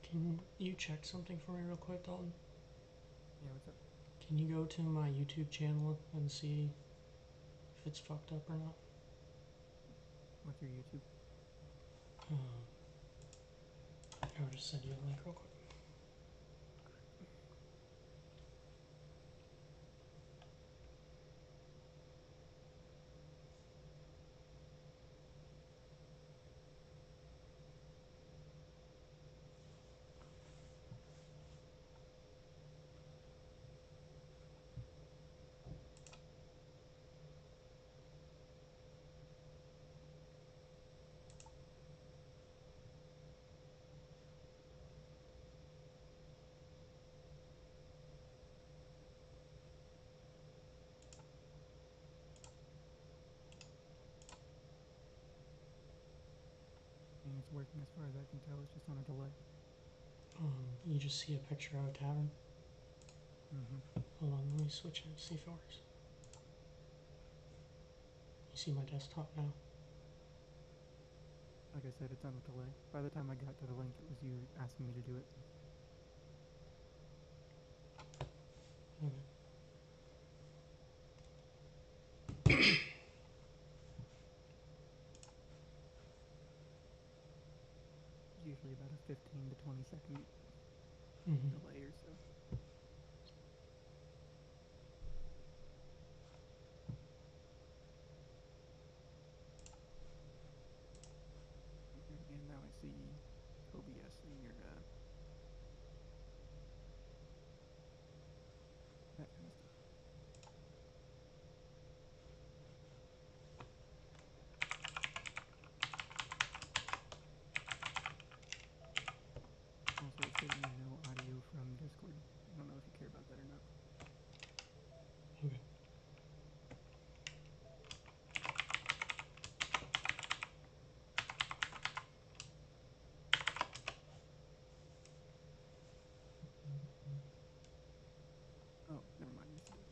Can you check something for me real quick, Dalton? Yeah, what's up? Can you go to my YouTube channel and see if it's fucked up or not? What's your YouTube? I'll just send you a link real quick. It's working as far as I can tell. It's just on a delay. You just see a picture of a tavern. Mm-hmm. Hold on, let me switch it and see if it works. You see my desktop now? Like I said, it's on a delay. By the time I got to the link, it was you asking me to do it. Okay. It's usually about a 15 to 20 second delay or so. And now I see OBS in your that kind of stuff. Also, it's giving me no audio from Discord. I don't know if you care about that or not. Okay. Oh, never mind. Yes, it is.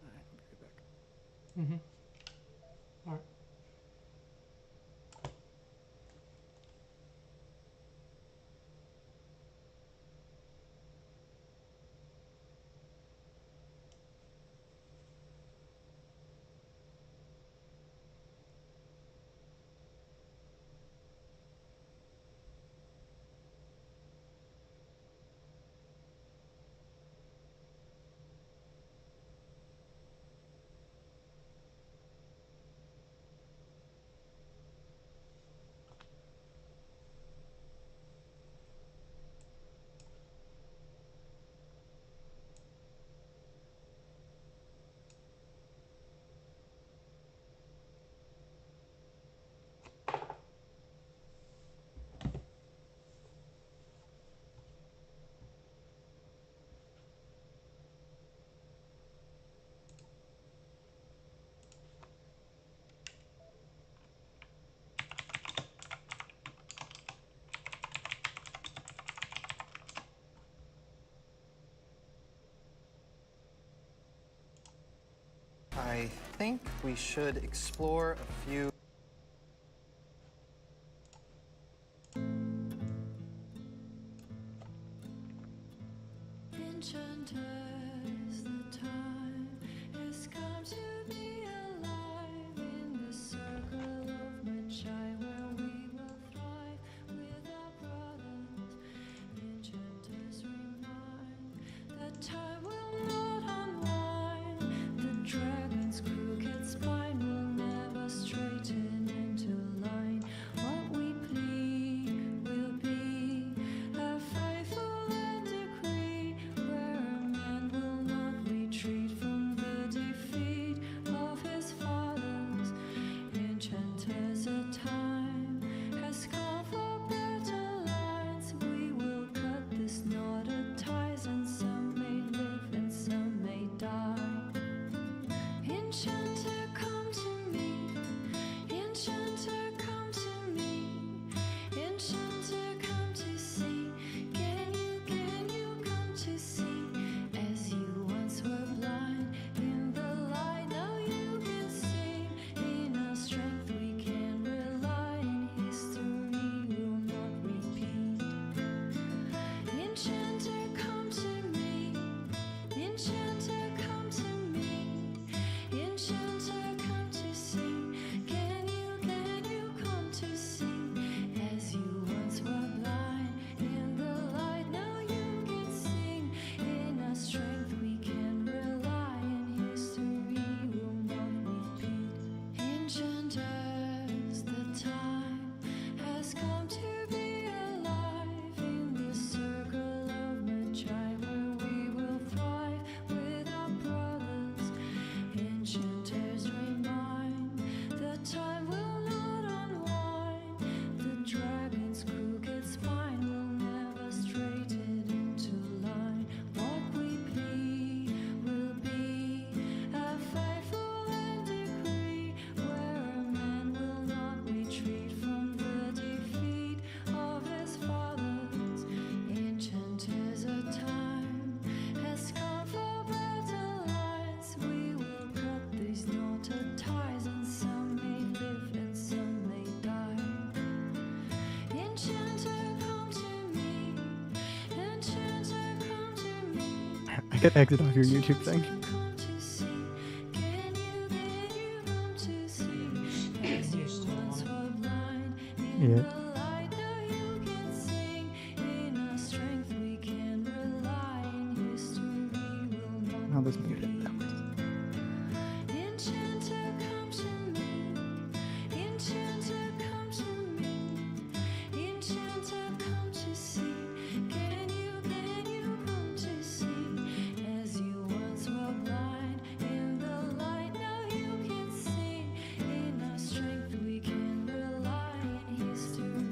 All right, I'll be right back. All right. I think we should explore a few. Enchanters, the time has come to be alive in the circle of Magi where we will thrive with our brothers. Enchanters remind that time will not unwind. The dragon's crooked spine will never straighten into line. What we plead will be a faithful and decree where a man will not retreat from the defeat of his fathers. Enchanters, a time has come for better lines. We will cut this knot of ties, and some may live and some may die. Enchanter, come to me. Enchanter, come to me. Enchanter, come to see. Can you come to see? As you once were blind in the light, now you can sing. In our strength we can rely, in history will not repeat. Enchanter, come to me. Enchanter, come to me. Enchanter, come to see. Can you come to see? As you once were blind in the light, now you can sing. In our strength we can rely, in history will not repeat. Enchanters, the time has come to be alive in the circle of Magi where we will thrive with our brothers. Enchanters remind the time will not unwind. The dragon's crooked spine will never straighten into line. What we plead will be a faithful and decree where a man will not retreat from the defeat of his fathers. Enchanters, a time has come for better lines. We will cut these knotted ties, and some may live and some may die. Enchanter, come to me. Enchanter, come to me. I could exit off your YouTube thing. Come to see. Can you come to see? As you once were blind in Yeah. the light, now you can sing. In our strength we can rely, in history will not Now this muted it. Enchanter, come to me. Enchanter, come to me. Enchanter, come to see. Can you come to see? As you once were blind in the light, now you can sing. In our strength we can rely, in history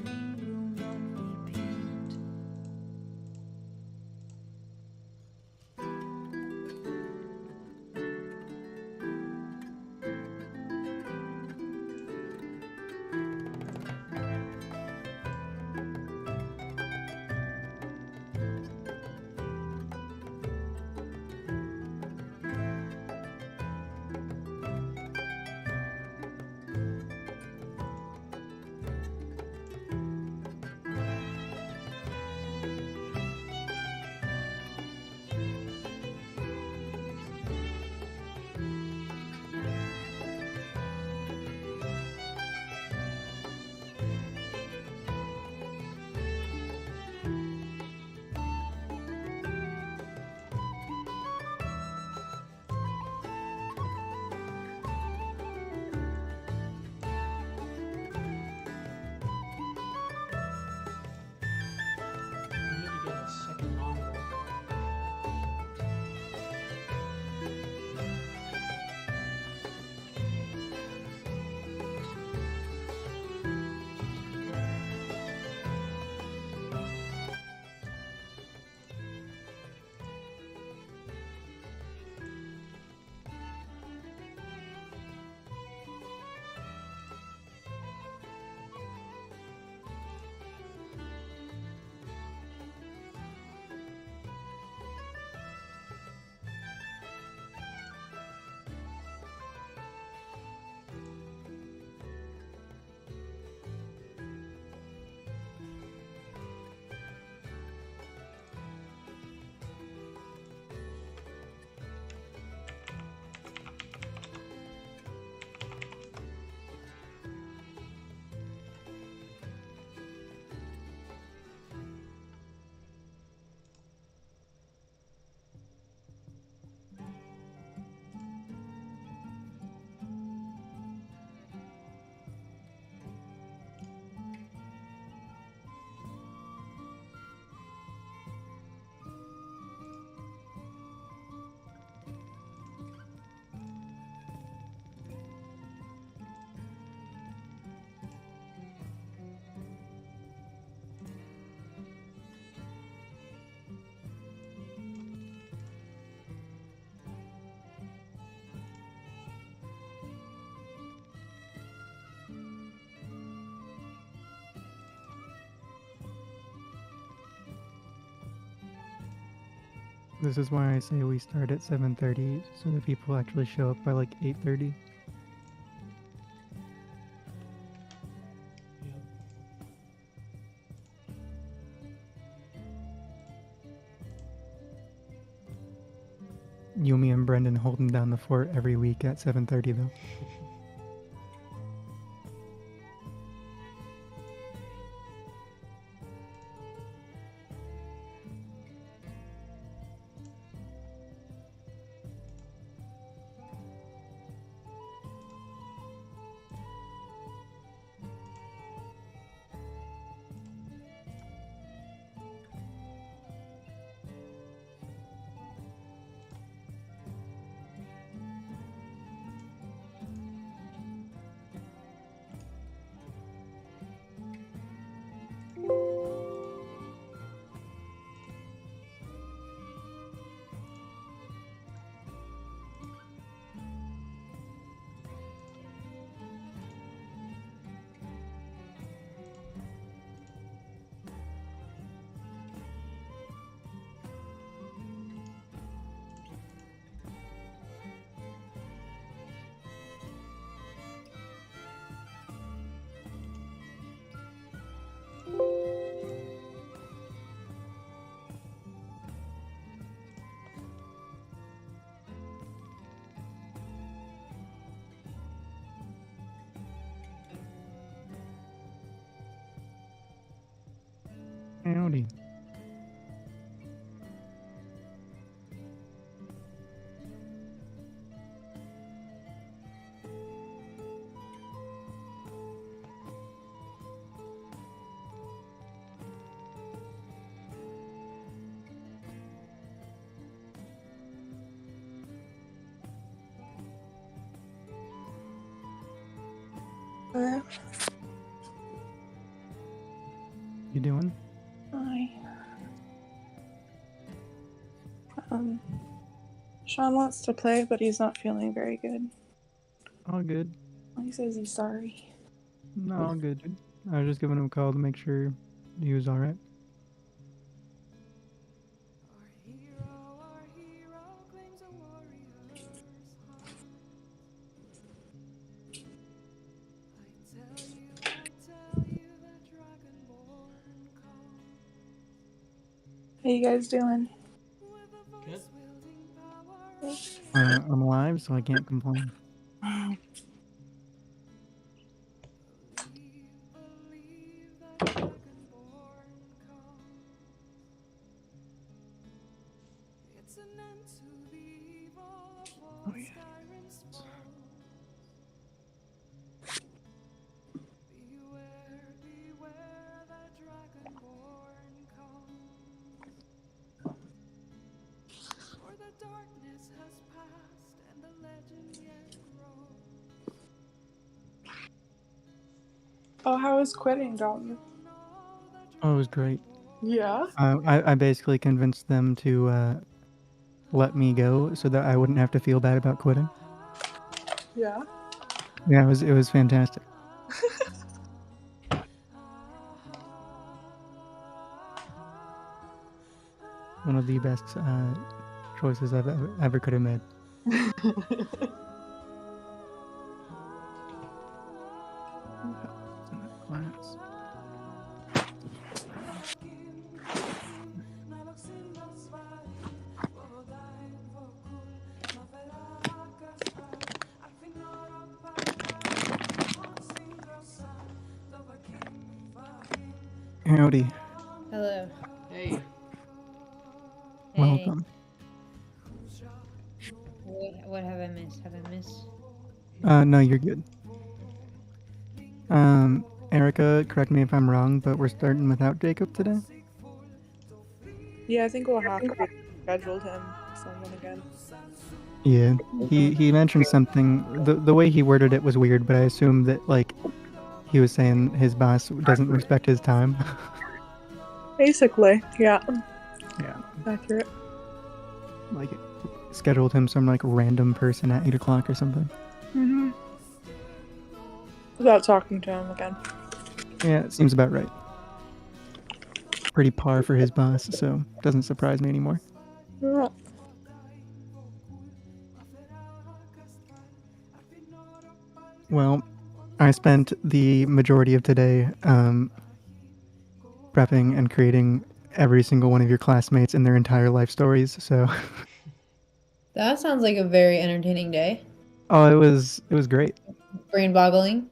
This is why I say we start at 7:30 so that people actually show up by like 8:30. Yep. Yumi and Brendan holding down the fort every week at 7:30 though. Howdy. You doing? Hi. Sean wants to play, but he's not feeling very good. All good. He says he's sorry. No, all good, dude. I was just giving him a call to make sure he was alright. Our hero claims a warrior's heart. I tell you that dragonborn comes How you guys doing? with a Good. voice wielding power. I'm alive, so I can't complain. Believe that dragonborn comes. It's an end to the evil of all Skyrim's foes. Beware, beware that dragonborn comes. For the darkness has passed and the legend yet grows. Oh, how is quitting going? Oh, it was great. Yeah. I basically convinced them to let me go so that I wouldn't have to feel bad about quitting. Yeah. Yeah, it was fantastic. One of the best choices I've ever could have made. Class. Howdy. Hello. Hey. Hey. Welcome. What have I missed? Have I missed? No, you're good. Erica, correct me if I'm wrong, but we're starting without Jacob today? Yeah, I think we'll have to schedule him someone again. Yeah. He mentioned something, the way he worded it was weird, but I assumed that, like, he was saying his boss doesn't respect his time. Basically, yeah. Yeah. Accurate. Like, scheduled him some, like, random person at 8 o'clock or something. Mm-hmm. Without talking to him again. Yeah, it seems about right. Pretty par for his boss, so doesn't surprise me anymore. Yeah. Well, I spent the majority of today prepping and creating every single one of your classmates and their entire life stories. So, That sounds like a very entertaining day. oh, it was great. Brain boggling.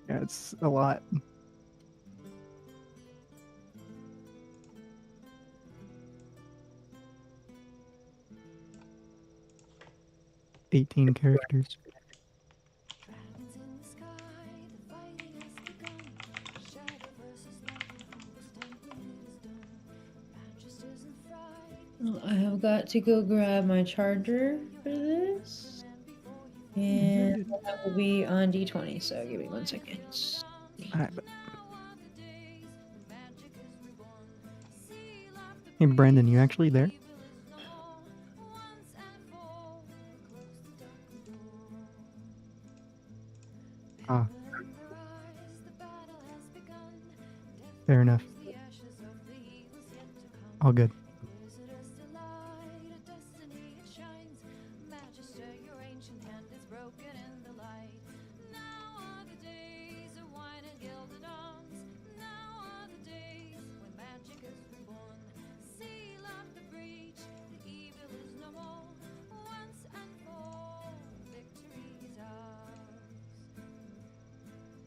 Yeah, it's a lot. $18 characters. Dragons in the sky, the fighting has begun. Shadow versus light, whose temperament is done. Mattresses and fright. I have got to go grab my charger for this. And that will be on D20, so give me 1 second. Alright. Hey, Brandon, you actually there? Ah. Fair enough. All good.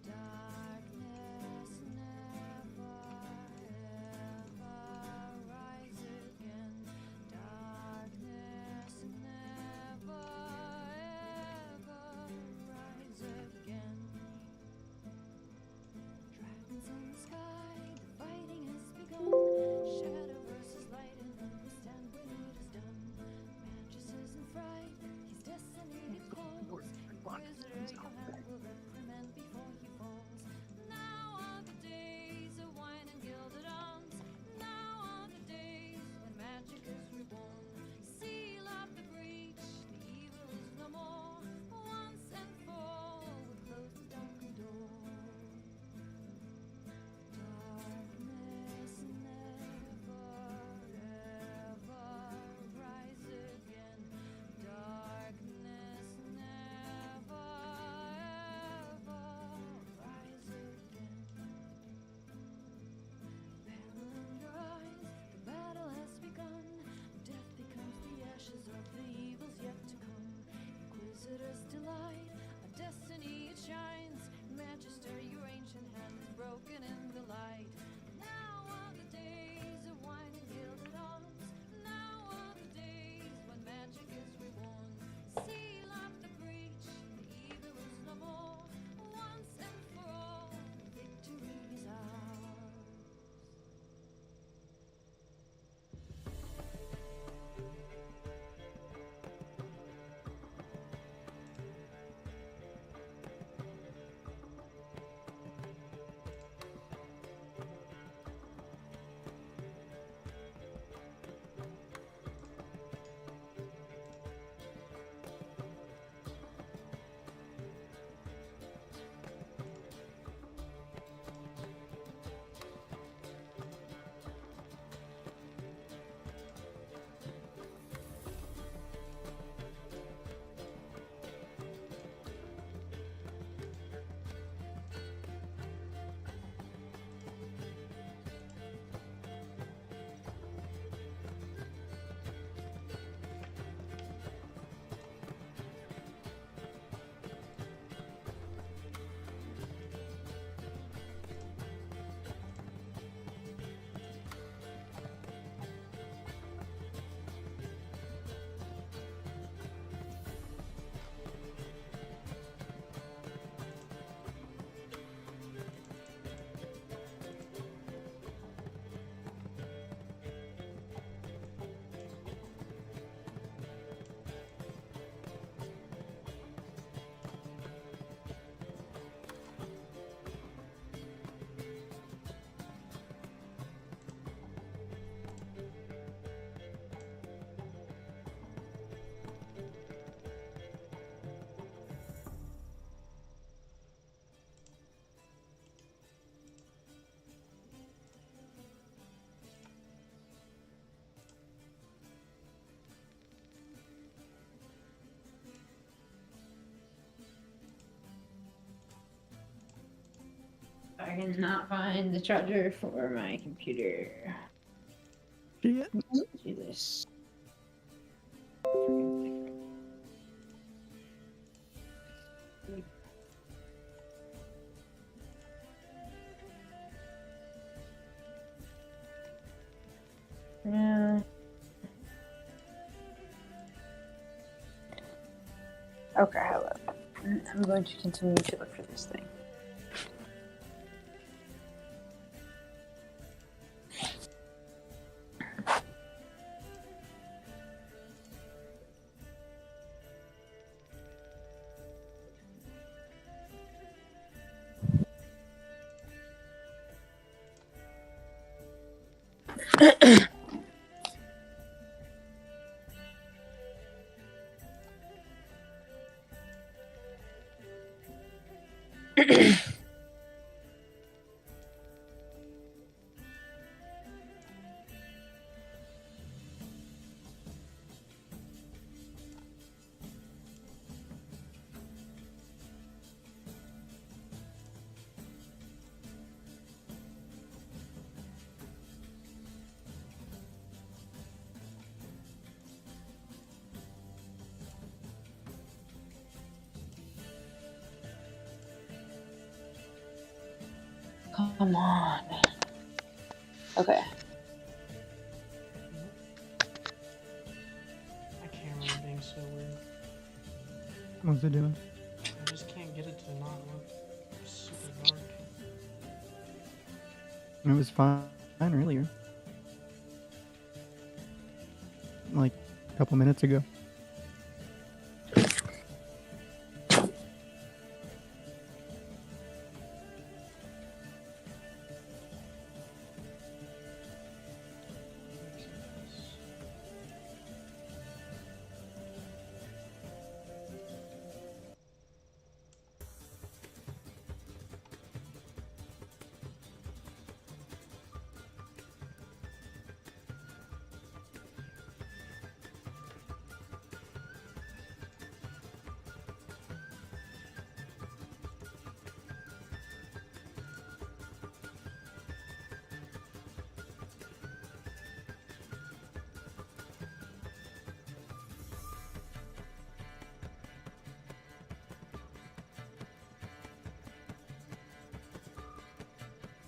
Darkness never ever rises. I cannot find the charger for my computer. Shit. Let's do this. Yeah. Okay, hello. I'm going to continue to look for this thing. Come on. Okay. My camera being so weird. What's it doing? I just can't get it to not look super dark. It was fine earlier. Like a couple minutes ago.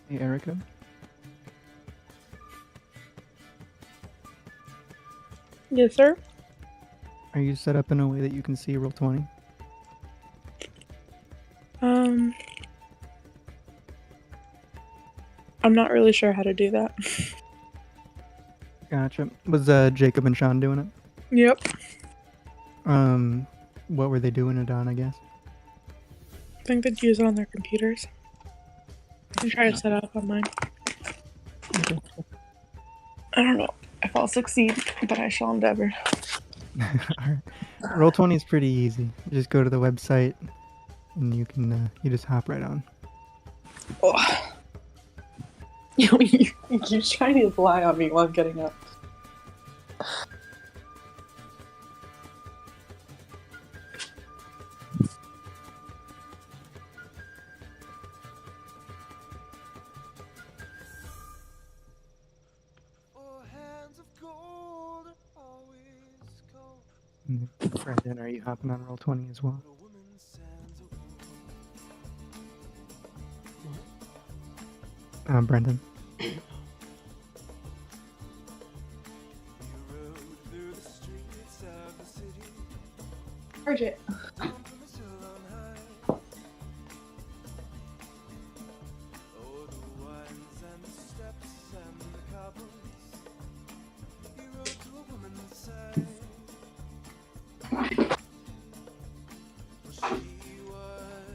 Hey, Erica. Yes, sir. Are you set up in a way that you can see Roll20? I'm not really sure how to do that. Gotcha. Was Jacob and Sean doing it? Yep. What were they doing it on, I guess? I think they'd use it on their computers. I can try to set it up on mine. Okay. I don't know if I'll succeed, but I shall endeavor. Alright. Roll20 is pretty easy. You just go to the website and you can you just hop right on. Oh. You're trying to lie on me while I'm getting up. Brendan, are you hopping on Roll20 as well? Brendan. Charge it.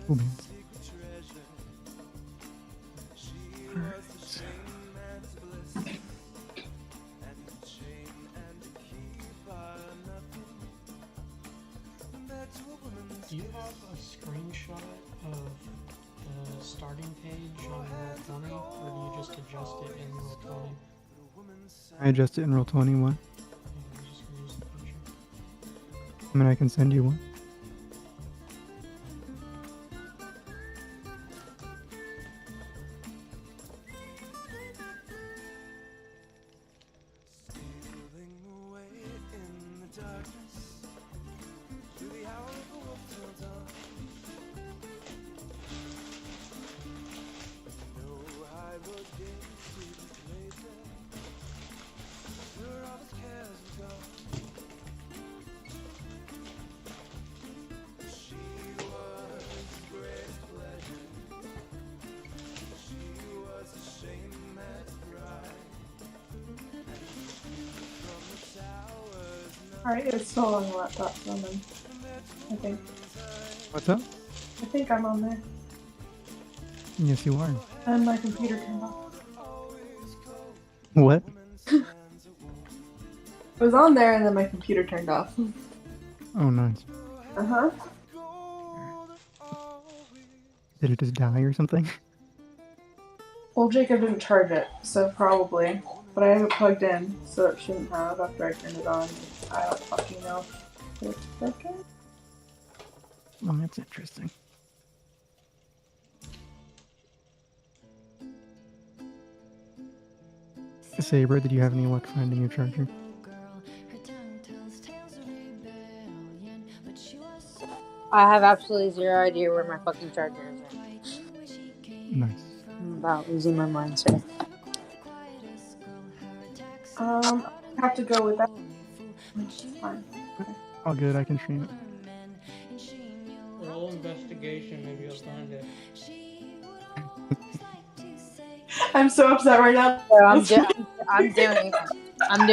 Oh, man. Do you have a screenshot of the starting page on Roll20, or do you just adjust it in Roll20? I adjust it in Roll20 one. Yeah, just use the picture. I mean, I can send you one. Alright, it's still on the laptop, so I'm in. I think. What's up? I think I'm on there. Yes, you are. And my computer turned off. What? It was on there and then my computer turned off. Oh, nice. Uh-huh. Did it just die or something? Well, Jacob didn't charge it, so probably. But I have it plugged in, so it shouldn't have after I turned it on. I don't fucking know if it's broken. Oh, that's interesting. Saber, did you have any luck finding your charger? I have absolutely zero idea where my fucking charger is at. Nice. I'm about losing my mind, sir. I have to go with that. It's fine. All good, I can stream it. Roll investigation, maybe you'll find it. I'm so upset right now. So I'm doing it. I'm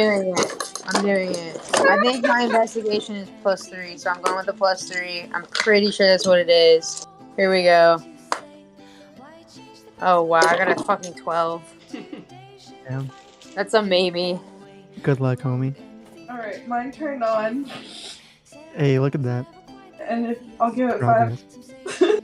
doing it. I think my investigation is +3, so I'm going with the +3. I'm pretty sure that's what it is. Here we go. Oh wow, I got a fucking 12. Damn. That's a maybe. Good luck, homie. Alright, mine turned on. Hey, look at that. And if I'll give it Progress. 5.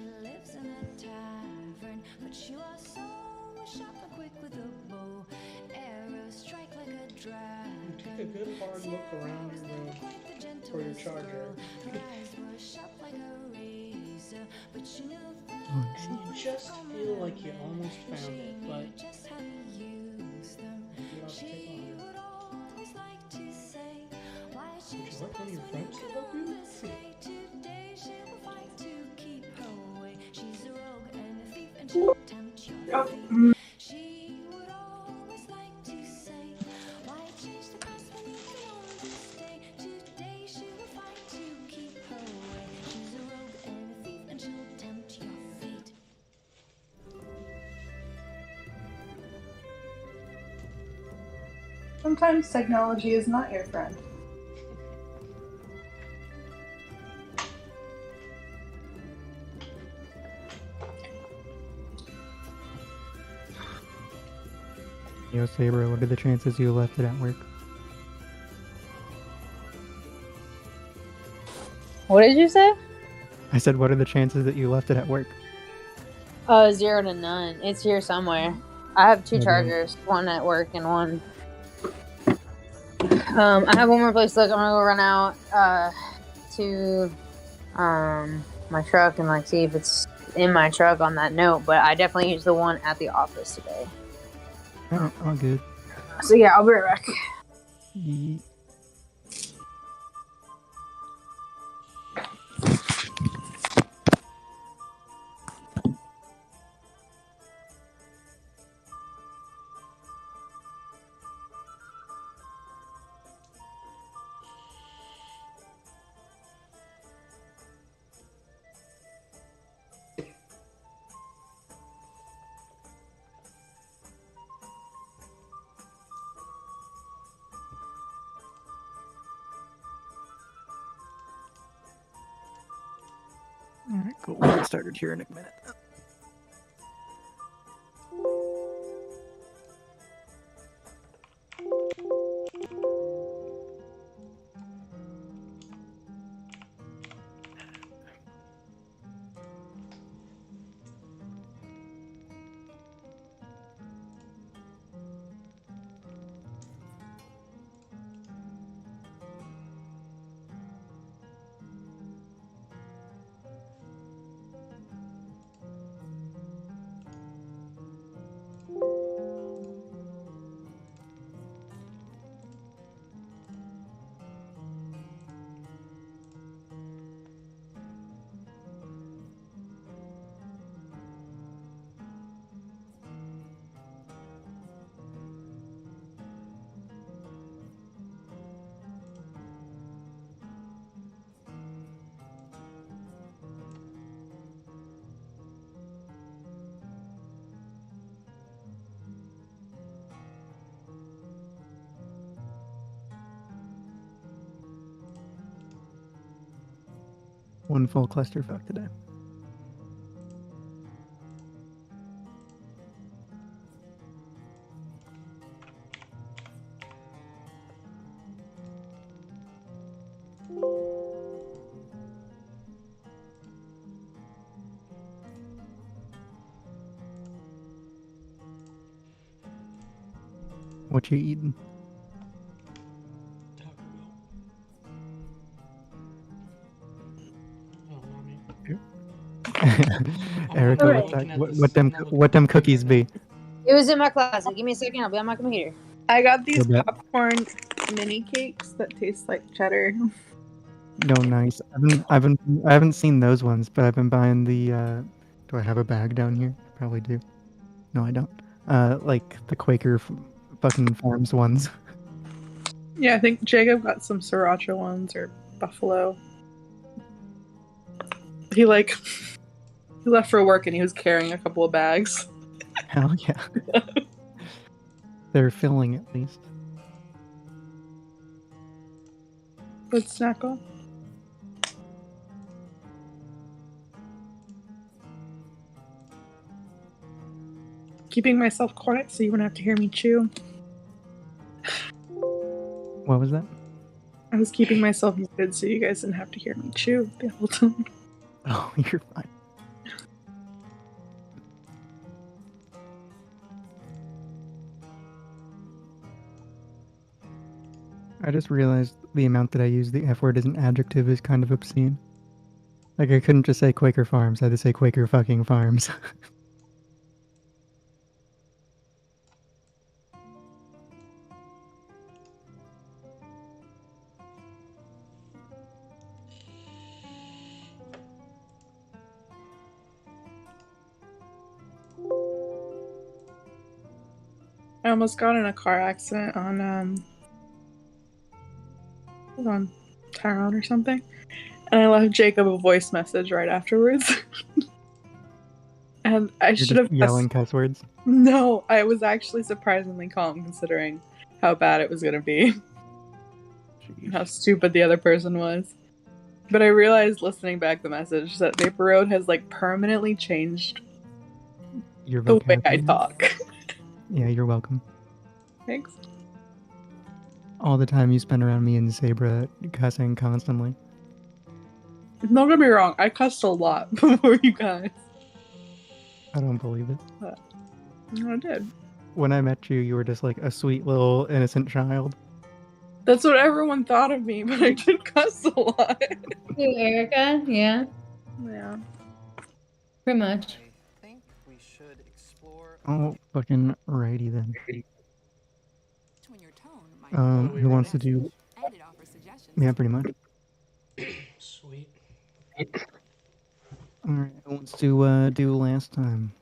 Take a good hard look around your room for your charger. And you just feel like you almost found it, but maybe I'll take longer. Would you like one of your friends to help you? Sometimes technology is not your friend. Yo, Saber, what are the chances you left it at work? What did you say? I said, what are the chances that you left it at work? 0 to none. It's here somewhere. I have 2 Okay. chargers, one at work and one. I have one more place to look. I'm gonna go run out to my truck and like see if it's in my truck on that note. But I definitely used the one at the office today. Oh, all good. So yeah, I'll be right back. Ye- Alright, cool. We'll get started here in a minute. one full clusterfuck today. What you eating? Taco Bell. Oh, not me. Erica, Alright. what them cookies be? It was in my closet. Give me a second. I'll be on my computer. I got these Go back. popcorn mini cakes that taste like cheddar. No, nice. I haven't seen those ones, but I've been buying the. Do I have a bag down here? Probably do. No, I don't. Like the Quaker fucking Farms ones. Yeah, I think Jacob got some sriracha ones or buffalo. He left for work and he was carrying a couple of bags. Hell yeah. They're filling at least. Good snackle. Keeping myself quiet so you wouldn't have to hear me chew. What was that? I was keeping myself muted so you guys didn't have to hear me chew the whole time. Oh, you're fine. I just realized the amount that I use the F word as an adjective is kind of obscene. Like, I couldn't just say Quaker Farms, I had to say Quaker fucking Farms. I almost got in a car accident on Tyrone or something. And I left Jacob a voice message right afterwards. And I You're should just have yelling cuss words. No, I was actually surprisingly calm considering how bad it was gonna be. And how stupid the other person was. But I realized listening back the message that Vapor Road has like permanently changed Your the way I vocabulary. talk. Yeah, you're welcome. Thanks. All the time you spend around me and Sabra cussing constantly. Don't get me wrong, I cussed a lot before you guys. I don't believe it. I did. When I met you, you were just like a sweet little innocent child. That's what everyone thought of me, but I did cuss a lot. You, Erica? Yeah, Yeah. pretty much. I think we should explore. Oh, fucking righty then. When your tone might Who wants to do? and it offers suggestions. Yeah, pretty much. Sweet. Alright, who wants to do last time?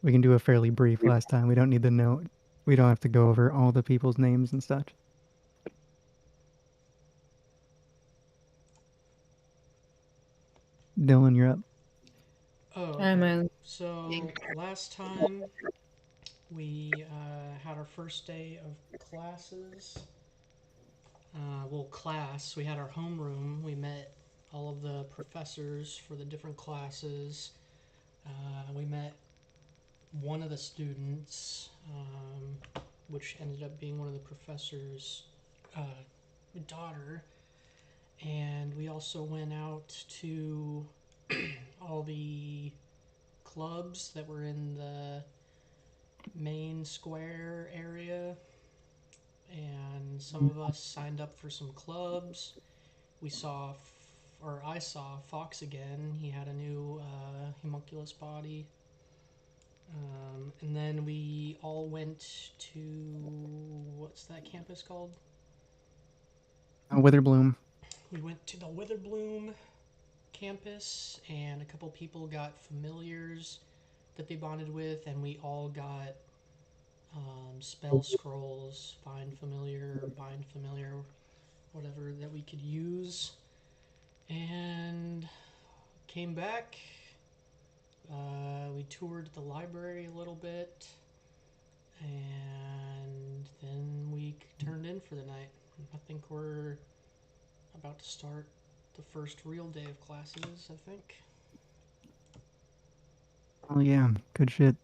We can do a fairly brief last time. We don't need the note. We don't have to go over all the people's names and such. Dylan, you're up. Oh, I'm okay. So last time we had our first day of classes. Class. We had our homeroom. We met all of the professors for the different classes. We met one of the students, which ended up being one of the professor's daughter. And we also went out to all the clubs that were in the main square area. And some of us signed up for some clubs. I saw Fox again. He had a new homunculus body. And then we all went to, what's that campus called? Witherbloom. We went to the Witherbloom campus, and a couple people got familiars that they bonded with, and we all got spell scrolls, bind familiar, whatever that we could use. And came back. We toured the library a little bit, and then we turned in for the night. I think we're about to start the first real day of classes, I think. Oh yeah, good shit.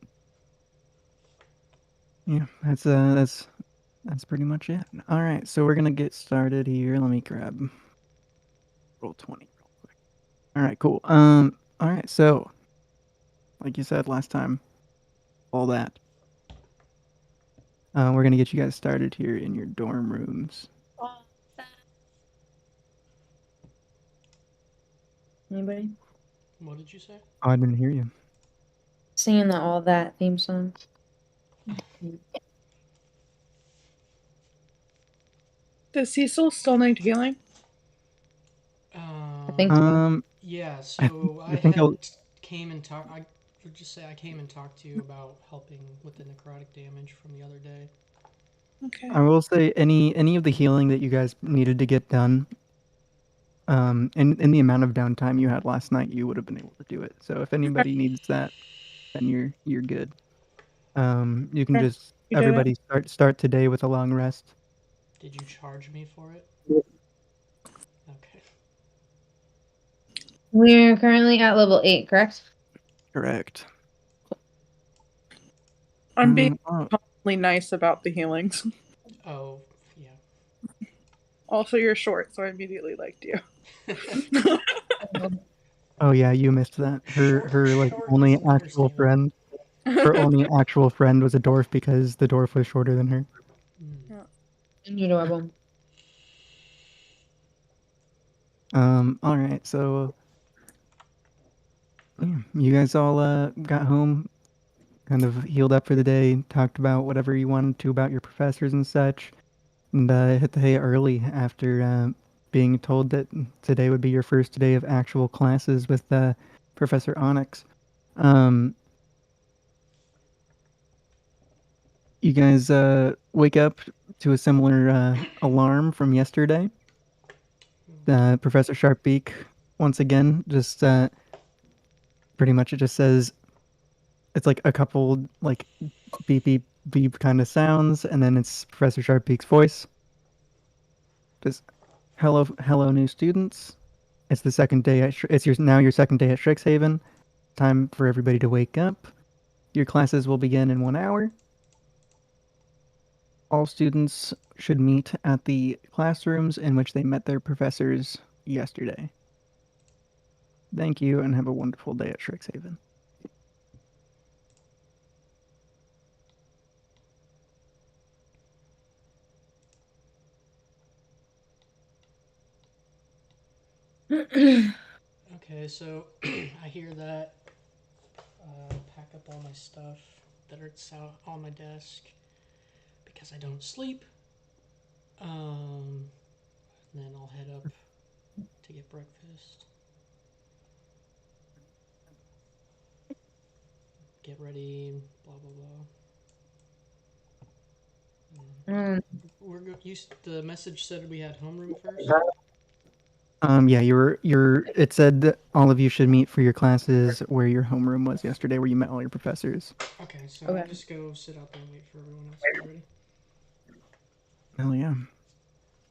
Yeah, that's pretty much it. All right, so we're gonna get started here. Let me grab roll 20 real quick. All right, cool. All right, so like you said last time, all that. We're gonna get you guys started here in your dorm rooms. Anybody What did you say? Oh, I didn't hear you. singing the All That theme song? Does Cecil still need healing? I think so. Yeah, I so I think I'll. had came and talked. I would just say I came and talked to you about helping with the necrotic damage from the other day. Okay. I will say any of the healing that you guys needed to get done. In the amount of downtime you had last night, you would have been able to do it. So if anybody needs that, then you're good. You can Okay. just You did it. everybody start today with a long rest. Did you charge me for it? Okay. We're currently at level 8, correct? Correct. I'm being Oh, commonly nice about the healings. Oh, yeah. Also, you're short, so I immediately liked you. oh yeah, you missed that. Her like Short only is an actual understatement. friend. Her only actual friend was a dwarf because the dwarf was shorter than her. Adorable. All right, so yeah, you guys all got home, kind of healed up for the day, talked about whatever you wanted to about your professors and such, and hit the hay early after being told that today would be your first day of actual classes with Professor Onyx. Um, you guys wake up to a similar alarm from yesterday. Professor Sharpbeak, once again, just pretty much it just says it's like a couple like beep beep beep kind of sounds, and then it's Professor Sharpbeak's voice. Just hello new students. It's the second day at it's now your second day at Strixhaven. Time for everybody to wake up. Your classes will begin in 1 hour. All students should meet at the classrooms in which they met their professors yesterday. Thank you and have a wonderful day at Strixhaven. Okay, so I hear that. Pack up all my stuff that it's out on my desk because I don't sleep. Then I'll head up to get breakfast. Get ready, blah blah blah. The message said we had homeroom first. Yeah, it said that all of you should meet for your classes where your homeroom was yesterday, where you met all your professors. Okay, so Okay. I'll just go sit out there and wait for everyone else to get ready. Hell yeah.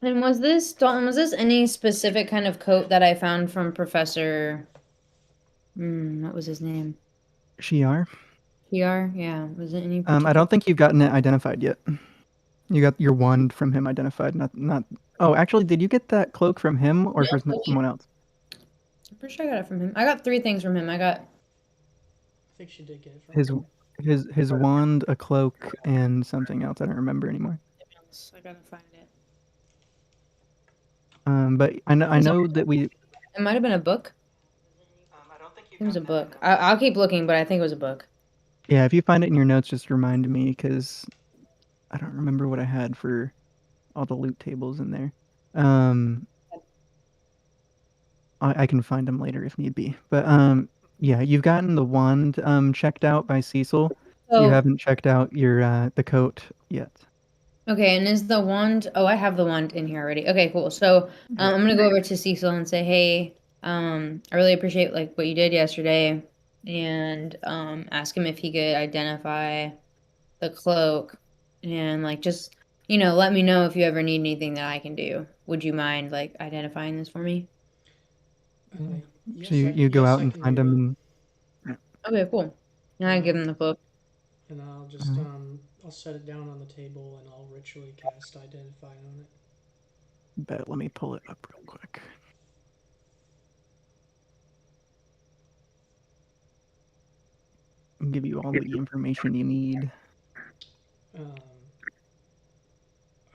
And was this, Dalton, was this any specific kind of coat that I found from Professor, what was his name? Shiar? PR? Yeah, was it any I particular? don't think you've gotten it identified yet. You got your wand from him identified, not. Oh, actually, did you get that cloak from him or Yeah, from someone else? I'm pretty sure I got it from him. I got 3 things from him. I got I think she did get it from His him. his wand, a cloak, and something else. I don't remember anymore. I gotta find it. But I know that we. It might have been a book. I don't think It was a book. I'll keep looking, but I think it was a book. Yeah, if you find it in your notes, just remind me because I don't remember what I had for all the loot tables in there. I can find them later if need be. But yeah, you've gotten the wand checked out by Cecil. You So, haven't checked out your the coat yet. okay, and is the wand? Oh, I have the wand in here already. Okay, cool. So, I'm gonna go over to Cecil and say, hey, I really appreciate like what you did yesterday, and ask him if he could identify the cloak, and like just let me know if you ever need anything that I can do. Would you mind like identifying this for me? Yes, So you go yes, out I and can find do it. them. Okay, cool. And I give him the cloak. And I'll just I'll set it down on the table and I'll ritually cast identify on it. Bet. Let me pull it up real quick. I'll give you all the information you need. I'm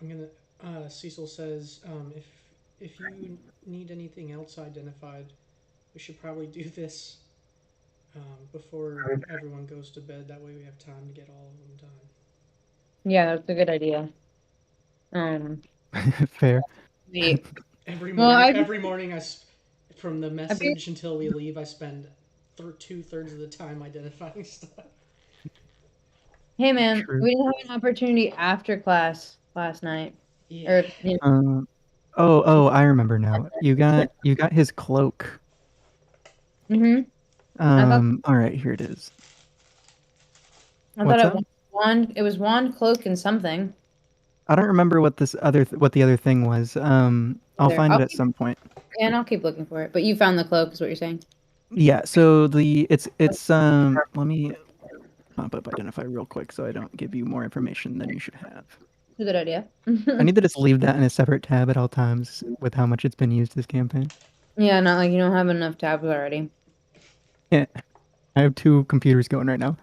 gonna. Cecil says, if you need anything else identified, we should probably do this before everyone goes to bed. That way we have time to get all of them done. Yeah, that's a good idea. Fair. Wait. Every Well, morning, I every morning, from the message until we leave, I spend 2/3 of the time identifying stuff. Hey man, True. we didn't have an opportunity after class last night. Yeah. Or Oh, I remember now. You got his cloak. mm-hmm. All right, here it is. I What's thought up? it was wand, cloak, and something. I don't remember what what the other thing was. I'll There. find it at some point. Yeah, and I'll keep looking for it. But you found the cloak, is what you're saying? Yeah. So it's let me pop up identify real quick so I don't give you more information than you should have. It's a good idea. I need to just leave that in a separate tab at all times with how much it's been used this campaign. Yeah, not like you don't have enough tabs already. Yeah. I have 2 computers going right now.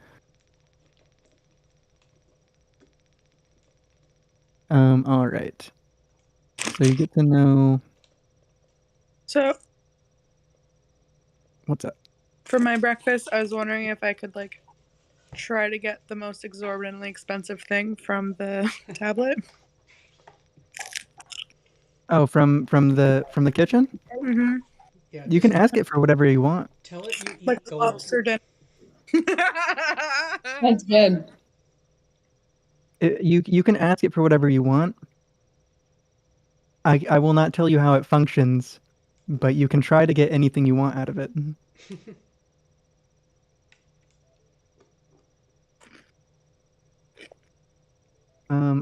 All right. So you get to know So what's up. for my breakfast, I was wondering if I could like try to get the most exorbitantly expensive thing from the tablet. Oh, from the kitchen? Mm-hmm. Yeah. You can ask it for whatever you want. Tell it you eat Like gold. lobster dinner. That's good. You can ask it for whatever you want. I will not tell you how it functions, but you can try to get anything you want out of it.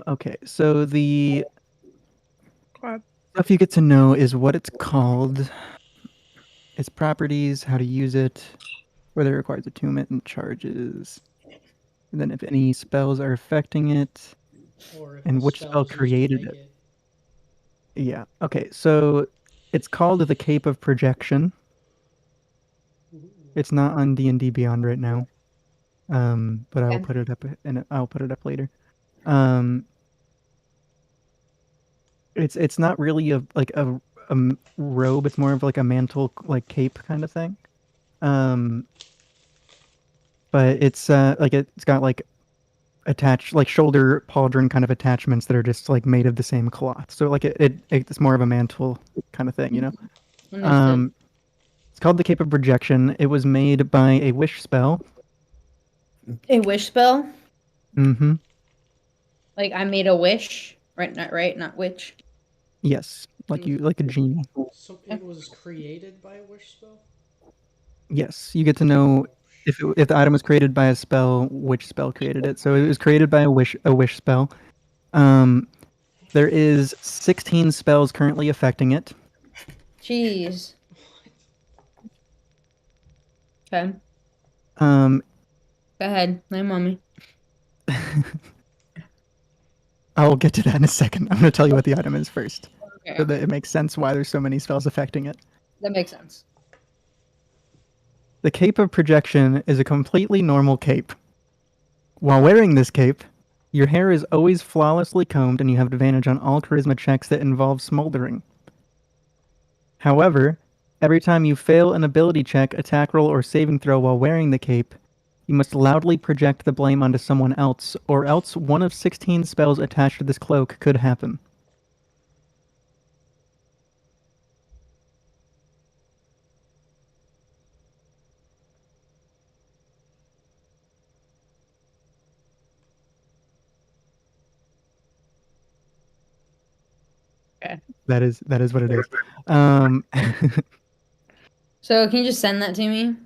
Okay, so the stuff you get to know is what it's called, its properties, how to use it, whether it requires attunement and charges, and then if any spells are affecting it, Or if and the which spell spell's used to created make it. Yeah. Okay, so it's called the Cape of Projection. It's not on D&D Beyond right now, but I'll put it up and I'll put it up later. It's not really a robe. It's more of like a mantle, like cape kind of thing. But it's like it's got like attached like shoulder pauldron kind of attachments that are just like made of the same cloth. So like it's more of a mantle kind of thing, you know. Understood. It's called the Cape of Projection. It was made by a wish spell. A wish spell? Mm-hmm. Like I made a wish, right? Not witch. Yes, like a genie. So it was created by a wish spell? Yes, you get to know if the item was created by a spell, which spell created it. So it was created by a wish spell. There is 16 spells currently affecting it. Jeez. Okay. Go ahead, lay mommy. I'll get to that in a second. I'm going to tell you what the item is first, Okay. so that it makes sense why there's so many spells affecting it. That makes sense. The Cape of Projection is a completely normal cape. While wearing this cape, your hair is always flawlessly combed and you have advantage on all charisma checks that involve smoldering. However, every time you fail an ability check, attack roll, or saving throw while wearing the cape, you must loudly project the blame onto someone else, or else one of 16 spells attached to this cloak could happen. Okay. That is what it is. So can you just send that to me?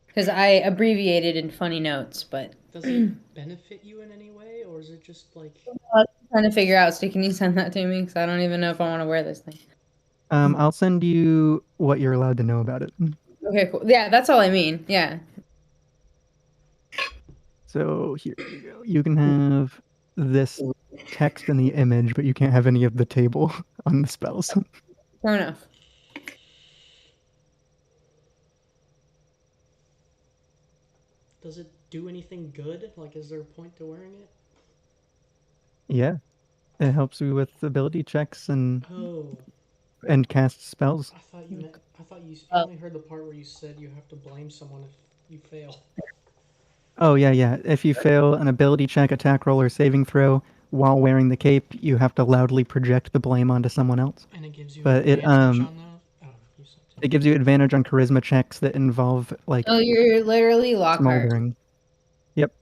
Because I abbreviated in funny notes, but Does it benefit you in any way, or is it just like? Trying to figure out. So can you send that to me? Because I don't even know if I want to wear this thing. I'll send you what you're allowed to know about it. Okay, cool. Yeah, that's all I mean. Yeah. So here you go. You can have this text in the image, but you can't have any of the table on the spells. Fair enough. Does it do anything good? Like, is there a point to wearing it? Yeah, it helps you with ability checks and Oh, cast spells. I thought you meant. I thought you Oh. only heard the part where you said you have to blame someone if you fail. Oh yeah. If you fail an ability check, attack roll, or saving throw while wearing the cape, you have to loudly project the blame onto someone else. And it gives you But it advantage on that. Oh, you said it gives you advantage on charisma checks that involve like Oh, you're literally Lockhart. smoldering. Yep.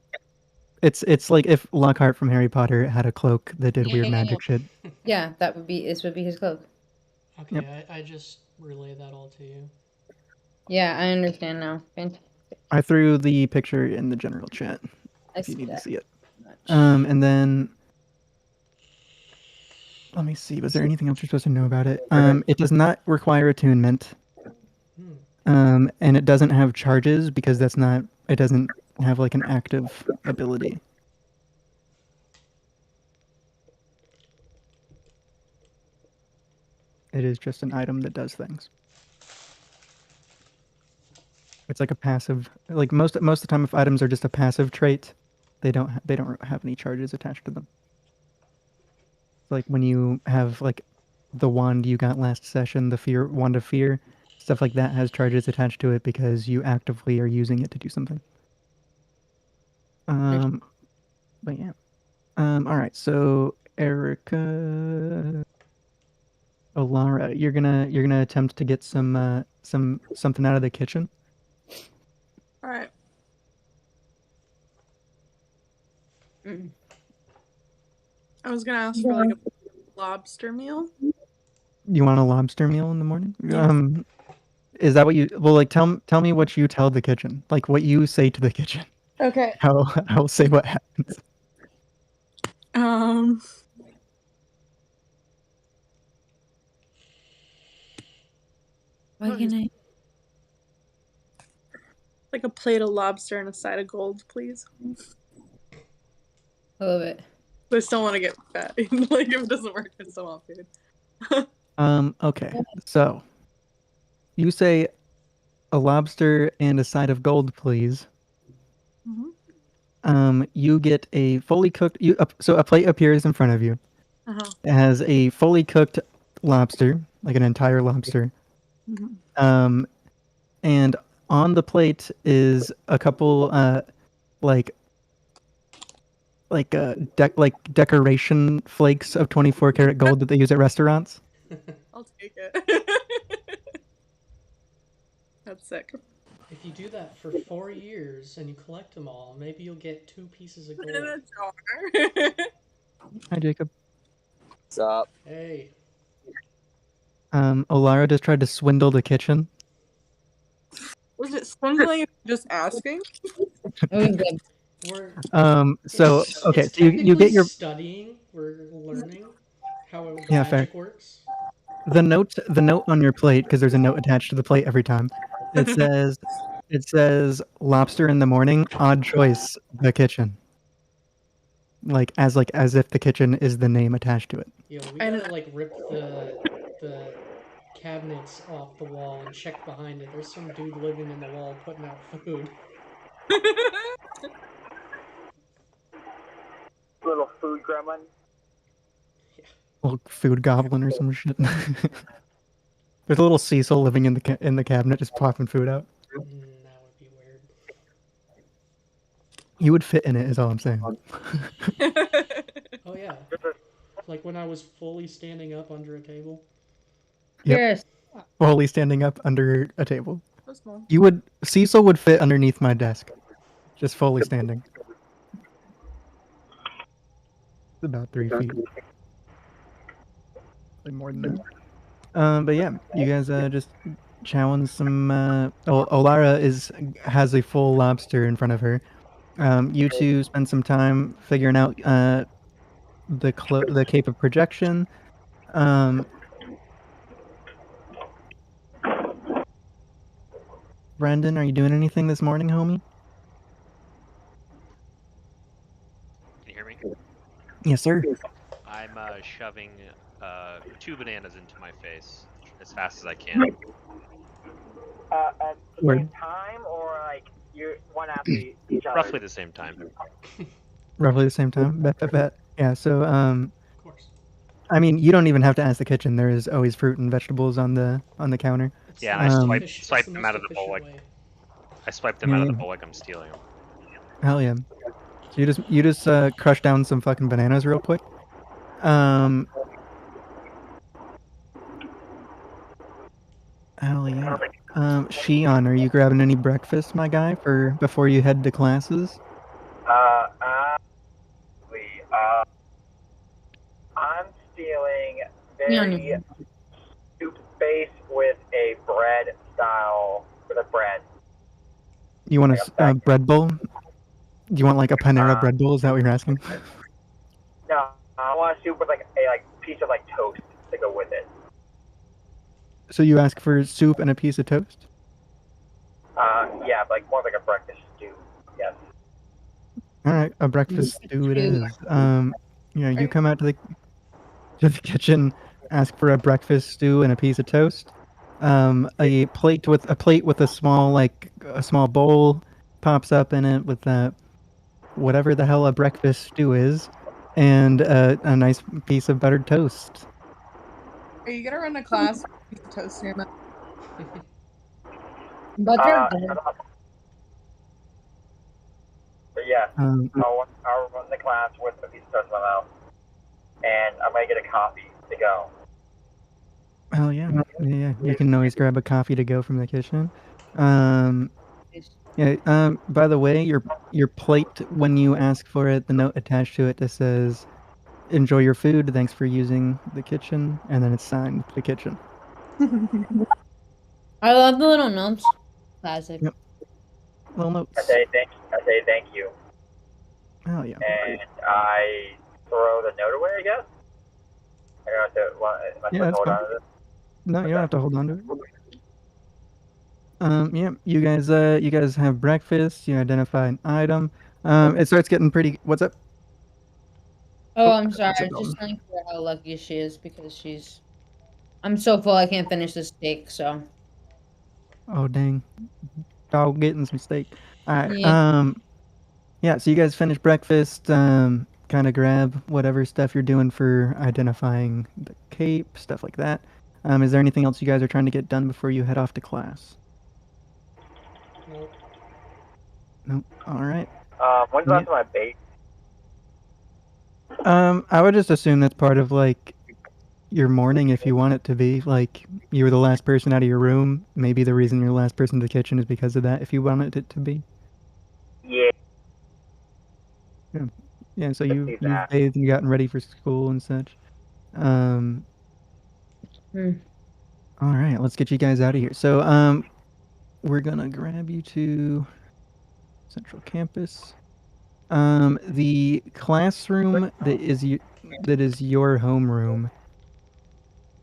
It's like if Lockhart from Harry Potter had a cloak that did weird magic shit. Yeah, this would be his cloak. Okay, Yep. I just relay that all to you. Yeah, I understand now. Fantastic. I threw the picture in the general chat I if you see need to that. see it. And then let me see. Was there anything else you're supposed to know about it? It does not require attunement. And it doesn't have charges because it doesn't have like an active ability. It is just an item that does things. It's like a passive. Like most of the time, if items are just a passive trait, they don't have any charges attached to them. Like when you have like the wand you got last session, the wand of fear, stuff like that has charges attached to it because you actively are using it to do something. But yeah. All right. So Erica, Alara, you're gonna attempt to get something out of the kitchen. All right. I was gonna ask for like a lobster meal. You want a lobster meal in the morning? Yeah. Is that what you? Well, like tell me what you tell the kitchen, like what you say to the kitchen. Okay. I'll say what happens. Why can I? Like a plate of lobster and a side of gold, please. I love it. But I still want to get fat. Like if it doesn't work, I still want food. Okay. So you say a lobster and a side of gold, please. You get a fully cooked. So a plate appears in front of you. It has a fully cooked lobster, like an entire lobster. And on the plate is a couple decoration flakes of 24 karat gold that they use at restaurants. I'll take it. That's sick. If you do that for 4 years and you collect them all, maybe you'll get 2 pieces of gold. In a jar. Hi, Jacob. What's up? Hey. Olara just tried to swindle the kitchen. Was it swindling? Just asking? So okay, it's so you get your studying. We're learning how the Yeah, magic fair. works. the note on your plate, because there's a note attached to the plate every time. It says lobster in the morning, odd choice, the kitchen. Like as if the kitchen is the name attached to it. Yo, we gotta like rip the cabinets off the wall and check behind it. There's some dude living in the wall putting out food. Little food gremlin. Little food goblin or some shit. There's a little Cecil living in the cabinet, just popping food out. That would be weird. You would fit in it, is all I'm saying. Oh yeah, like when I was fully standing up under a table. Yep. Yes. Fully standing up under a table. That's small. Cecil would fit underneath my desk, just fully standing. It's about 3 feet. Like more than that. But yeah, you guys just chowing some. Olara has a full lobster in front of her, You two spend some time figuring out the cape of projection. Brendan, are you doing anything this morning, homie? Can you hear me? Yes, sir. I'm shoving 2 bananas into my face as fast as I can. At the Word. same time, or like you one after each other? Roughly the same time. Roughly the same time. Bet. Yeah. So, Of course. I mean, you don't even have to ask the kitchen. There is always fruit and vegetables on the counter. It's Yeah, the and I most swipe the them most out of the bowl efficient like way. I swipe them out of the bowl like I'm stealing them. Hell yeah. So you just crush down some fucking bananas real quick. Hell yeah. Shion, are you grabbing any breakfast, my guy, for before you head to classes? Actually, I'm stealing very soup base with a bread style with a bread. You want a bread bowl? Do you want like a Panera bread bowl? Is that what you're asking? No, I want a soup with like a piece of like toast to go with it. So you ask for soup and a piece of toast? Yeah, like more like a breakfast stew. Yes. All right, a breakfast stew it is. You come out to the kitchen, ask for a breakfast stew and a piece of toast. A plate with a small bowl pops up in it with whatever the hell a breakfast stew is, and a nice piece of buttered toast. Are you gonna run a class with a piece of toast in your mouth? Butter. But yeah, I'll run the class with a piece of toast in my mouth, and I might get a coffee to go. Oh yeah. You can always grab a coffee to go from the kitchen. By the way, your plate, when you ask for it, the note attached to it just says, "Enjoy your food. Thanks for using the kitchen," and then it's signed the kitchen. I love the little notes. Classic. Yep. Little notes. I say thank you. Oh yeah. And I throw the note away, I guess. I don't have to. Yeah, that's hold fine. on to this. No, you don't have to hold on to it. Yeah, you guys have breakfast. You identify an item. It starts getting pretty. What's up? Oh, I'm sorry. what's I up, was just Dalton? telling her how lucky she is because she's. I'm so full. I can't finish this steak. So. Oh dang, dog getting some steak. All right. Yeah. Yeah. So you guys finish breakfast. Kind of grab whatever stuff you're doing for identifying the cape, stuff like that. Is there anything else you guys are trying to get done before you head off to class? Nope. Nope. All right. When's the last time I baked? I would just assume that's part of like your morning if you want it to be. Like you were the last person out of your room. Maybe the reason you're the last person to the kitchen is because of that. If you wanted it to be. Yeah. Yeah. So you've bathed and gotten ready for school and such. All right. Let's get you guys out of here. So we're gonna grab you to Central Campus. The classroom that is your homeroom.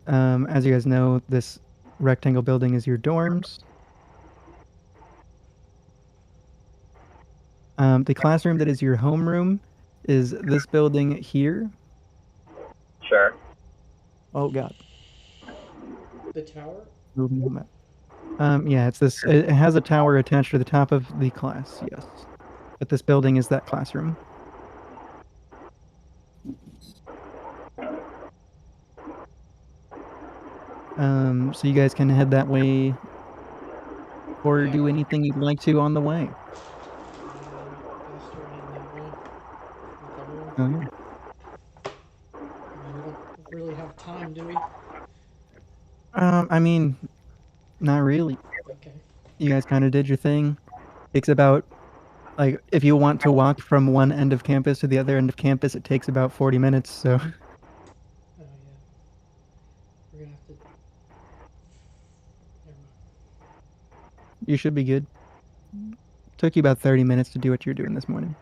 As you guys know, this rectangle building is your dorms. The classroom that is your homeroom is this building here. Sure. Oh God. The tower? Yeah, it's this. It has a tower attached to the top of the class. Yes, but this building is that classroom. So you guys can head that way, or do anything you'd like to on the way. Oh yeah. We don't really have time, do we? I mean, not really. Okay. You guys kind of did your thing. Takes about, like, if you want to walk from one end of campus to the other end of campus, it takes about 40 minutes, so. Oh, yeah. We're gonna have to... Never mind. You should be good. took you about 30 minutes to do what you're doing this morning.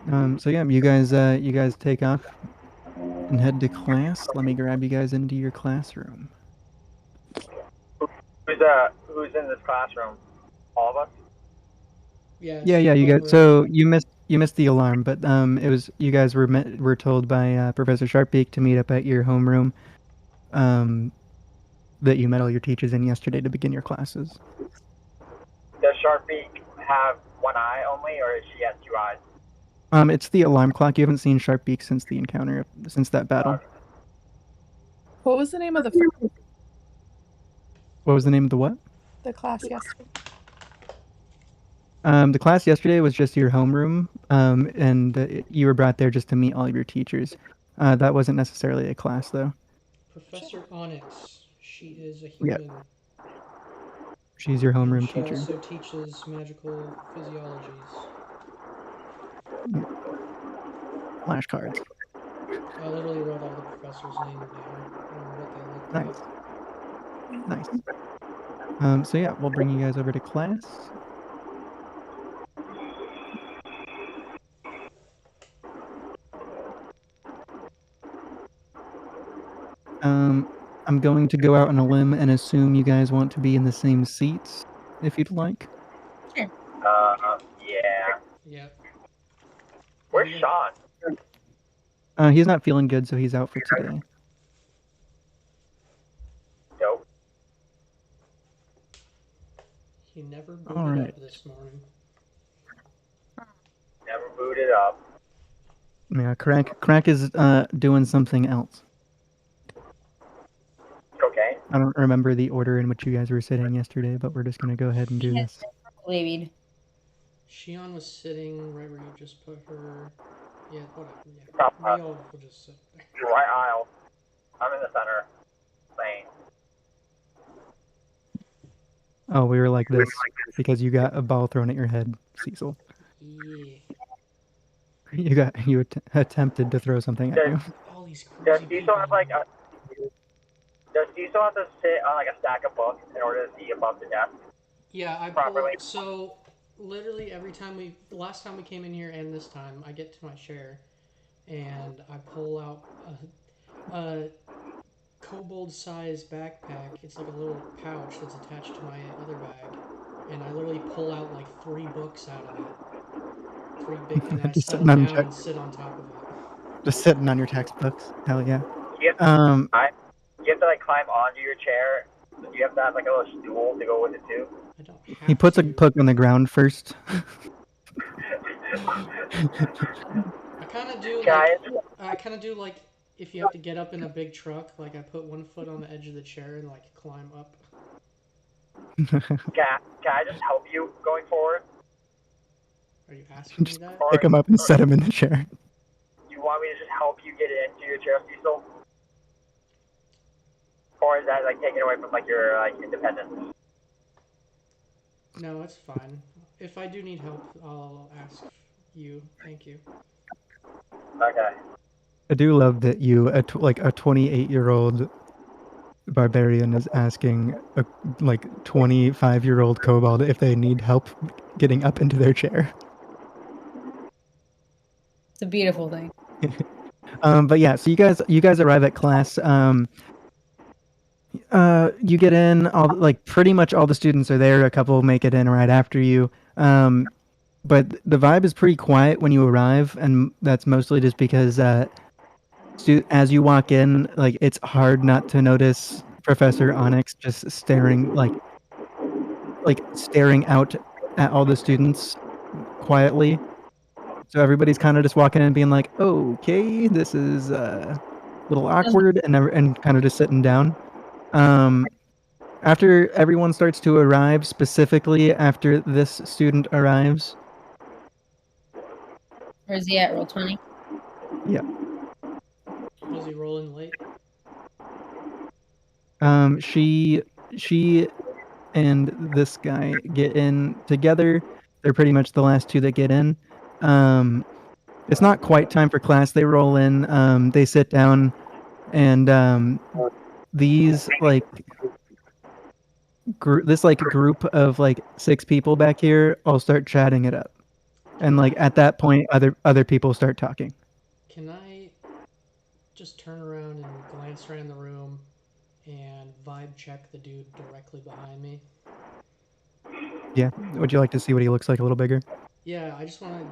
Mhm. So yeah, you guys take off and head to class. Let me grab you guys into your classroom. Who's in this classroom? All of us? Yeah. Yeah, it's you over guys. So everyone. you missed the alarm, but it was you guys were told by Professor Sharpbeak to meet up at your homeroom. That you met all your teachers in yesterday to begin your classes. Does Sharpbeak have one eye only, or is she has two eyes? It's the alarm clock. You haven't seen Sharpbeak since the encounter, since that battle. What was the name of the first, What was the name of the what? the class yesterday? The class yesterday was just your homeroom, and you were brought there just to meet all of your teachers. That wasn't necessarily a class, though. Professor Onyx. She is a Yeah. human. She's your And homeroom she teacher. also teaches magical physiologies. Flashcards. I literally wrote all the professors' names down and what they looked Nice. Nice. So yeah, we'll bring you guys over to class. I'm going to go out on a limb and assume you guys want to be in the same seats, if you'd like. Yeah. Yep. Where's Sean? He's not feeling good, so he's out for today. Dope. He never All booted right. up this morning. Never booted up. Yeah, Crack is doing something else. Cocaine? I don't remember the order in which you guys were sitting yesterday, but we're just gonna go ahead and do this. Weed. Shion was sitting right where you just put her. Yeah, whatever. Yeah. Top We left. all will just sit there. Right aisle. I'm in the center lane. Oh, we were like this because you got a ball thrown at your head, Cecil. Yeah. You attempted to throw something at you. All these Does crazy Cecil people. have like a? Does Cecil have to sit on like a stack of books in order to see above the desk? Yeah, I properly? pull. So literally every time the last time we came in here and this time, I get to my chair, and I pull out a kobold-sized backpack. It's like a little pouch that's attached to my other bag, and I literally pull out like 3 books out of it. 3 big, and I Just set sitting them on down your and sit on top of it. Just sitting on your textbooks. Hell yeah. You have, you have to like climb onto your chair. You have to have like a little stool to go with it too. I don't have He puts a to. book on the ground first. I kind of do Guys. like I kind of do like if you have to get up in a big truck, like I put one foot on the edge of the chair and like climb up. Can I just help you going forward? Are you asking me that? Pick him up and set him in the chair. You want me to just help you get into your chair, Cecil? Or is that like taken away from like your like independence? No, it's fine. If I do need help, I'll ask you. Thank you. Okay. I do love that you, a 28-year-old barbarian, is asking a 25-year-old kobold if they need help getting up into their chair. It's a beautiful thing. But yeah, so you guys arrive at class. You get in. Pretty much all the students are there. A couple make it in right after you. But the vibe is pretty quiet when you arrive, and that's mostly just because as you walk in, it's hard not to notice Professor Onyx just staring out at all the students quietly. So everybody's kind of just walking in and being like, "Okay, this is a little awkward," and kind of just sitting down. After everyone starts to arrive, specifically after this student arrives. Where's he at? Roll 20. Yeah. Was he rolling late? She and this guy get in together. They're pretty much the last two that get in. It's not quite time for class. They roll in. They sit down, and these group of like 6 people back here all start chatting it up, and like at that point, other people start talking. Can I just turn around and glance around the room and vibe check the dude directly behind me? Yeah. Would you like to see what he looks like a little bigger? Yeah, I just want to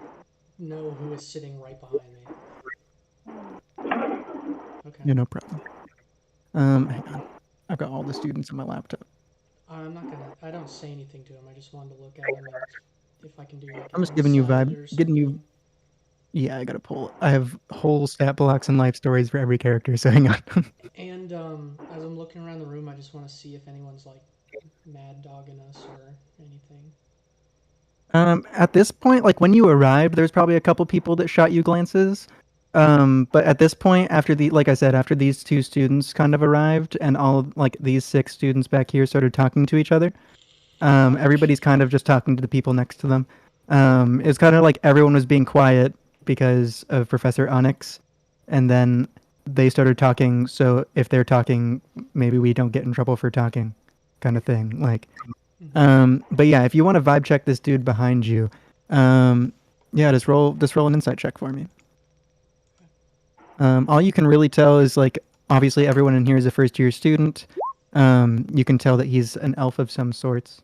know who is sitting right behind me. Okay. Yeah, no problem. Hang on. I've got all the students on my laptop. I'm not gonna. I don't say anything to him. I just wanted to look at him and if I can do like I'm just giving you insight vibe, or getting you. something. Yeah, I gotta pull. I have whole stat blocks and life stories for every character, so hang on. And as I'm looking around the room, I just want to see if anyone's like mad dogging us or anything. At this point, like when you arrived, there's probably a couple people that shot you glances. But at this point, like I said, after these 2 students kind of arrived, and all like these 6 students back here started talking to each other, everybody's kind of just talking to the people next to them. It's kind of like everyone was being quiet because of Professor Onyx, and then they started talking. So if they're talking, maybe we don't get in trouble for talking, kind of thing. Like, but yeah, if you want to vibe check this dude behind you, yeah, just roll an insight check for me. All you can really tell is like obviously everyone in here is a first year student. You can tell that he's an elf of some sorts.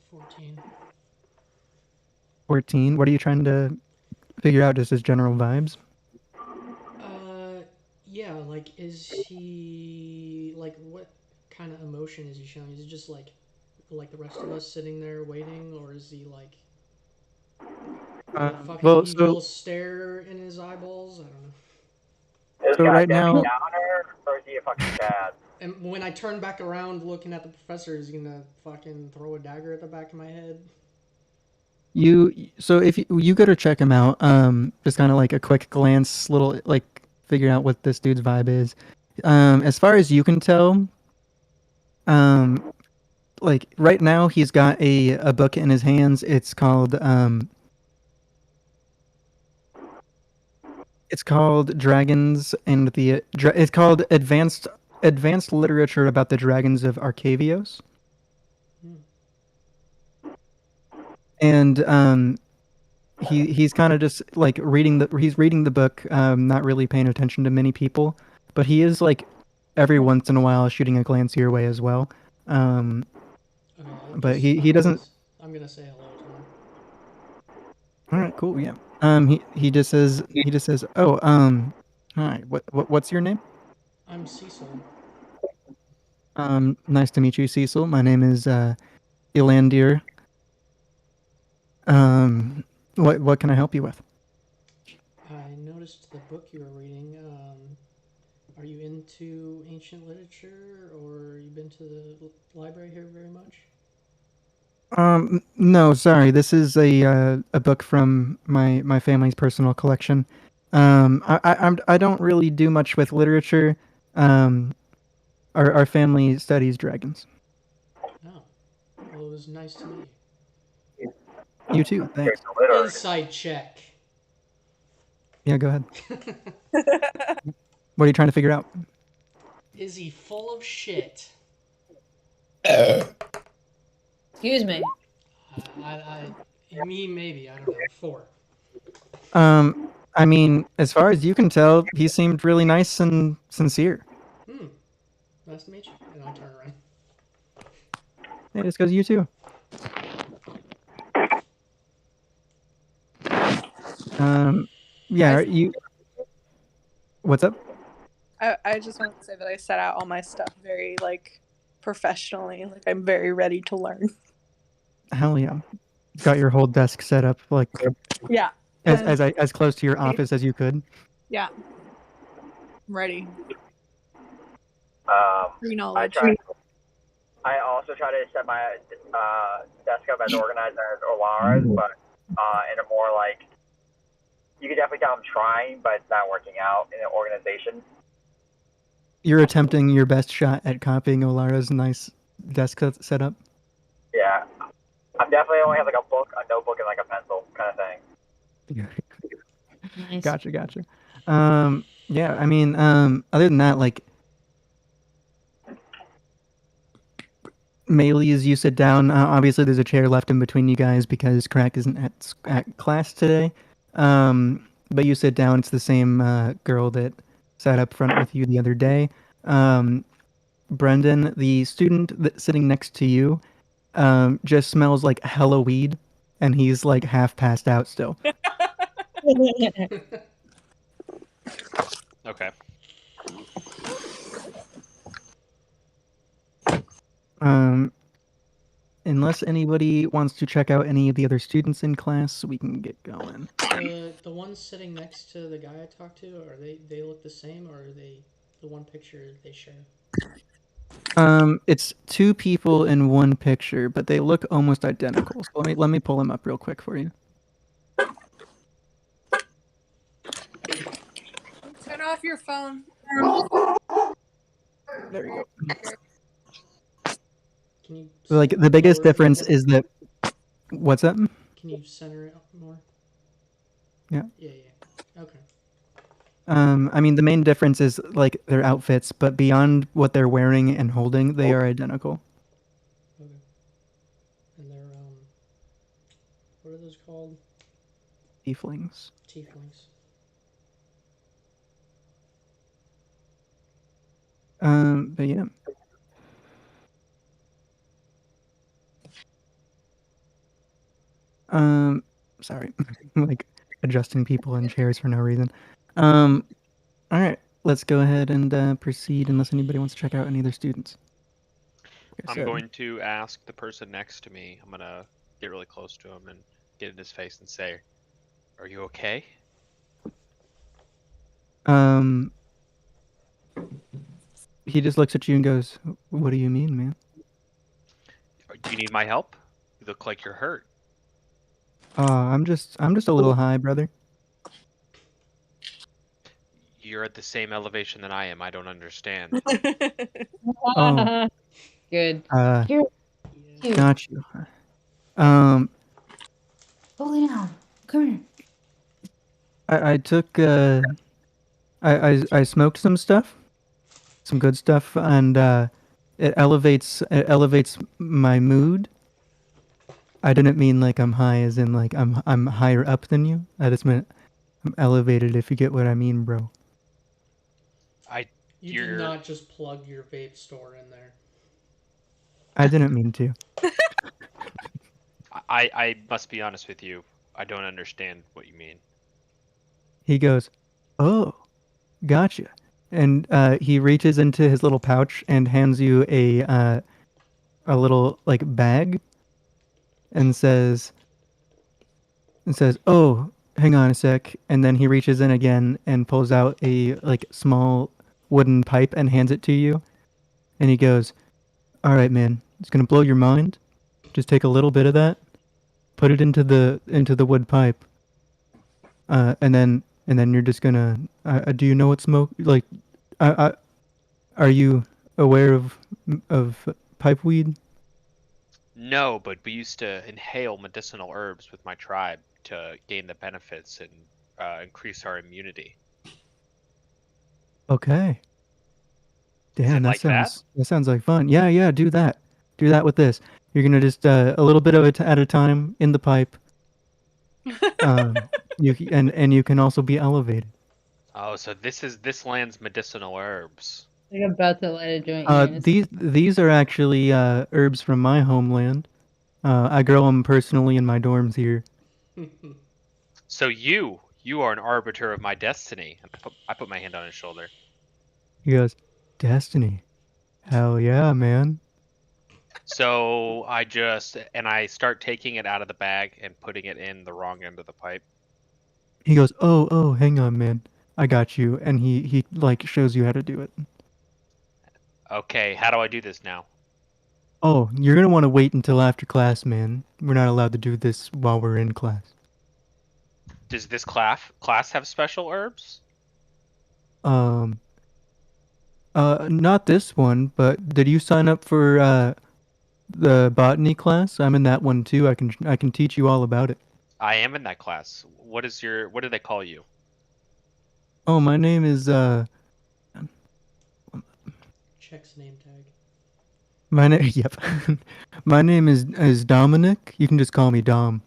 14. 14. What are you trying to figure out? Just his general vibes? Yeah, like, is he, like, what kind of emotion is he showing? Is it just, like the rest of us sitting there waiting, or is he, like, a fucking evil stare in his eyeballs? I don't know. Is this guy Debbie Downer, or is he a fucking Chad? And when I turn back around looking at the professor, is he gonna fucking throw a dagger at the back of my head? So if you go to check him out, just kind of like a quick glance, little like figure out what this dude's vibe is. As far as you can tell, like right now he's got a book in his hands. It's called Dragons and the it's called Advanced Literature about the Dragons of Arcavios. And he's kind of just like reading the book, not really paying attention to many people, but he is like every once in a while shooting a glance your way as well. But he doesn't. I'm gonna say hello to him. All right, cool, yeah. He just says oh hi, what's your name? I'm Cecil. Nice to meet you, Cecil. My name is Elandir. What can I help you with? I noticed the book you were reading. Are you into ancient literature, or you been to the library here very much? No, sorry. This is a book from my family's personal collection. I don't really do much with literature. Our family studies dragons. Oh, well, it was nice to meet you. You too. Thanks. Insight check. Yeah, go ahead. What are you trying to figure out? Is he full of shit? Excuse me. Me maybe, I don't know. 4. I mean, as far as you can tell, he seemed really nice and sincere. Nice to meet you. And I turn around. Yeah, just goes you too. Yeah, you. What's up? I just want to say that I set out all my stuff very like professionally. Like I'm very ready to learn. Hell yeah! Got your whole desk set up like. Yeah. As close to your office as you could. Yeah. I'm ready. I also try to set my desk up as organized as Olara's, but in a more like, you can definitely tell I'm trying, but it's not working out in an organization. You're attempting your best shot at copying Olara's nice desk setup. Yeah, I'm definitely only have like a book, a notebook, and like a pencil kind of thing. Nice. Gotcha. Yeah, I mean, other than that, like, Maylees, you sit down. Obviously, there's a chair left in between you guys because Crack isn't at class today. But you sit down. It's the same girl that sat up front with you the other day. Brendan, the student that's sitting next to you, just smells like hella weed, and he's like half passed out still. Okay. Unless anybody wants to check out any of the other students in class, we can get going. The ones sitting next to the guy I talked to, are they look the same, or are they the one picture they share? It's two people in one picture, but they look almost identical. So let me pull them up real quick for you. Turn off your phone. There you go. Can you Like the biggest lower it difference more? is that. What's up? Can you center it up more? Yeah. Yeah. Okay. I mean, the main difference is like their outfits, but beyond what they're wearing and holding, they are identical. Okay. And they're what are those called? Tieflings. Tieflings. But yeah. Sorry, like adjusting people in chairs for no reason. All right, let's go ahead and proceed unless anybody wants to check out any other students. I'm going to ask the person next to me. I'm gonna get really close to him and get in his face and say, "Are you okay?" He just looks at you and goes, "What do you mean, man?" Do you need my help? You look like you're hurt. I'm just a little high, brother. You're at the same elevation that I am. I don't understand. Oh. Good. Got you. Hold down. Come here. I took I smoked some stuff, some good stuff, and it elevates my mood. I didn't mean like I'm high as in like I'm higher up than you. I just meant I'm elevated, if you get what I mean, bro. You did not just plug your vape store in there. I didn't mean to. I must be honest with you. I don't understand what you mean. He goes, "Oh, gotcha," and he reaches into his little pouch and hands you a little like bag, and says, "Oh, hang on a sec," and then he reaches in again and pulls out a like small wooden pipe and hands it to you, and he goes, "All right, man, it's gonna blow your mind. Just take a little bit of that, put it into the wood pipe, and then you're just gonna. Do you know what smoke like? Are you aware of pipe weed?" No, but we used to inhale medicinal herbs with my tribe to gain the benefits and increase our immunity. Okay. Damn, like that sounds like fun. Yeah, do that. Do that with this. You're gonna just a little bit of it at a time in the pipe. You can also be elevated. Oh, so this land's medicinal herbs. They're about to light a joint. These are actually herbs from my homeland. I grow them personally in my dorms here. So you are an arbiter of my destiny. I put my hand on his shoulder. He goes, "Destiny, hell yeah, man." So I start taking it out of the bag and putting it in the wrong end of the pipe. He goes, "Oh, hang on, man. I got you." And he like shows you how to do it. Okay, how do I do this now? Oh, you're gonna want to wait until after class, man. We're not allowed to do this while we're in class. Does this class have special herbs? Not this one, but did you sign up for the botany class? I'm in that one too. I can teach you all about it. I am in that class. What do they call you? Oh, my name is Check's name tag. My name, yep. My name is Dominic. You can just call me Dom.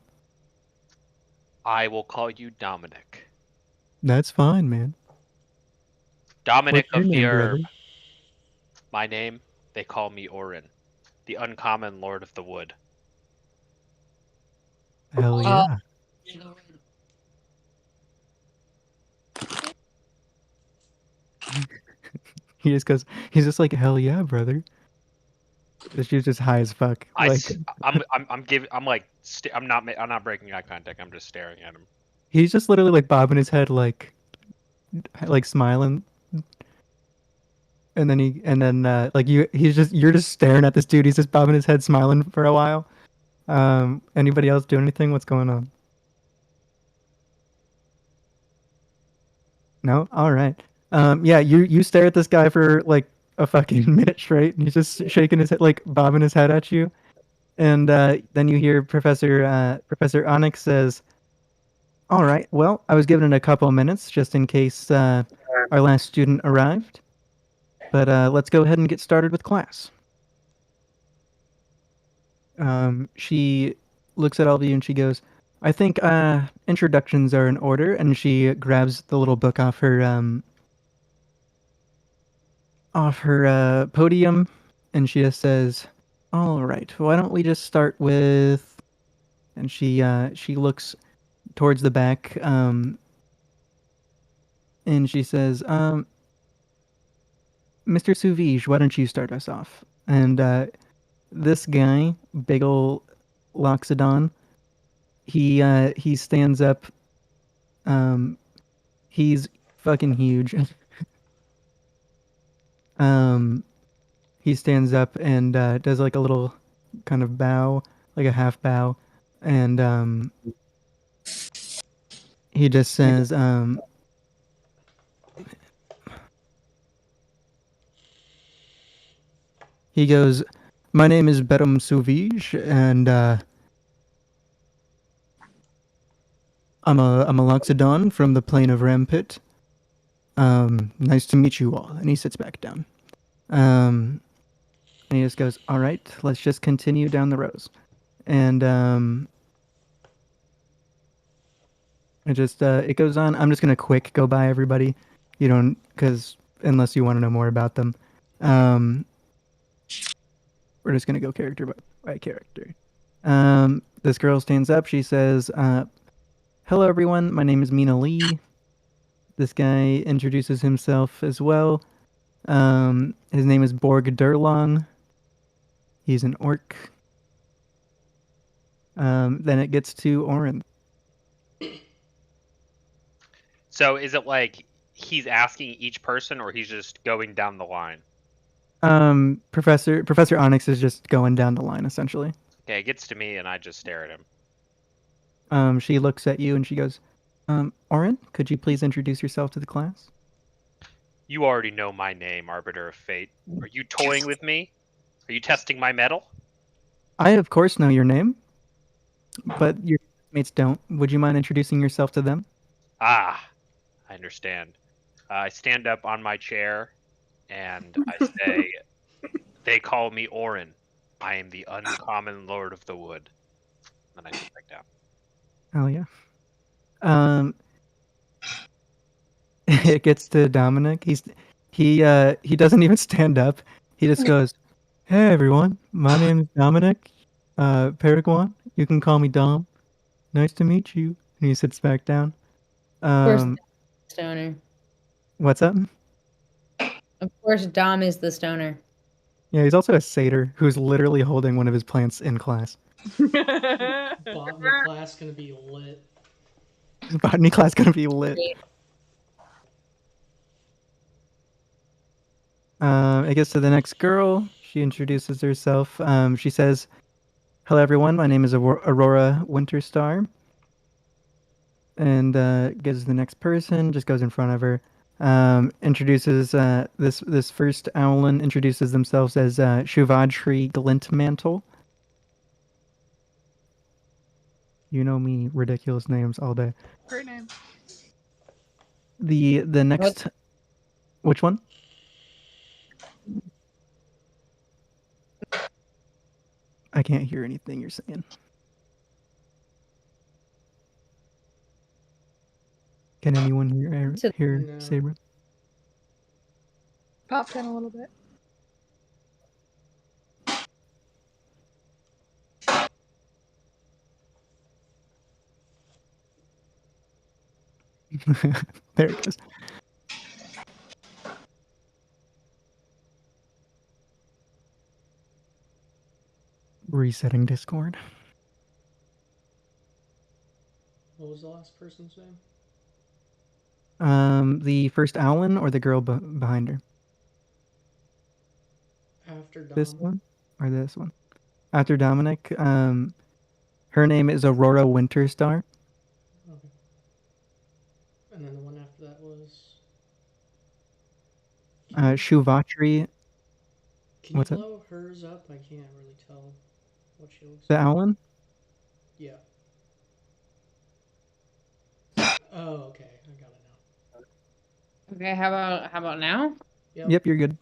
I will call you Dominic. That's fine, man. Dominic What's your of the name, Herb. brother? My name, they call me Orin, the uncommon lord of the wood. Hell yeah. He just goes. He's just like, hell yeah, brother. She's just high as fuck. Like I'm not breaking eye contact. I'm just staring at him. he's just literally like bobbing his head, like smiling, and then like you're just staring at this dude. He's just bobbing his head, smiling for a while. Anybody else do anything? What's going on? No? All right. Yeah, you stare at this guy for like a fucking minute straight, and he's just shaking his head, like bobbing his head at you. And then you hear Professor Onyx says, "All right. Well, I was given it a couple of minutes just in case our last student arrived, but let's go ahead and get started with class." She looks at all of you and she goes, "I think introductions are in order," and she grabs the little book off her podium, and she just says, "All right, why don't we just start with?" And she looks towards the back, and she says, "Mr. Souvige, why don't you start us off?" And this guy, big ol' Loxodon, he stands up. He's fucking huge. He stands up and does like a little kind of bow, like a half bow, and he just says, he goes, "My name is Berum Souvige, and I'm a Loxodon from the plane of Rampit. Nice to meet you all." And he sits back down. And he just goes, "All right, let's just continue down the rows." And it goes on. I'm just gonna quick go by everybody. You don't, because unless you want to know more about them, we're just gonna go character by character. This girl stands up. She says, "Hello, everyone. My name is Mina Lee." This guy introduces himself as well. His name is Borg Durlong. He's an orc. Then it gets to Orin. So is it like he's asking each person, or he's just going down the line? Professor Onyx is just going down the line essentially. Okay, it gets to me, and I just stare at him. She looks at you and she goes, "Orin, could you please introduce yourself to the class?" You already know my name, Arbiter of Fate. Are you toying with me? Are you testing my mettle? I, of course, know your name, but your mates don't. Would you mind introducing yourself to them? Ah, I understand. I stand up on my chair, and I say, "They call me Orin. I am the uncommon lord of the wood." Then I sit back down. Oh yeah. It gets to Dominic. He doesn't even stand up. He just goes, "Hey everyone, my name is Dominic Paraguan. You can call me Dom. Nice to meet you." And he sits back down. Of course, stoner. What's up? Of course, Dom is the stoner. Yeah, he's also a satyr who's literally holding one of his plants in class. Botany class gonna be lit. Botany class gonna be lit. It gets to the next girl. She introduces herself. She says, "Hello, everyone. My name is Aurora Winterstar." And gives the next person. Just goes in front of her. Introduces this first Owlin introduces themselves as Shuvadshri Glintmantle. You know me, ridiculous names all day. Great name. The next, which one? I can't hear anything you're saying. Can anyone hear No. Saber? Popped in a little bit. There it goes. Resetting Discord. What was the last person's name? The first Owlin or the girl behind her? After Dom. This one or this one? After Dominic, her name is Aurora Winterstar. Okay. And then the one after that was. Shuvatri. Can What's you that? blow hers up? I can't really tell what she looks The like. Owlin? Yeah. Oh, okay. I got it now. Okay, how about now? Yep, you're good.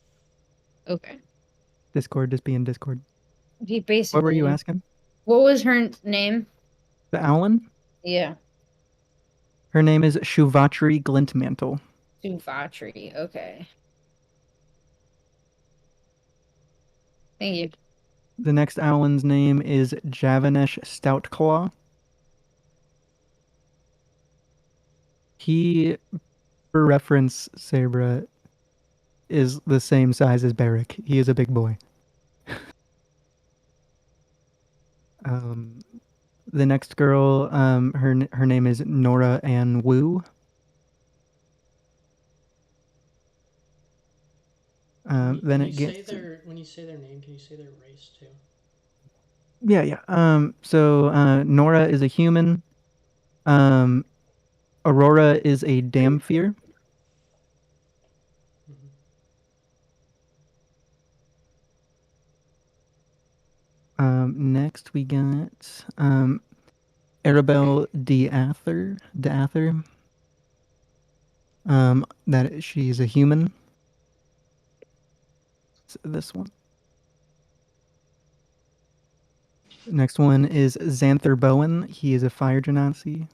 Okay. Discord, just be in Discord. He basically. What were you asking? What was her name? The Owlin? Yeah. Her name is Shuvatri Glintmantle. Suvatri. Okay. Thank you. The next Owlin's name is Javanesh Stoutclaw. He, for reference, Sabra, is the same size as Barrick. He is a big boy. The next girl, her name is Nora Ann Wu. Then Can it you gets when you say their name, can you say their race too? yeah. So Nora is a human. Aurora is a Damphir. Next we got Arabelle D'Ather. That she's a human. So this one. Next one is Xanther Bowen. He is a fire genasi.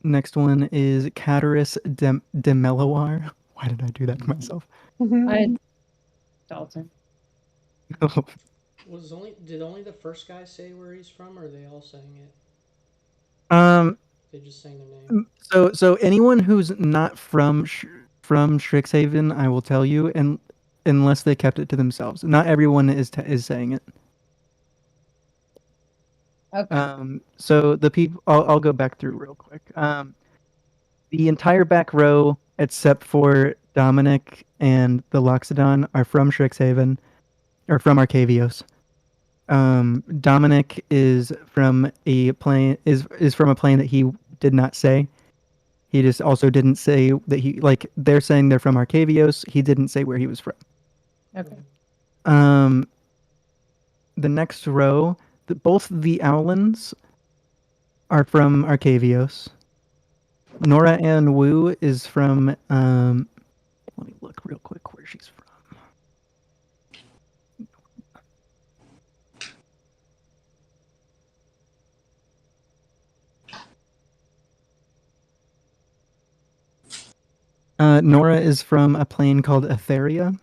Next one is Cataris Demeloir. Why did I do that to myself? Dalton. Did only the first guy say where he's from, or are they all saying it? They just saying their name. So anyone who's not from Strixhaven, I will tell you, and unless they kept it to themselves. Not everyone is saying it. Okay. So the people, I'll go back through real quick. The entire back row, except for Dominic and the Loxodon, are from Strixhaven, or from Arcavios. Dominic is from a plane from a plane that he did not say. He just also didn't say that they're saying they're from Arcavios. He didn't say where he was from. Okay. The next row, both the Owlins are from Arcavios. Nora Ann Wu is from, let me look real quick where she's from. Nora is from a plane called Etheria.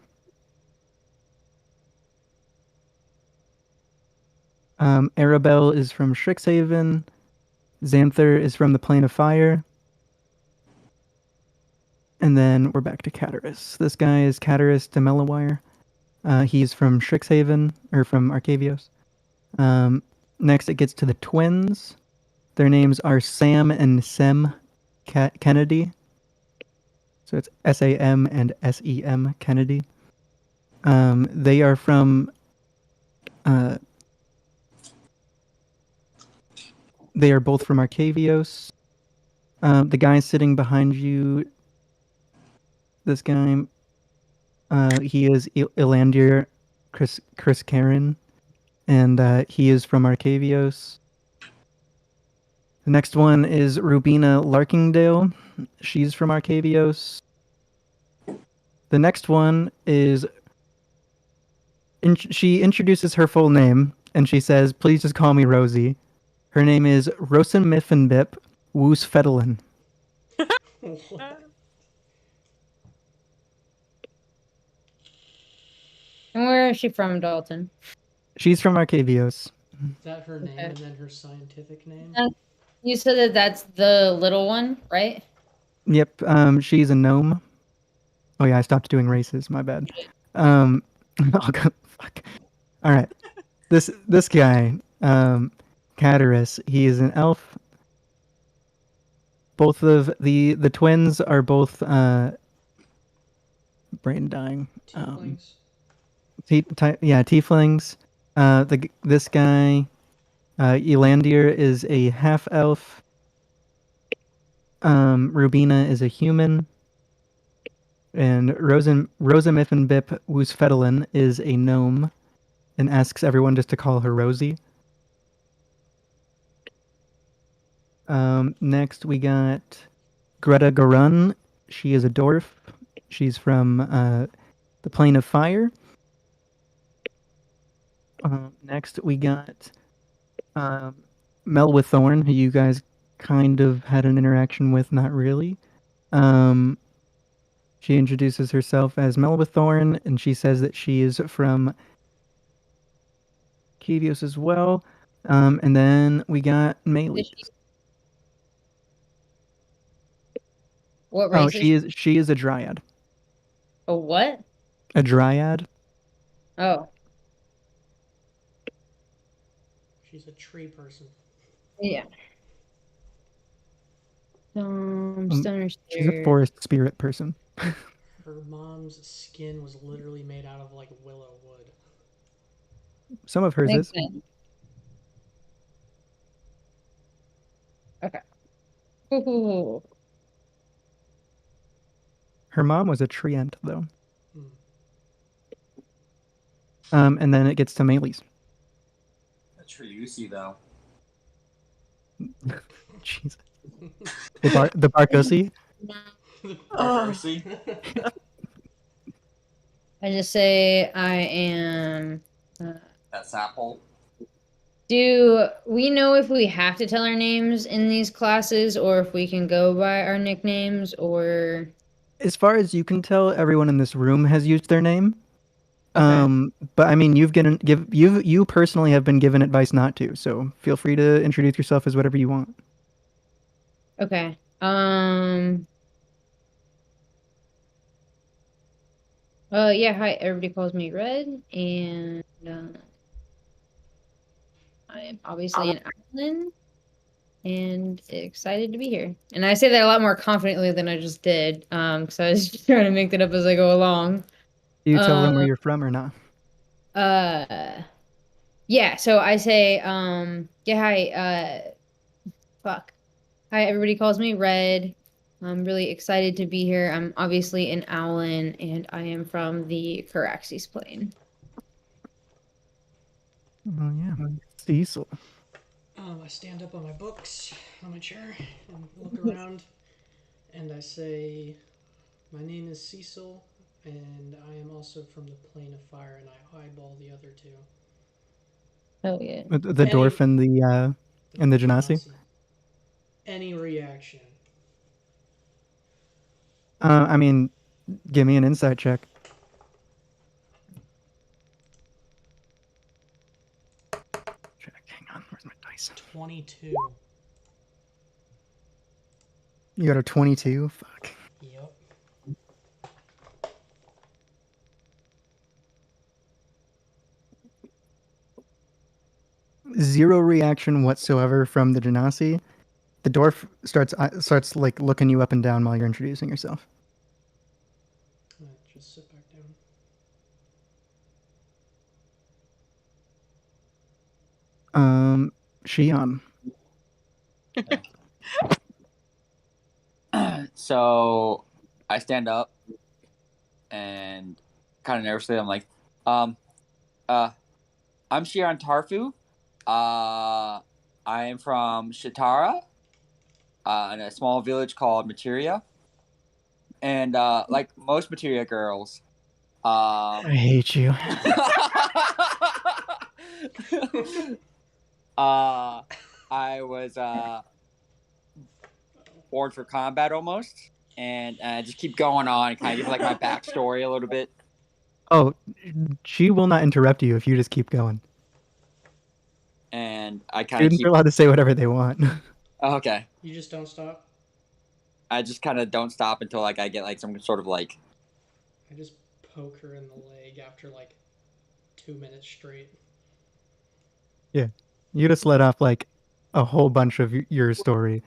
Arabelle is from Strixhaven. Xanther is from the plane of fire. And then we're back to Cataris. This guy is Cataris Demelawire. He's from Strixhaven, or from Arcavios. Next it gets to the twins. Their names are Sam and Sem Kennedy. So it's S-A-M and S-E-M Kennedy. They are from... they are both from Arcavios. The guy sitting behind you, this guy, he is Ilandir Chris Karen, and he is from Arcavios. The next one is Rubina Larkingdale. She's from Arcavios. The next one is. She introduces her full name and she says, "Please just call me Rosie." Her name is Rosenmiffenbip Woos Fedelin. And where is she from, Dalton? She's from Arcavios. Is that her name Okay. and then her scientific name? You said that that's the little one, right? Yep. She's a gnome. Oh yeah, I stopped doing races. My bad. I'll go. Fuck. All right. This guy, Cataris. He is an elf. Both of the twins are both brain dying. Tieflings? Tieflings. This guy, Elandir is a half elf. Rubina is a human. And Rosamifenbip Woosfedelin is a gnome and asks everyone just to call her Rosie. Next we got Greta Garun. She is a dwarf. She's from the Plane of Fire. Next we got Mel with Thorn, who you guys kind of had an interaction with, not really. She introduces herself as Melbathorn, and she says that she is from Cavios as well. And then we got Melee. What race she is a dryad. A what? A dryad. Oh. She's a tree person. Yeah. Stoner She's a forest spirit person. Her mom's skin was literally made out of like willow wood. Some of hers is. Okay. Ooh. Her mom was a treant, though. And then it gets to Melee's. A Triusi, though. Jesus. The Barcosi? Barcosi? I just say I am. That's Apple. Do we know if we have to tell our names in these classes, or if we can go by our nicknames, or? As far as you can tell, everyone in this room has used their name. But I mean, you personally have been given advice not to, so feel free to introduce yourself as whatever you want. Okay. Yeah. Hi, everybody calls me Red, and I am obviously an Outland, and excited to be here. And I say that a lot more confidently than I just did, because I was trying to make that up as I go along. Do you tell them where you're from or not? Yeah. So I say, yeah, hi, fuck. Hi, everybody calls me Red. I'm really excited to be here. I'm obviously an Owlin, and I am from the Caraxes plane. Oh yeah, Cecil. I stand up on my books, on my chair, and look around, and I say, "My name is Cecil, and I am also from the Plane of Fire," and I eyeball the other two. Oh yeah. The dwarf and the genasi. Any reaction? I mean, give me an insight check. Hang on, where's my dice? 22. You got a 22? Fuck. Yep. Zero reaction whatsoever from the genasi. The dwarf starts like looking you up and down while you're introducing yourself. Just sit back down. Shion. So I stand up and kind of nervously I'm like, I'm Shion Tarfu. I am from Shatara, in a small village called Materia. And like most materia girls, I hate you. I was bored for combat almost, and just keep going on, kind of give like my backstory a little bit. Oh, she will not interrupt you if you just keep going. And I kind of Students keep. are allowed to say whatever they want. Okay. You just don't stop? I just kind of don't stop until like I get like some sort of like. I just poke her in the leg after like 2 minutes straight. Yeah. You just let off like a whole bunch of your story.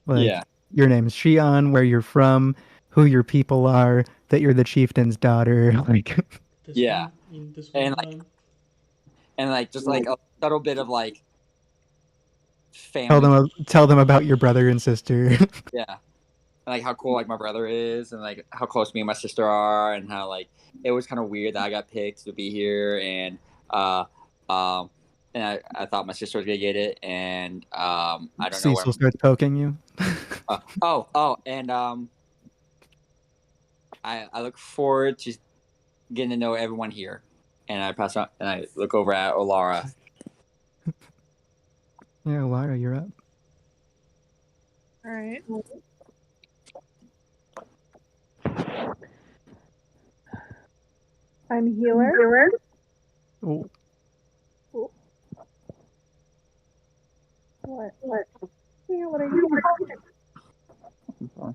Like Yeah. your name is Shion, where you're from, who your people are, that you're the chieftain's daughter. Like Yeah. This And one like time. and like just like a subtle bit of like family. tell them about your brother and sister. Yeah. And, like how cool like my brother is, and like how close me and my sister are, and how like it was kind of weird that I got picked to be here, and and I thought my sister was gonna get it, and I don't know Cecil starts poking you. And I look forward to getting to know everyone here, and I pass on, and I look over at Olara. Yeah, Lara, you're up. All right. I'm healer. Oh, What? Yeah, what are you doing?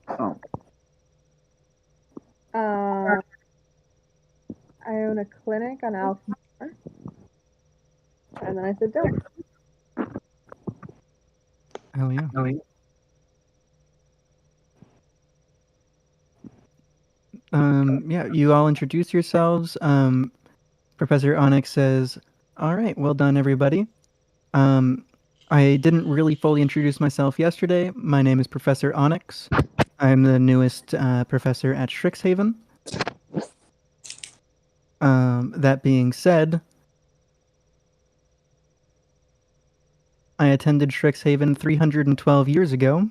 Oh. I own a clinic on Alpha. And then I said, don't. hell yeah. Yeah, you all introduce yourselves. Professor Onyx says, all right, well done, everybody. I didn't really fully introduce myself yesterday. My name is Professor Onyx. I'm the newest professor at Strixhaven. That being said, I attended Strixhaven 312 years ago.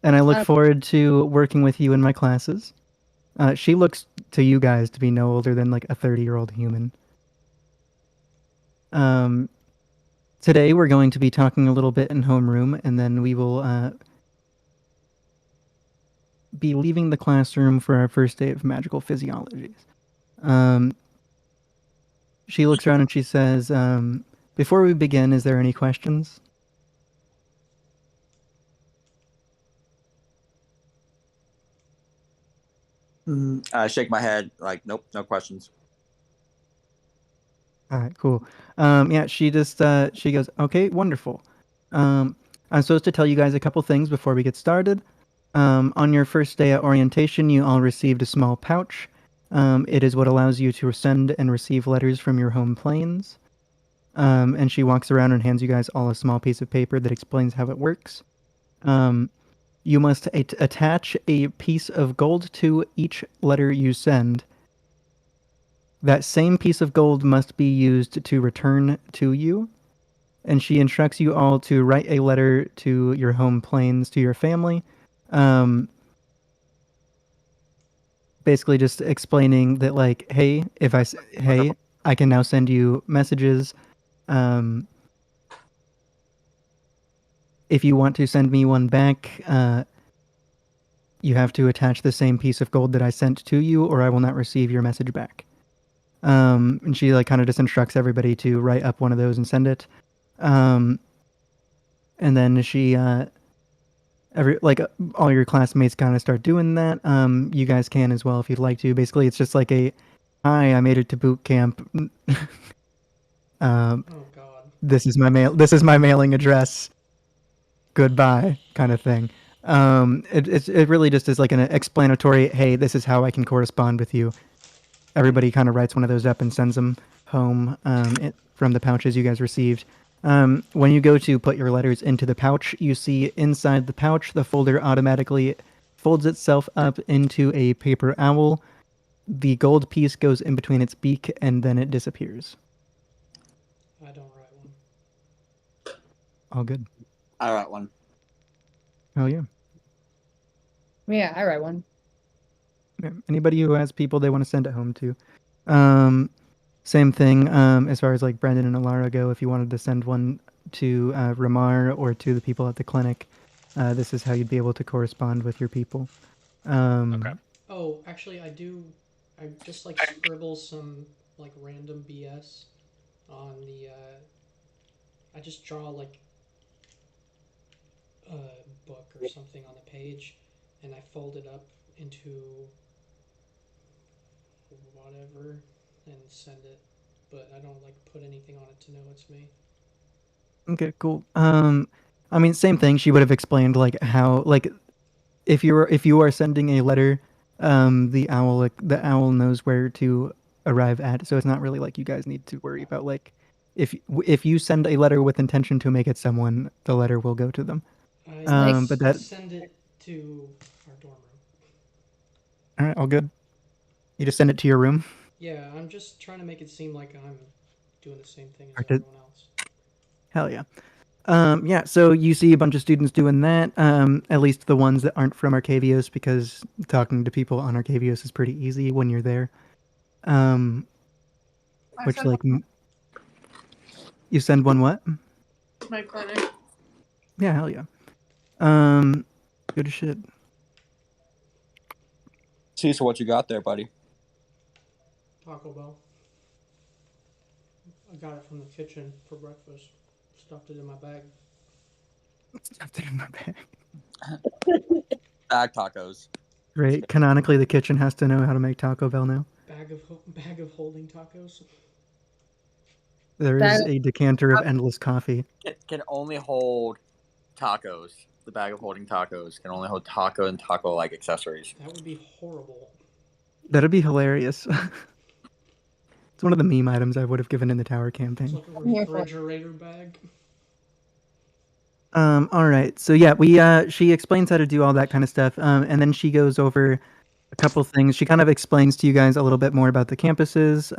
And I look forward to working with you in my classes. She looks to you guys to be no older than like a 30-year-old human. Today we're going to be talking a little bit in homeroom, and then we will be leaving the classroom for our first day of magical physiologies. She looks around and she says, before we begin, is there any questions? I shake my head, like, nope, no questions. All right, cool. Yeah, she just she goes, okay, wonderful. I'm supposed to tell you guys a couple things before we get started. On your first day at orientation, you all received a small pouch. It is what allows you to send and receive letters from your home planes. And she walks around and hands you guys all a small piece of paper that explains how it works. You must attach a piece of gold to each letter you send. That same piece of gold must be used to return to you. And she instructs you all to write a letter to your home planes, to your family. Basically just explaining that, like, hey, I can now send you messages. If you want to send me one back, you have to attach the same piece of gold that I sent to you, or I will not receive your message back. And she like kind of just instructs everybody to write up one of those and send it. And then she, all your classmates kind of start doing that. You guys can as well if you'd like to. Basically, it's just like a, hi, I made it to boot camp. Oh God. This is my mailing address. Goodbye, kind of thing. It really just is like an explanatory, hey, this is how I can correspond with you. Everybody kind of writes one of those up and sends them home from the pouches you guys received. When you go to put your letters into the pouch, you see inside the pouch, the folder automatically folds itself up into a paper owl. The gold piece goes in between its beak, and then it disappears. I don't write one. All good. I write one. Oh, yeah. Yeah, I write one. Yeah, anybody who has people they want to send it home to. Same thing as far as like Brendan and Alara go. If you wanted to send one to Ramar or to the people at the clinic, this is how you'd be able to correspond with your people. Okay. Oh, actually, I just like scribble some like random BS on the. I just draw like a book or something on the page, and I fold it up into whatever and send it. But I don't like put anything on it to know it's me. Okay, cool. I mean, same thing. She would have explained like how like if you are sending a letter, the owl knows where to arrive at. So it's not really like you guys need to worry about like if you send a letter with intention to make it someone, the letter will go to them. But that Send it to our dorm room. all right, all good. You just send it to your room. Yeah, I'm just trying to make it seem like I'm doing the same thing as Or to- everyone else. Hell yeah. Yeah, so you see a bunch of students doing that, at least the ones that aren't from Arcavios, because talking to people on Arcavios is pretty easy when you're there. Which, like, you send one what? My clinic. Yeah, hell yeah. Good as shit. See, so what you got there, buddy? Taco Bell. I got it from the kitchen for breakfast. Stuffed it in my bag. Stuffed it in my bag. Bag tacos. Great. Canonically, the kitchen has to know how to make Taco Bell now. Bag of holding tacos. There is a decanter of endless coffee. It can only hold tacos. The bag of holding tacos can only hold taco and taco-like accessories. That would be horrible. That'd be hilarious. It's one of the meme items I would have given in the tower campaign. It's like a refrigerator bag. All right. So yeah, she explains how to do all that kind of stuff. And then she goes over a couple things. She kind of explains to you guys a little bit more about the campuses.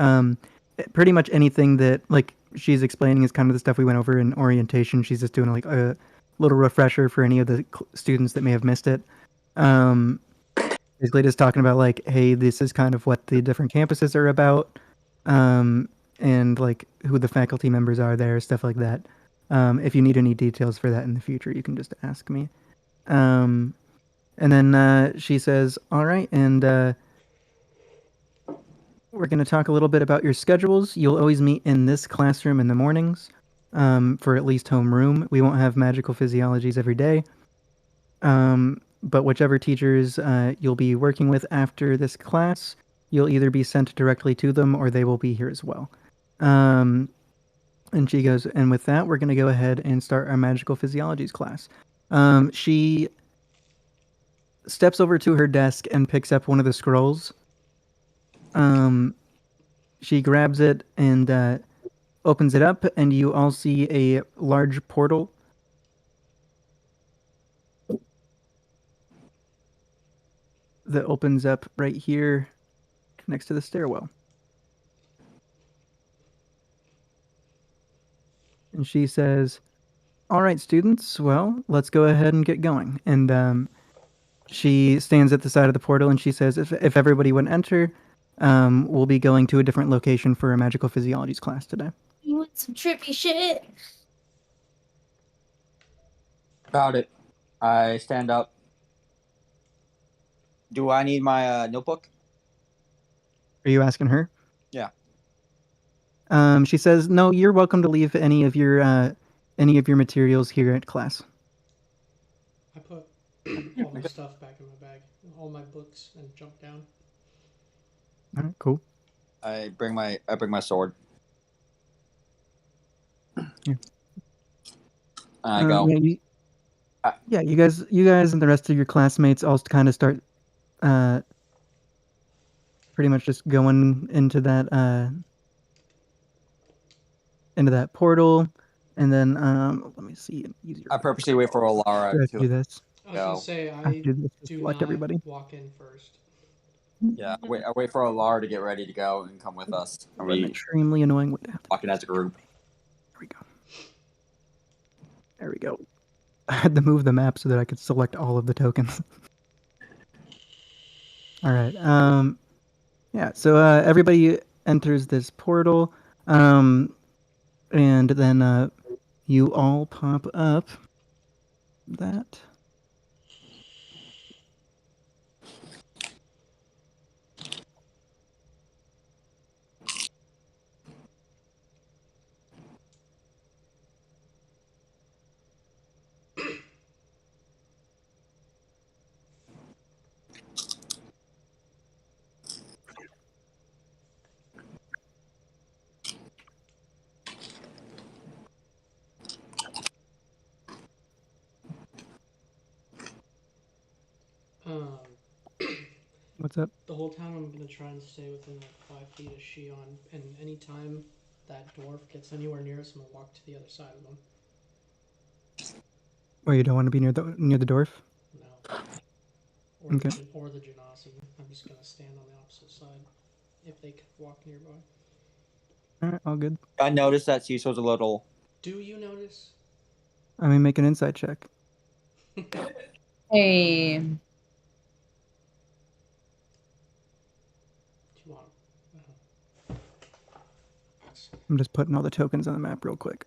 Pretty much anything that like she's explaining is kind of the stuff we went over in orientation. She's just doing like a little refresher for any of the students that may have missed it. Basically just talking about like, hey, this is kind of what the different campuses are about. And like who the faculty members are there, stuff like that. If you need any details for that in the future, you can just ask me. And then she says, all right, and we're going to talk a little bit about your schedules. You'll always meet in this classroom in the mornings for at least homeroom. We won't have magical physiologies every day. But whichever teachers you'll be working with after this class, you'll either be sent directly to them or they will be here as well. And she goes, and with that, we're going to go ahead and start our magical physiologies class. She steps over to her desk and picks up one of the scrolls. She grabs it and opens it up, and you all see a large portal. That opens up right here next to the stairwell. And she says, all right, students, well, let's go ahead and get going. And she stands at the side of the portal and she says, if everybody would enter, we'll be going to a different location for a magical physiologies class today. You want some trippy shit? About it. I stand up. Do I need my notebook? Are you asking her? Yeah. She says, no, you're welcome to leave any of your materials here at class. I put all my stuff back in my bag, all my books, and jump down. All right, cool. I bring my sword. Yeah. I go. Yeah, you guys and the rest of your classmates all kind of start pretty much just going into that portal, and then let me see. I purposely wait for Alara to do this. I was gonna say I do select not everybody. walk in first. Yeah, I wait for Alara to get ready to go and come with us. And An extremely annoying way to have to. Walking as a group. There we go. I had to move the map so that I could select all of the tokens. All right. Yeah. So everybody enters this portal, and then you all pop up. That. Um, What's up? the whole time I'm gonna try and stay within like 5 feet of Shion, and anytime that dwarf gets anywhere near us, I'm gonna walk to the other side of them. Or you don't want to be near the dwarf? No. Or Okay. or the Genasi. I'm just gonna stand on the opposite side if they could walk nearby. All right. All good. I noticed that Cecil's a little. Do you notice? I mean, make an insight check. Hey. Do you want? I'm just putting all the tokens on the map real quick.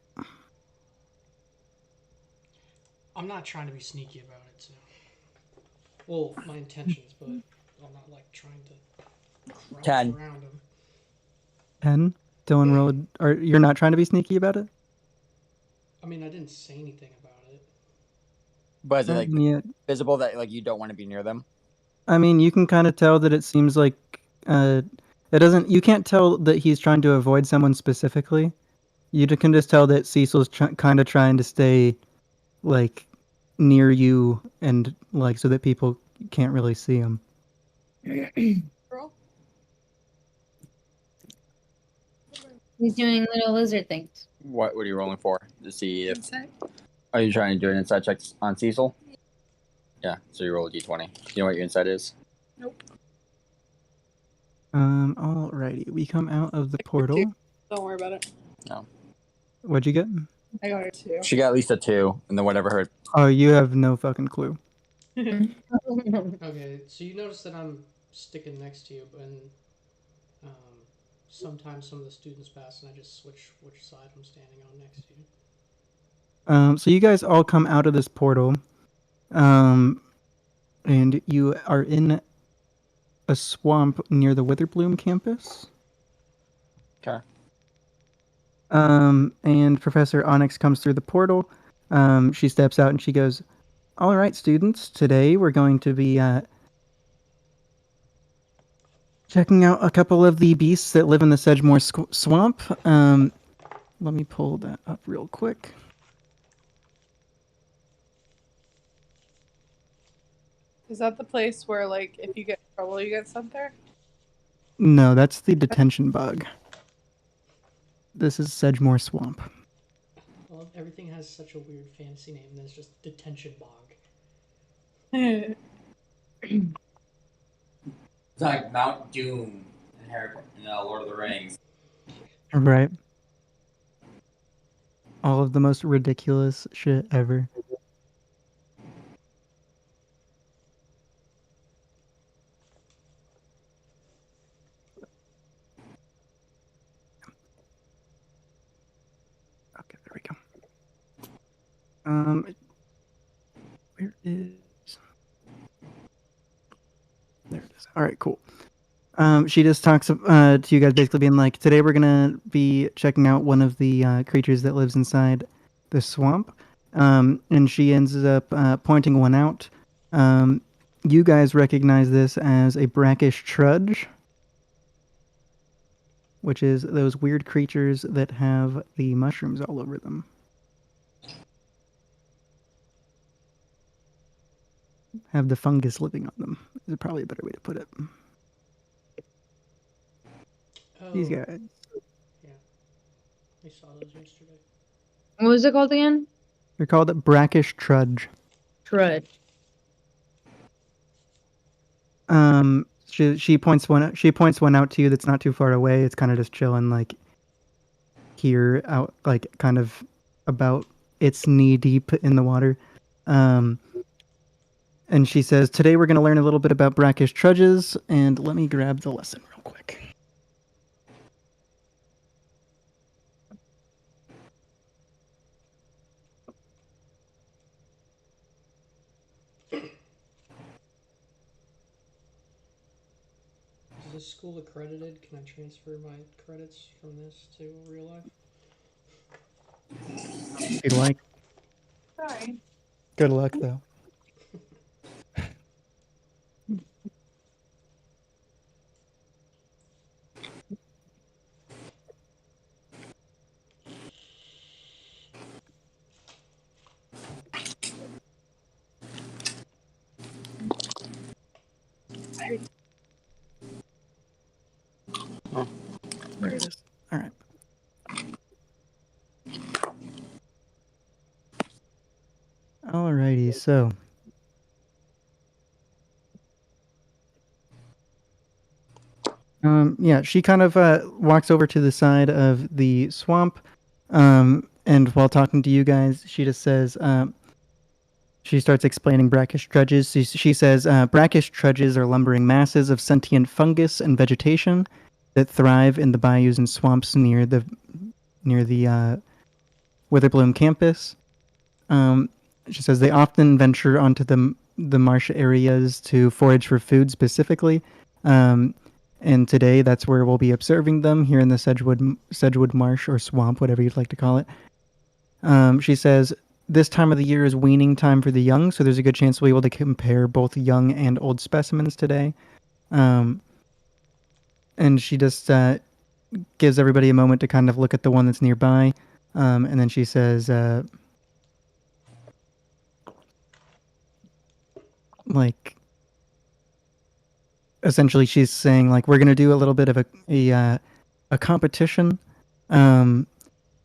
I'm not trying to be sneaky about it, so. Well, my intentions, but I'm not like trying to crouch 10. around him. 10. Dylan rolled. Or you're not trying to be sneaky about it? I mean, I didn't say anything about it. But is it like Yeah. visible that like you don't want to be near them? I mean, you can kind of tell that it seems like it doesn't. You can't tell that he's trying to avoid someone specifically. You can just tell that Cecil's kind of trying to stay like near you and like so that people can't really see him. Girl? He's doing little lizard things. What are you rolling for? To see if. Insight? Are you trying to do an insight check on Cecil? Yeah, so you roll a d20. Do you know what your insight is? Nope. Alrighty. We come out of the portal. Don't worry about it. No. What'd you get? I got her too. She got at least a 2, and then whatever her. Oh, you have no fucking clue. Okay, so you notice that I'm sticking next to you, and sometimes some of the students pass, and I just switch which side I'm standing on next to you. So you guys all come out of this portal, and you are in a swamp near the Witherbloom campus. Okay. And Professor Onyx comes through the portal. She steps out and she goes, "All right, students, today we're going to be checking out a couple of the beasts that live in the Sedgemoor swamp. Let me pull that up real quick. Is that the place where, like, if you get in trouble, you get sent there? No, that's the detention bug. This is Sedgemoor Swamp. Well, everything has such a weird fantasy name, and it's just detention bog. It's like Mount Doom in Lord of the Rings. Right. All of the most ridiculous shit ever. Okay, there we go. Where is... There it is. All right, cool. She just talks to you guys, basically being like, today we're gonna be checking out one of the creatures that lives inside the swamp, and she ends up pointing one out. You guys recognize this as a brackish trudge, which is those weird creatures that have the mushrooms all over them. Have the fungus living on them is probably a better way to put it. Oh, These guys. yeah. I saw those yesterday. What was it called again? They're called brackish trudge. Trud. She points one out to you that's not too far away. It's kind of just chilling like here out, like kind of about its knee deep in the water. And she says, today we're going to learn a little bit about brackish trudges, and let me grab the lesson real quick. Is this school accredited? Can I transfer my credits from this to real life? If you'd like. Sorry. Good luck, though. There it is. All right. Alrighty, so yeah, she kind of walks over to the side of the swamp, and while talking to you guys, she just says, she starts explaining brackish trudges. She says, brackish trudges are lumbering masses of sentient fungus and vegetation that thrive in the bayous and swamps near the Witherbloom campus. She says they often venture onto the marsh areas to forage for food specifically. And today, that's where we'll be observing them, here in the Sedgewood Marsh, or swamp, whatever you'd like to call it. She says, this time of the year is weaning time for the young, so there's a good chance we'll be able to compare both young and old specimens today. And she just gives everybody a moment to kind of look at the one that's nearby. And then she says, essentially she's saying, like, we're going to do a little bit of a competition.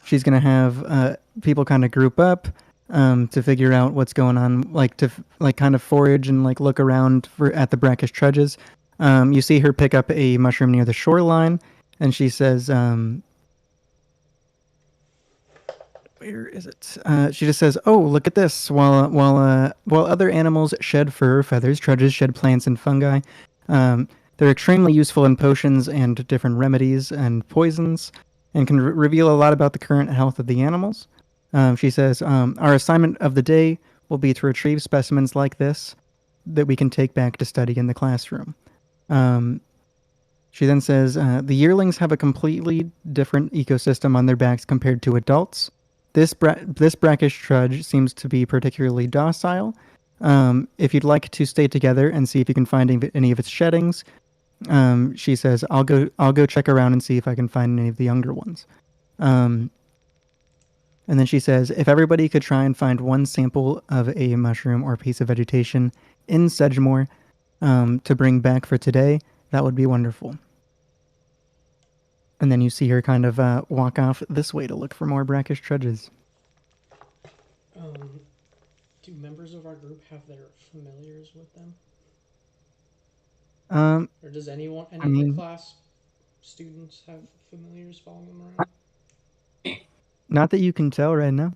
She's going to have people kind of group up to figure out what's going on, like to kind of forage and like look around at the brackish trudges. You see her pick up a mushroom near the shoreline, and she says, where is it? She just says, "Oh, look at this! While other animals shed fur or feathers, trudges shed plants and fungi. They're extremely useful in potions and different remedies and poisons, and can reveal a lot about the current health of the animals." She says, "Our assignment of the day will be to retrieve specimens like this that we can take back to study in the classroom." She then says, "The yearlings have a completely different ecosystem on their backs compared to adults. This brackish trudge seems to be particularly docile. If you'd like to stay together and see if you can find any of its sheddings," she says, I'll go check around and see if I can find any of the younger ones." And then she says, "If everybody could try and find one sample of a mushroom or piece of vegetation in Sedgemoor to bring back for today, that would be wonderful." And then you see her kind of walk off this way to look for more brackish trudges. Do members of our group have their familiars with them? Or does any of the class students have familiars following them around? Not that you can tell right now.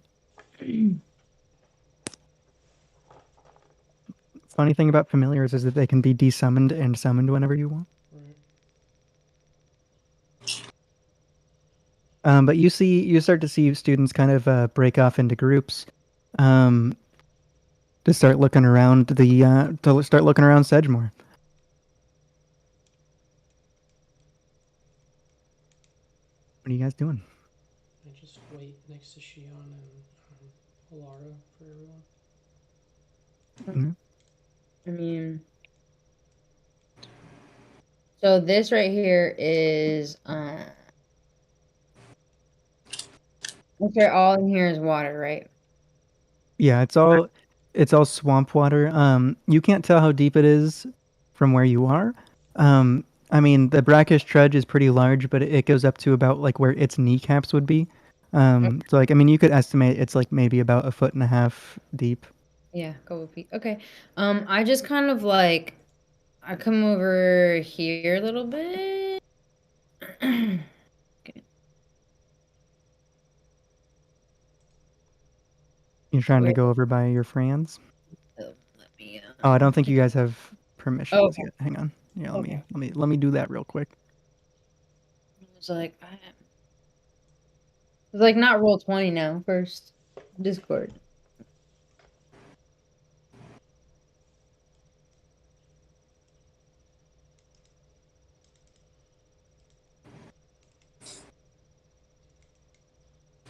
Funny thing about familiars is that they can be desummoned and summoned whenever you want. Right. But you start to see students kind of break off into groups to start looking around Sedgemoor. What are you guys doing? I just wait next to Shion and Alara for everyone. Mm-hmm. I mean, so this right here is okay, all in here is water, right? Yeah, it's all swamp water. You can't tell how deep it is from where you are. I mean, the brackish trudge is pretty large, but it goes up to about like where its kneecaps would be. So like, I mean, you could estimate it's like maybe about 1.5 feet deep. Yeah, a couple feet. Okay. I just kind of like, I come over here a little bit. Okay. You're trying to go over by your friends? Let me Oh, I don't think you guys have permissions Okay. yet. Hang on. Yeah, Okay. let me do that real quick. It's like it's like not roll 20 now. First, Discord.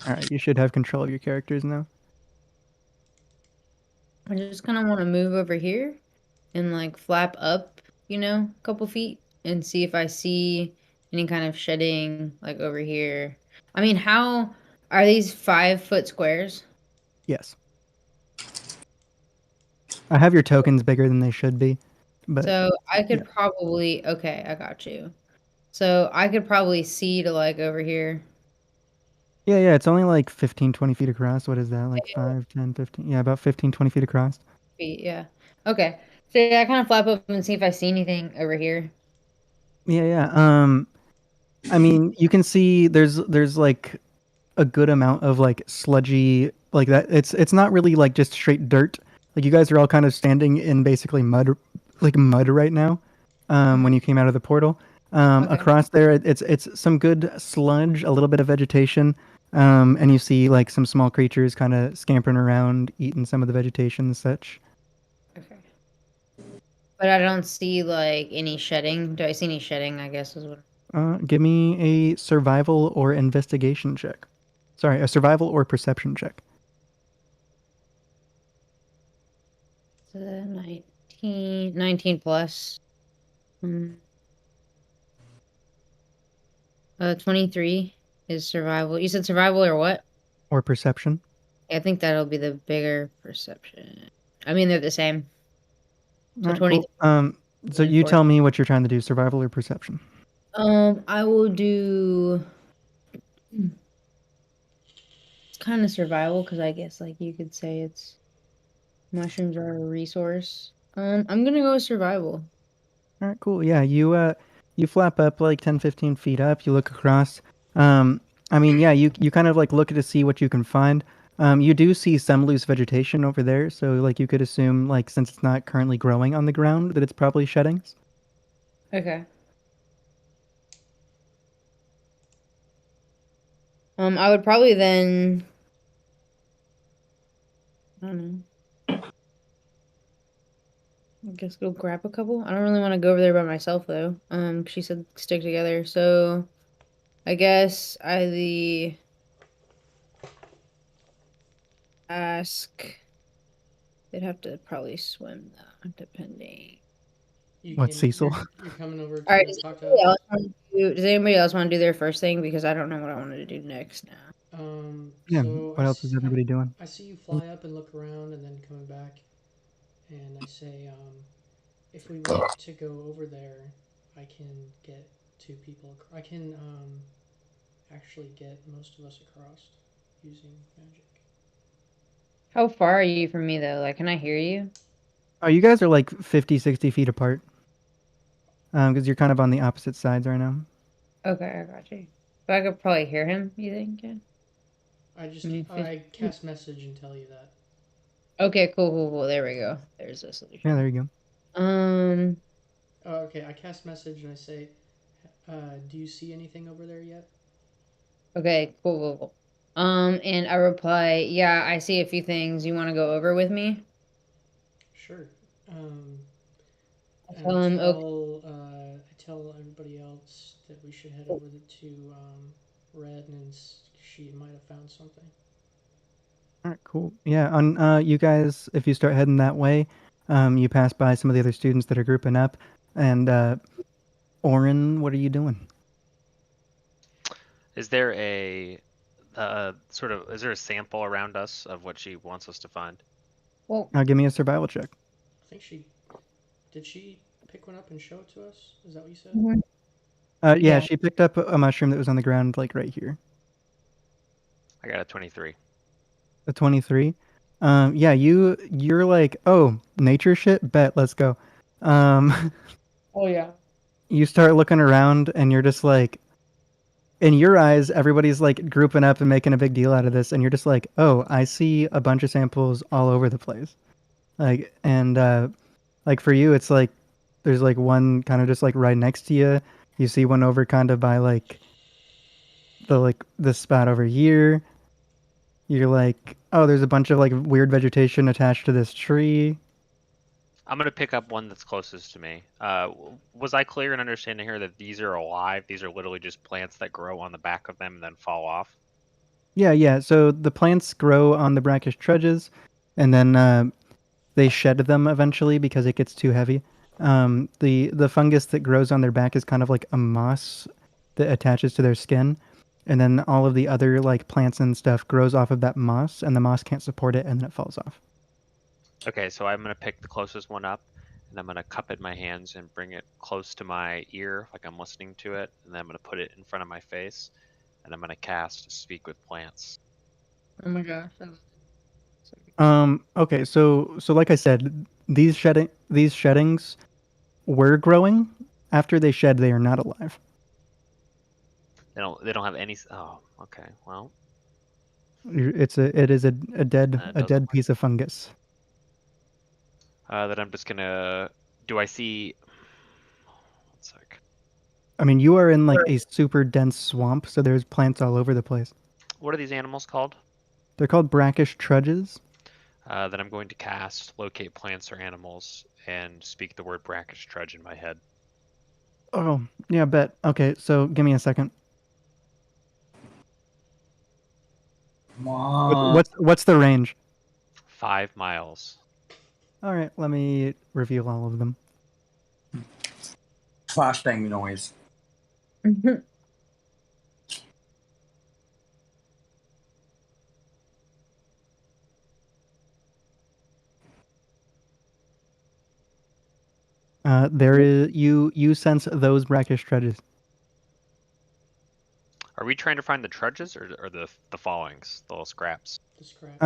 All right, you should have control of your characters now. I just kind of want to move over here and like flap up, a couple feet and see if I see any kind of shedding like over here. I mean, how are these 5-foot squares? Yes. I have your tokens bigger than they should be, but So I could yeah. probably, okay, I got you. So I could probably see to like over here. Yeah, it's only like 15, 20 feet across. What is that? Like 5, 10, 15? Yeah, about 15, 20 feet across. Feet, yeah. Okay. So yeah, I kind of flap up and see if I see anything over here. Yeah. I mean, you can see there's like a good amount of like sludgy like that. It's not really like just straight dirt. Like you guys are all kind of standing in basically mud right now. When you came out of the portal. Okay. Across there, it's some good sludge, a little bit of vegetation, and you see like some small creatures kind of scampering around, eating some of the vegetation and such. Okay. But I don't see like any shedding. Do I see any shedding? I guess is what. Give me a survival or investigation check. Sorry, a survival or perception check. So 19 plus. 23 is survival. You said survival or what? Or perception. I think that'll be the bigger perception. I mean, they're the same. So Alright, 20. cool. So you tell me what you're trying to do, survival or perception. I will do it's kind of survival because I guess like you could say it's mushrooms are a resource. I'm gonna go with survival. All right, cool. Yeah, you flap up like 10, 15 feet up. You look across. I mean, yeah, you kind of like look to see what you can find. You do see some loose vegetation over there, so like you could assume like since it's not currently growing on the ground that it's probably sheddings. Okay. I would probably then. I don't know. I guess go grab a couple. I don't really want to go over there by myself though. She said stick together. So I guess I ask. They'd have to probably swim though, depending. What, Cecil? You're coming over to All right. talk to us. Does anybody else want to do their first thing? Because I don't know what I wanted to do next now. Yeah. So What else is everybody doing? I see you fly up and look around, and then coming back, and I say, if we were to go over there, I can get 2 people. I can actually get most of us across using magic. How far are you from me though? Like, can I hear you? Oh, you guys are like 50, 60 feet apart. Because you're kind of on the opposite sides right now. Okay, I got you. But I could probably hear him. You think? Yeah. I cast message and tell you that. Okay, cool. There we go. There's a solution. Yeah, there you go. Oh, okay, I cast message and I say, do you see anything over there yet? Okay, cool. And I reply, yeah, I see a few things. You want to go over with me? Sure. I tell everybody else that we should head over to Red, and she might have found something. All right, cool. Yeah, on you guys, if you start heading that way, you pass by some of the other students that are grouping up, and Oren, what are you doing? Is there a is there a sample around us of what she wants us to find? Well, give me a survival check. I think did she pick one up and show it to us? Is that what you said? Mm-hmm. Yeah, she picked up a mushroom that was on the ground, like right here. I got a 23. A 23. Yeah, you're like, oh, nature shit. Bet, let's go. Oh yeah. You start looking around, and you're just like, in your eyes, everybody's like grouping up and making a big deal out of this, and you're just like, oh, I see a bunch of samples all over the place, like, and Like for you, it's like there's like one kind of just like right next to you. You see one over kind of by like this spot over here. You're like, oh, there's a bunch of like weird vegetation attached to this tree. I'm gonna pick up one that's closest to me. Was I clear in understanding here that these are alive? These are literally just plants that grow on the back of them and then fall off. Yeah. So the plants grow on the brackish trudges, and then they shed them eventually because it gets too heavy. The fungus that grows on their back is kind of like a moss that attaches to their skin, and then all of the other like plants and stuff grows off of that moss, and the moss can't support it, and then it falls off. Okay, so I'm gonna pick the closest one up, and I'm gonna cup it in my hands and bring it close to my ear, like I'm listening to it, and then I'm gonna put it in front of my face, and I'm gonna cast Speak with Plants. Oh my gosh. Okay, so like I said, these sheddings were growing. After they shed, they are not alive. They don't have any. Oh, okay. Well, It is a dead piece of fungus. that I'm just gonna. Do I see? One sec. I mean, you are in like a super dense swamp, so there's plants all over the place. What are these animals called? They're called brackish trudges. Then I'm going to cast Locate Plants or Animals and speak the word brackish trudge in my head. Oh, yeah, bet. Okay, so give me a second. What's the range? 5 miles. All right, let me reveal all of them. Flashbang noise. There is you sense those brackish trudges. Are we trying to find the trudges or the fallings, the little scraps? The scrap.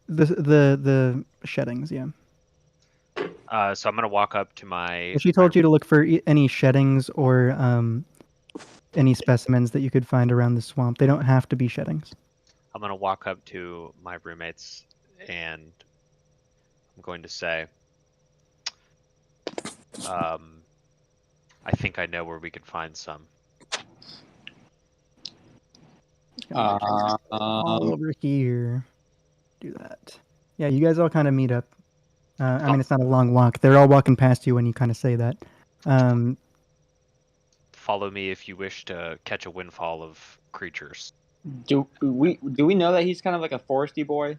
The sheddings, yeah. So I'm gonna walk up to my. She told you to look for any sheddings or any specimens that you could find around the swamp. They don't have to be sheddings. I'm gonna walk up to my roommates and I'm going to say, I think I know where we could find some. All over here. Do that. Yeah, you guys all kind of meet up. I mean, it's not a long walk. They're all walking past you when you kind of say that. Follow me if you wish to catch a windfall of creatures. Do we know that he's kind of like a foresty boy?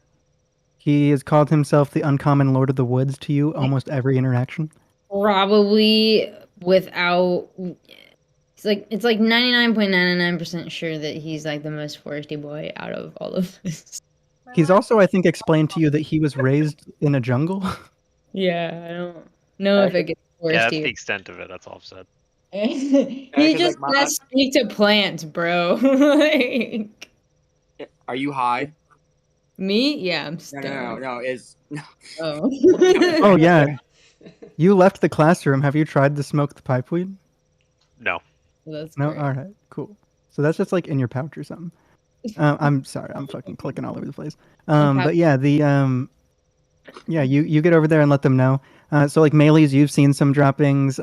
He has called himself the uncommon Lord of the Woods to you almost every interaction. Probably without. It's like 99.99% sure that he's like the most foresty boy out of all of us. He's also, I think, explained to you that he was raised in a jungle. Yeah, I don't know if it gets foresty. Yeah, that's the extent of it. That's all I've said. He just does speak to plants, bro. Like, Are you high? me? Yeah, I'm stoned. No. Oh. Oh, yeah. You left the classroom. Have you tried to smoke the pipe weed? No. That's No? great. All right, cool. So that's just like in your pouch or something. I'm sorry. I'm fucking clicking all over the place. But yeah, yeah, you get over there and let them know. So like Melees, you've seen some droppings.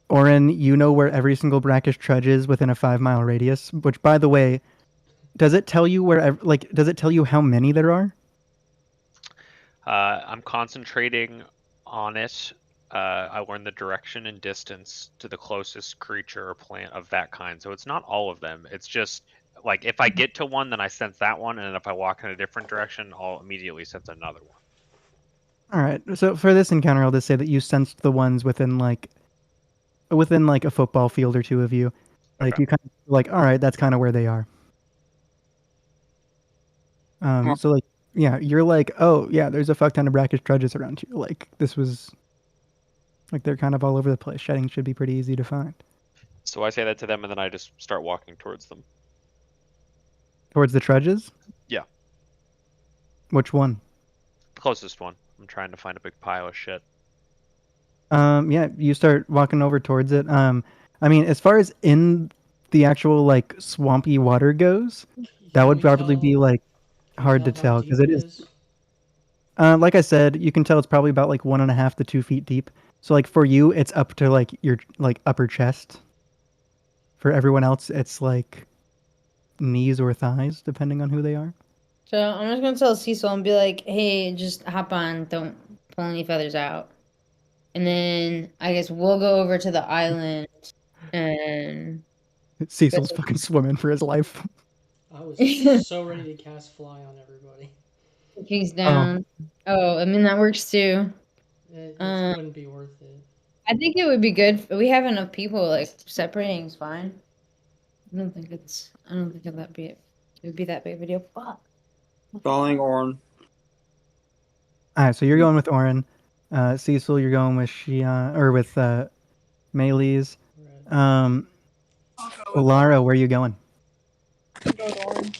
Oren, you know where every single brackish trudge is within a 5-mile radius. Which, by the way, does it tell you does it tell you how many there are? I'm concentrating on it. I learn the direction and distance to the closest creature or plant of that kind. So it's not all of them. It's just like if I get to one, then I sense that one, and if I walk in a different direction, I'll immediately sense another one. All right. So for this encounter, I'll just say that you sensed the ones within like a football field or two of you. Like Okay. you kind of like, all right, that's kind of where they are. So like, yeah, you're like, oh yeah, there's a fuck ton of brackish trudges around you. Like this was, like they're kind of all over the place. Shedding should be pretty easy to find. So I say that to them, and then I just start walking towards them. Towards the trudges? Yeah. Which one? The closest one. I'm trying to find a big pile of shit. Yeah, you start walking over towards it. I mean, as far as in the actual like swampy water goes, that would probably be like hard to tell because it is. Like I said, you can tell it's probably about like 1.5 to 2 feet deep. So like for you, it's up to like your like upper chest. For everyone else, it's like knees or thighs, depending on who they are. So I'm just gonna tell Cecil and be like, "Hey, just hop on. Don't pull any feathers out." And then I guess we'll go over to the island and Cecil's fucking swimming for his life. I was so ready to cast fly on everybody. he's down. Oh, I mean that works too. It Um, wouldn't be worth it. I think it would be good. We have enough people. Like separating is fine. I don't think that'd be it. It would be that big of a deal. Fuck. Following Orn. All right, so you're going with Orin. Cecil, you're going with Shion or with Maylee's. Lara, where are you going? Go with Orin.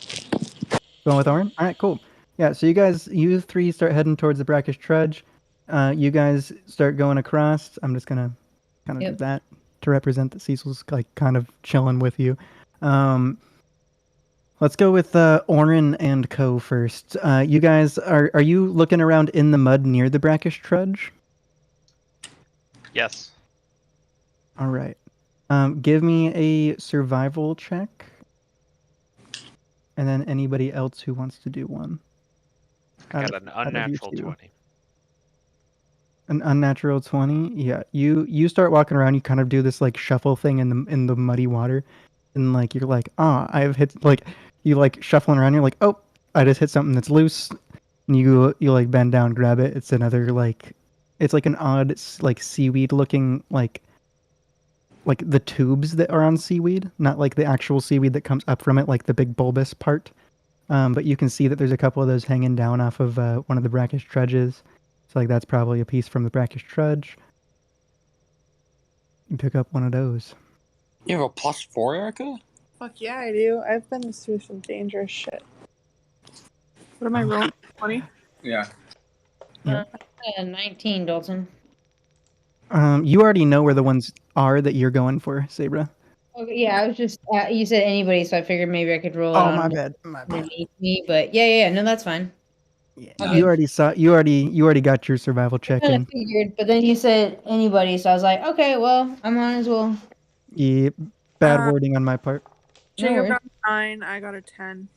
Going with Orin? All right, cool. Yeah, so you three start heading towards the Brackish Trudge. You guys start going across. I'm just gonna kind of do that to represent that Cecil's like kind of chilling with you. Let's go with Orin and Co first. You guys are you looking around in the mud near the Brackish Trudge? Yes. All right. Give me a survival check. And then anybody else who wants to do one. I got an unnatural 20. An unnatural 20? Yeah. You start walking around, you kind of do this like shuffle thing in the muddy water. And like you're like, I've hit like you like shuffling around, you're like, oh, I just hit something that's loose. And you like bend down, grab it. It's another like it's like an odd like seaweed looking like the tubes that are on seaweed, not like the actual seaweed that comes up from it, like the big bulbous part. But you can see that there's a couple of those hanging down off of one of the brackish trudges. So like that's probably a piece from the brackish trudge. You pick up one of those. You have a +4, Erica? Fuck yeah, I do. I've been through some dangerous shit. What am I rolling? 20? Yeah. 19, Dalton. You already know where the ones are that you're going for, Sabra. Okay, yeah, I was just you said anybody, so I figured maybe I could roll it Oh, on my bad. underneath me, but yeah, no, that's fine. Yeah, you already got your survival check I in. figured, but then you said anybody, so I was like, okay, well, I might as well. Yeah, bad wording on my part. Jacob got 9, I got a 10.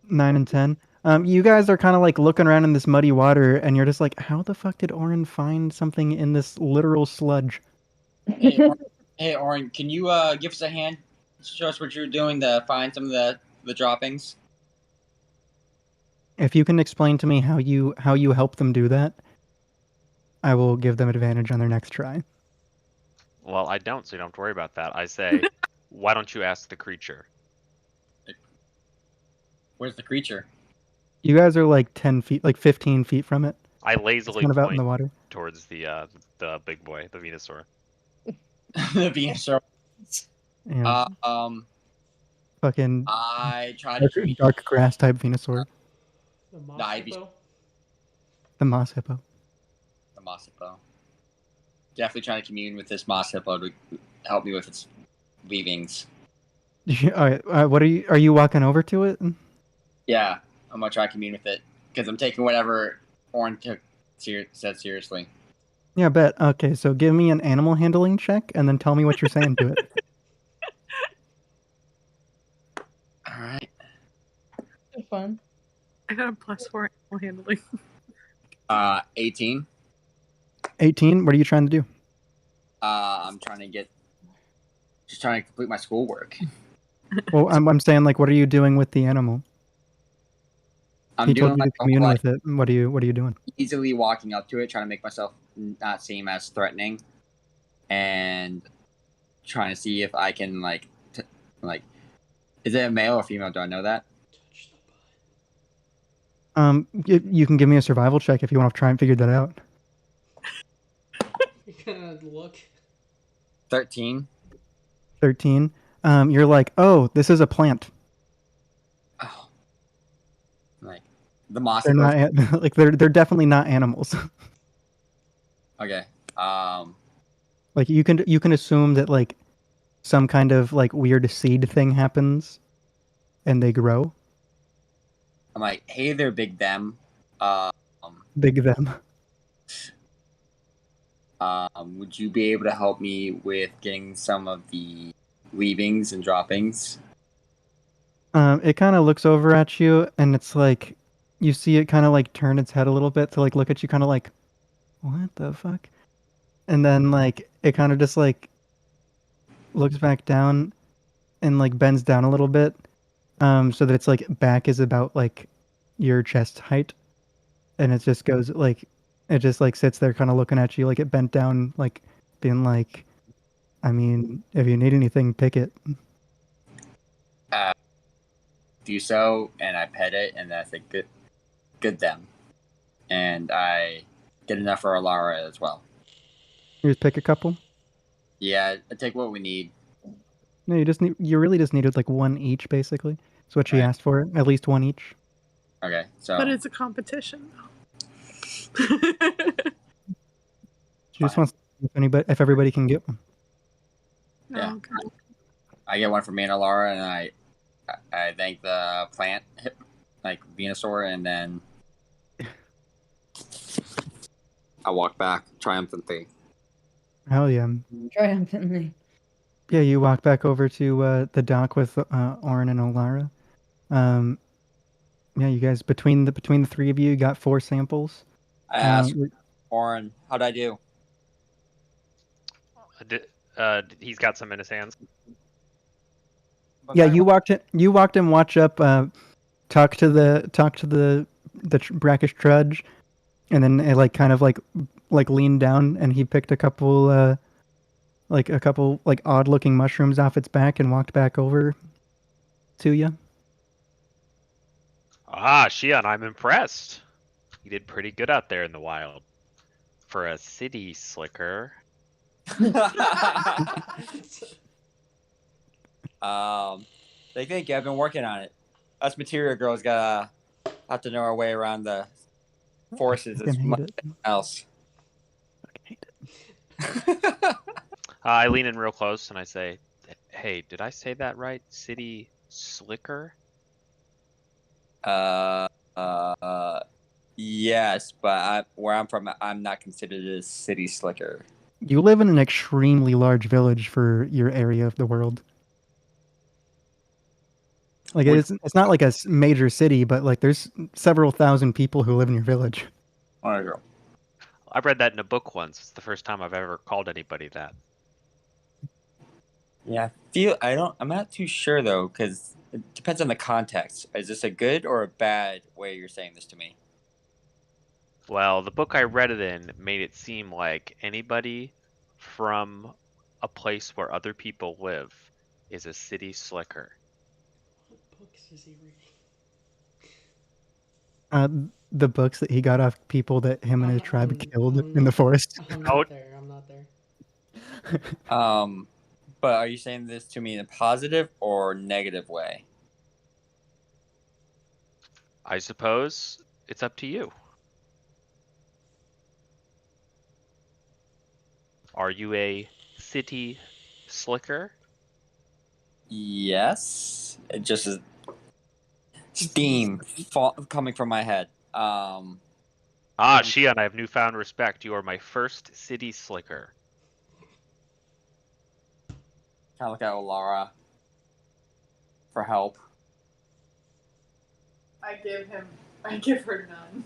9 and 10. You guys are kind of like looking around in this muddy water, and you're just like, how the fuck did Orin find something in this literal sludge? Hey, Orin, can you give us a hand? Show us what you're doing to find some of the droppings. If you can explain to me how you help them do that, I will give them advantage on their next try. Well, I don't, so you don't have to worry about that. I say, why don't you ask the creature? Where's the creature? You guys are like 10 feet, like 15 feet from it. I lazily kind of point out in the water towards the big boy, the Venusaur. The Venusaur. Yeah. Fucking I try to dark grass type Venusaur. The moss hippo? The moss hippo. The moss hippo. Definitely trying to commune with this moss hippo to help me with its weavings. All right, what are you walking over to it? Yeah, I'm gonna try to commune with it because I'm taking whatever Orin said seriously. Yeah, bet. Okay, so give me an animal handling check and then tell me what you're saying to it. All right. Fun. I got a +4 animal handling. 18. 18. What are you trying to do? I'm trying to complete my schoolwork. Well, I'm saying like, what are you doing with the animal? I'm He told doing you to commune with it. What are you doing? Easily walking up to it, trying to make myself not seem as threatening, and trying to see if I can is it a male or female? Do I know that? You can give me a survival check if you want to try and figure that out. You kind of look. 13. 13. You're like, oh, this is a plant. Oh. Like the moss. They're not like they're definitely not animals. Okay. Like you can assume that like some kind of like weird seed thing happens, and they grow. I'm like, hey there, big them. Big them. Would you be able to help me with getting some of the leavings and droppings? It kind of looks over at you, and it's like you see it kind of like turn its head a little bit to like look at you, kind of like, what the fuck? And then like it kind of just like looks back down and like bends down a little bit, so that its like back is about like your chest height, and it just goes like it just like sits there, kind of looking at you, like it bent down, like being like, I mean, if you need anything, pick it. Do so, and I pet it, and that's a good them. And I get enough for Alara as well. You just pick a couple. Yeah, I take what we need. No, you really just needed like one each, basically. That's what she Right. asked for, at least one each. Okay, so But it's a competition. She just wants to see if everybody can get one. yeah, Okay. I get one for me and Alara, and I thank the plant, like Venusaur, and then I walk back triumphantly. Hell yeah. Triumphantly. Yeah, you walk back over to the dock with Orin and Olara. Yeah, you guys between the three of you got 4 samples. I asked Orin, how'd I do? He's got some in his hands. Yeah, you walked in, watch up, talk to the brackish trudge, and then it like kind of like leaned down, and he picked a couple like odd looking mushrooms off its back and walked back over to you. Ah, Shion, I'm impressed. You did pretty good out there in the wild. For a city slicker. Thank you. I've been working on it. Us material girls gotta have to know our way around the forces as much as else. I lean in real close and I say, "Hey, did I say that right? City slicker?" Yes, but where I'm from, I'm not considered a city slicker. You live in an extremely large village for your area of the world. Like it's not like a major city, but like there's several thousand people who live in your village. Alright, girl. I read that in a book once. It's the first time I've ever called anybody that. Yeah, I'm not too sure though, because it depends on the context. Is this a good or a bad way you're saying this to me? Well, the book I read it in made it seem like anybody from a place where other people live is a city slicker. What books is he reading? The books that he got off people that him and his tribe killed in the forest. I'm not there. I'm not there. But are you saying this to me in a positive or negative way? I suppose it's up to you. Are you a city slicker? Yes. It just is steam coming from my head. Shion, I have newfound respect. You are my first city slicker. Kind of look at Olara for help. I give her none.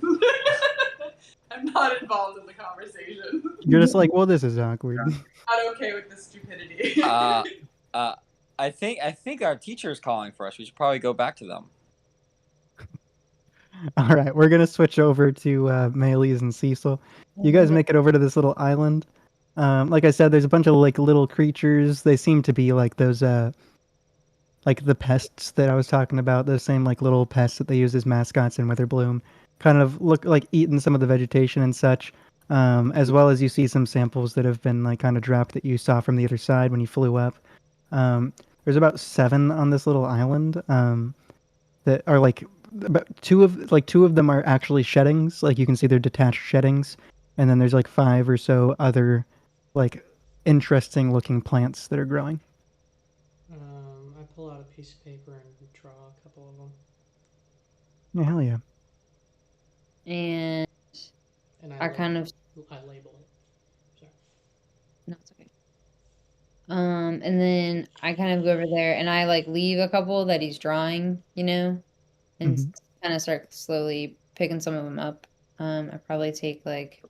I'm not involved in the conversation. You're just like, well, this is awkward. Not okay with this stupidity. I think our teacher is calling for us. We should probably go back to them. All right, we're gonna switch over to Maylis and Cecil. You guys make it over to this little island. Like I said, there's a bunch of like little creatures. They seem to be like those like the pests that I was talking about. Those same like little pests that they use as mascots in Witherbloom. Kind of look like eating some of the vegetation and such. As well as you see some samples that have been like kind of dropped that you saw from the other side when you flew up. There's about 7 on this little island that are like about two of them are actually sheddings. Like you can see they're detached sheddings, and then there's like 5 or so other like interesting looking plants that are growing. I pull out a piece of paper and draw a couple of them. Yeah, hell yeah. And And I kind of I label it. Sorry. no, it's okay. And then I kind of go over there and I like leave a couple that he's drawing, and Mhm. kind of start slowly picking some of them up. I probably take like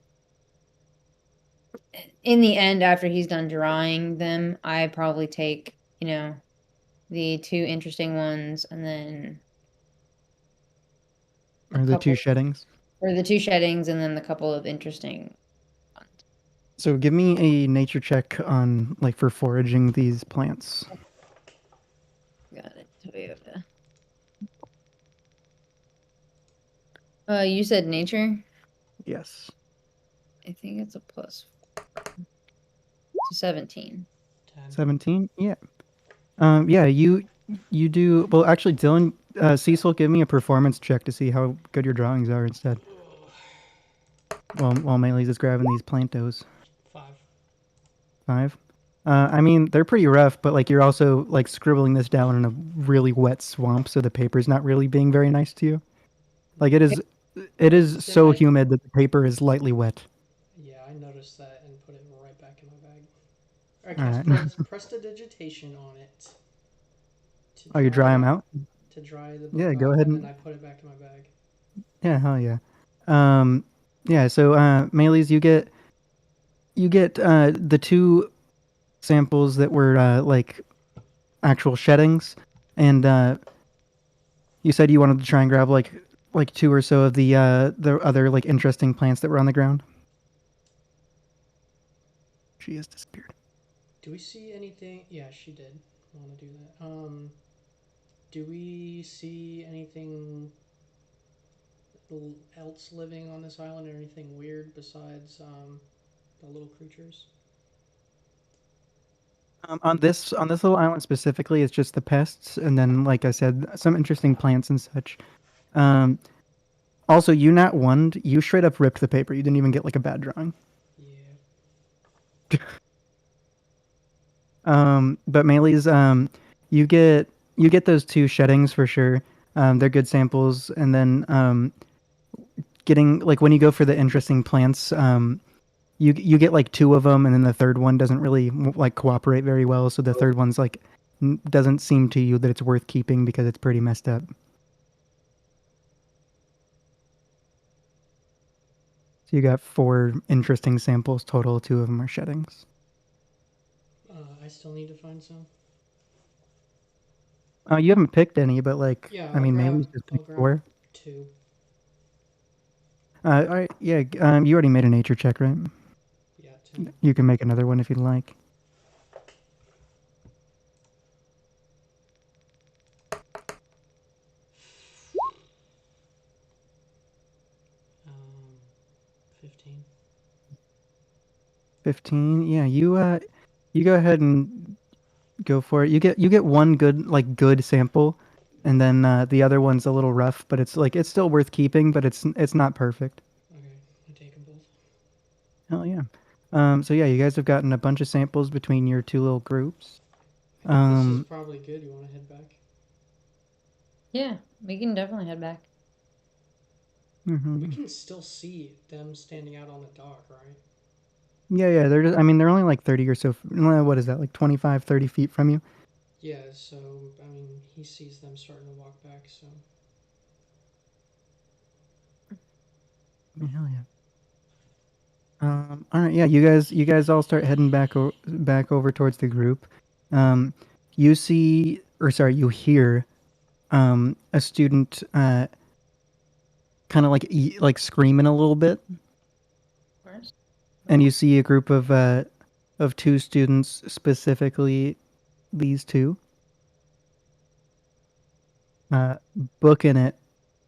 in the end after he's done drawing them, I probably take, the two interesting ones and then a Or the two couple sheddings. or the two sheddings and then the couple of interesting ones. So give me a nature check on like for foraging these plants. Got it. Toyota. You said nature? Yes. I think it's a plus 17. 17? Yeah. Yeah, you do well actually Dylan, Cecil, give me a performance check to see how good your drawings are instead. While Melee's is grabbing these plantos. 5. 5? I mean, they're pretty rough, but like you're also like scribbling this down in a really wet swamp, so the paper's not really being very nice to you. Like it is so humid that the paper is lightly wet. Yeah, I noticed that and put it right back in my bag. Alright. Cast prestidigitation on it. Oh, you dry them out? To dry the book Yeah, go off, ahead and and then I put it back in my bag. yeah, hell yeah. Yeah, so Melees, you get the two samples that were like actual sheddings, and you said you wanted to try and grab like two or so of the other like interesting plants that were on the ground. She has disappeared. Do we see anything? Yeah, she did want to do that. Do we see anything else living on this island, or anything weird besides the little creatures? On this little island specifically, it's just the pests, and then like I said, some interesting plants and such. Also, you not one, you straight up ripped the paper. You didn't even get like a bad drawing. Yeah. But Melee's, you get those two sheddings for sure. They're good samples, and then getting like when you go for the interesting plants, you get like two of them, and then the third one doesn't really like cooperate very well. So the third one's like doesn't seem to you that it's worth keeping because it's pretty messed up. So you got 4 interesting samples total. 2 of them are sheddings. I still need to find some. You haven't picked any, but like Yeah, I mean, grab, Melee's just I'll picked grab 4. 2. All right, yeah. You already made a nature check, right? Yeah, 2. You can make another one if you'd like. Um, 15. 15. Yeah, you go ahead and go for it. You get one good sample, and then the other one's a little rough, but it's like it's still worth keeping, but it's not perfect. Okay, I take them both. Hell yeah. So yeah, you guys have gotten a bunch of samples between your 2 little groups. This is probably good. You want to head back? Yeah, we can definitely head back. Mm-hmm. We can still see them standing out on the dock, right? Yeah. They're just, I mean, they're only like 30 or so. What is that? Like 25, 30 feet from you? Yeah, so, I mean, he sees them starting to walk back, so. Hell yeah. All right, yeah, you guys all start heading back over towards the group. You hear a student kind of like screaming a little bit. And you see a group of 2 students, specifically these 2, booking it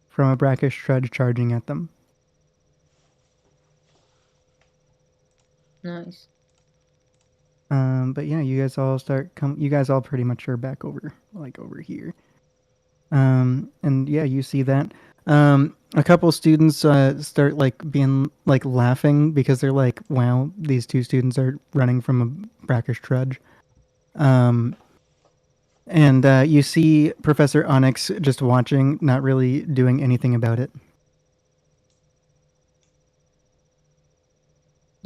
from a brackish trudge charging at them. Nice. But yeah, you guys all you guys all pretty much are back over here. And yeah, you see that. A couple students start like being like laughing because they're like, wow, these 2 students are running from a brackish trudge. And you see Professor Onyx just watching, not really doing anything about it.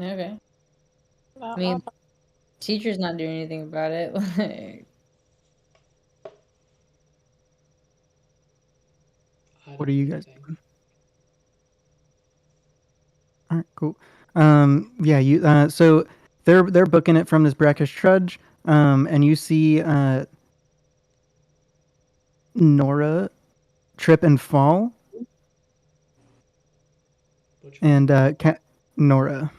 Okay. I mean, teacher's not doing anything about it. Like, What are you guys doing? All right, cool. Yeah, you. So they're booking it from this brackish trudge. And you see Nora trip and fall, and Nora.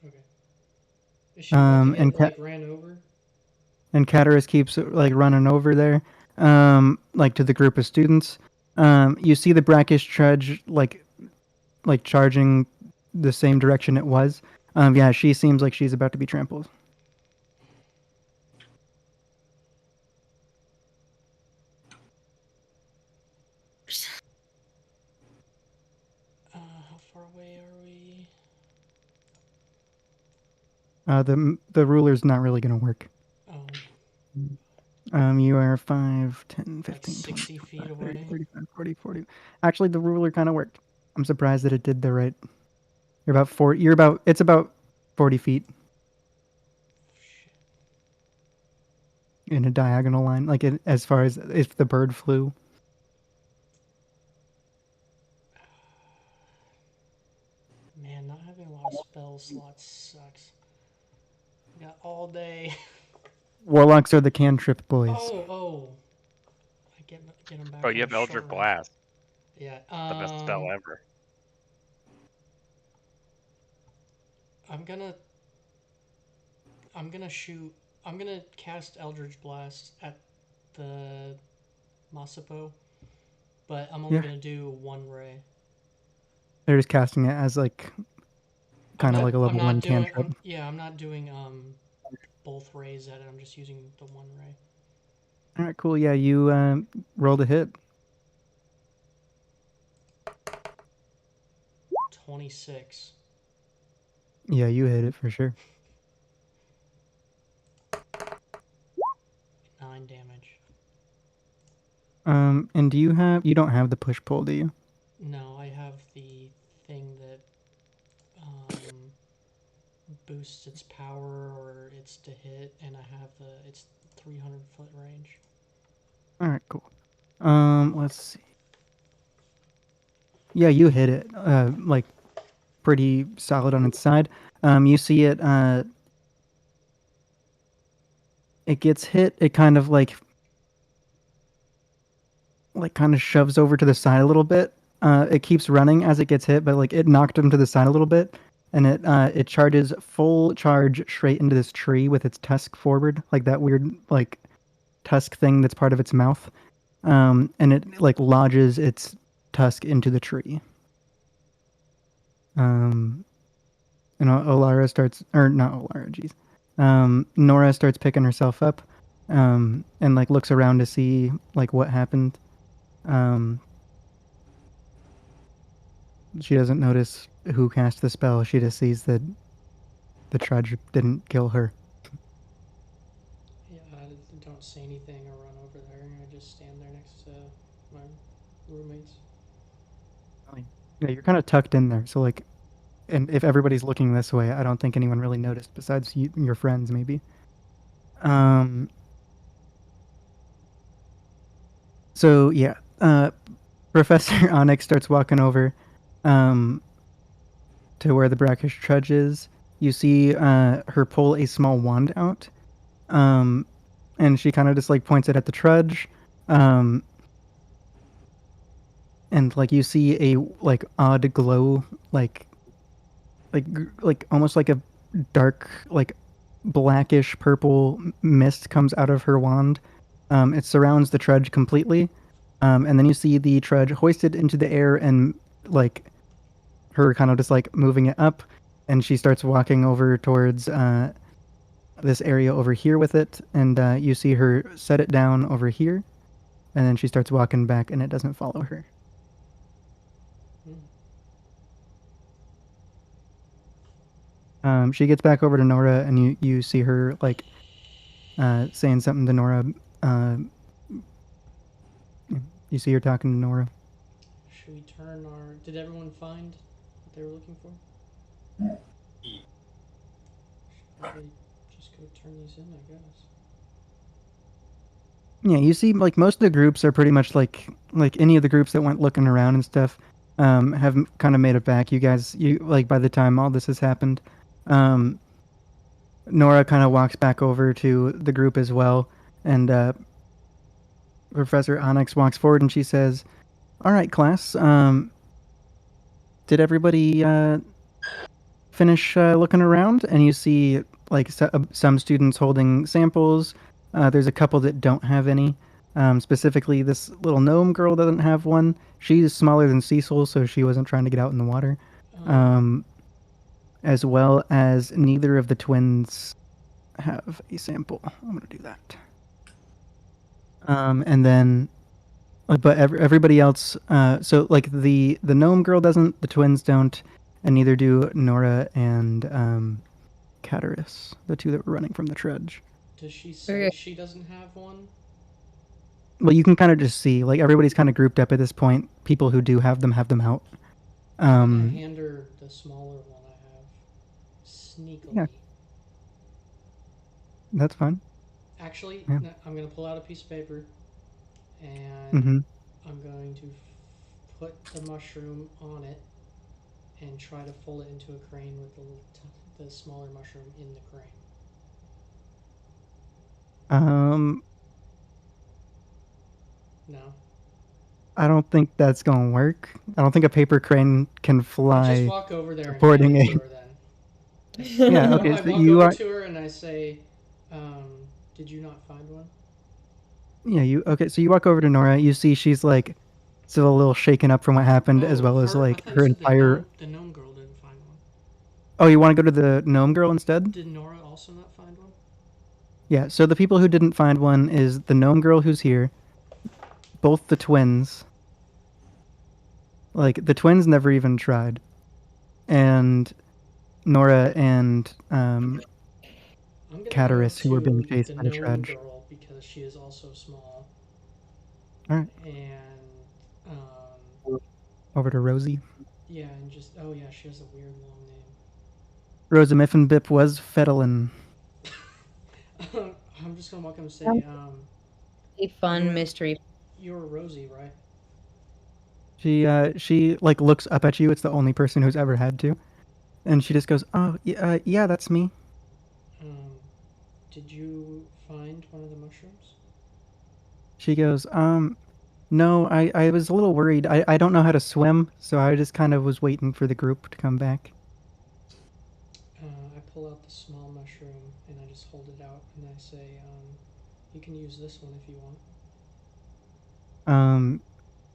Okay. Is she about to get and like ran over? and Cataris keeps like running over there, like to the group of students. You see the brackish trudge like charging the same direction it was. Yeah, she seems like she's about to be trampled. How far away are we? The ruler's not really going to work. Oh. You are 5, 10, 15, Like 60 feet 25, away. 30, 45, 40, 40. Actually, the ruler kind of worked. I'm surprised that it did the right. You're about 40. It's about 40 feet. In a diagonal line, like as far as if the bird flew. Man, not having a lot of spell slots sucks. I got all day. Warlocks are the cantrip boys. Oh. I get them back. Oh, you have on Eldritch short Blast. Yeah. The best spell ever. I'm gonna cast Eldritch Blast at the Masapo, but I'm only gonna do one ray. They're just casting it as like kind of like a level 1 cantrip. I'm not doing both rays at it. I'm just using the one ray. All right, cool. Yeah, you rolled a hit. 26. Yeah, you hit it for sure. 9 damage. And you don't have the push pull, do you? No, I have the thing that boosts its power or it's to hit, and I have it's 300-foot range. All right, cool. Let's see. Yeah, you hit it. Like pretty solid on its side. You see it. It gets hit. It kind of like kind of shoves over to the side a little bit. It keeps running as it gets hit, but like it knocked him to the side a little bit, and it charges full charge straight into this tree with its tusk forward, like that weird like tusk thing that's part of its mouth, and it like lodges its tusk into the tree. And Olara starts, or not Olara, jeez. Nora starts picking herself up, and like looks around to see like what happened. She doesn't notice who cast the spell. She just sees that the trudge didn't kill her. Yeah, I don't say anything or run over there. I just stand there next to my roommates. Yeah, you're kind of tucked in there, so like, and if everybody's looking this way, I don't think anyone really noticed besides your friends, maybe. So yeah, Professor Onyx starts walking over, to where the brackish trudge is. You see her pull a small wand out, and she kind of just like points it at the trudge, and like you see a like odd glow, like almost like a dark like blackish purple mist comes out of her wand. It surrounds the trudge completely, and then you see the trudge hoisted into the air and like her kind of just like moving it up, and she starts walking over towards this area over here with it, and you see her set it down over here, and then she starts walking back, and it doesn't follow her. She gets back over to Nora, and you see her like saying something to Nora. You see her talking to Nora. Should we turn our... Did everyone find what they were looking for? Probably just go turn these in, I guess. Yeah, you see, like most of the groups are pretty much like any of the groups that went looking around and stuff, have kind of made it back. You guys, you like by the time all this has happened, Nora kind of walks back over to the group as well, and Professor Onyx walks forward and she says, "All right, class, did everybody finish looking around?" And you see like some students holding samples. There's a couple that don't have any. Specifically, this little gnome girl doesn't have one. She's smaller than Cecil, so she wasn't trying to get out in the water. As well as neither of the twins have a sample. I'm going to do that. And then, but everybody else, so like the gnome girl doesn't, the twins don't, and neither do Nora and Cataris, the two that were running from the trudge. Does she say she doesn't have one? Well, you can kind of just see, like everybody's kind of grouped up at this point. People who do have them out. I hand her the smaller one I have, sneakily. Yeah. That's fine. Actually, Yeah. I'm going to pull out a piece of paper, and I'm going to put the mushroom on it and try to fold it into a crane with the smaller mushroom in the crane. No. I don't think that's gonna work. I don't think a paper crane can fly. Just walk over there supporting and hand it to her then. Yeah. Okay. I So walk you over are. to her and I say, "Did you not find one?" Yeah. You okay? So you walk over to Nora. You see she's like still a little shaken up from what happened, as well as like her entire. The gnome girl didn't find one. Oh, you want to go to the gnome girl instead? Did Nora also not find one? Yeah. So the people who didn't find one is the gnome girl who's here, both the twins. Like the twins never even tried, and Nora and Cataris, who were being chased by the trudge. Girl because she is also small. All right. And over to Rosie. Yeah, and just she has a weird long name. Rosa Miffenbip was Fedalin. I'm just gonna walk up and say, a fun mystery. You're Rosie, right? She like looks up at you. It's the only person who's ever had to, and she just goes, "Oh, yeah, that's me." Did you find one of the mushrooms? She goes, no, I was a little worried. I don't know how to swim, so I just kind of was waiting for the group to come back. I pull out the small mushroom and I just hold it out and I say, you can use this one if you want.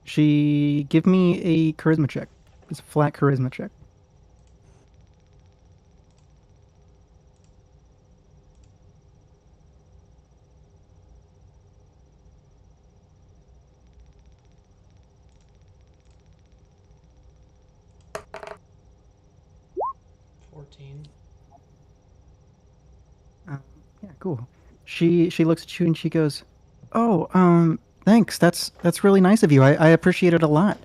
She give me a charisma check. It's a flat charisma check. Yeah, cool. She looks at you and she goes, "Oh, thanks. That's really nice of you. I appreciate it a lot."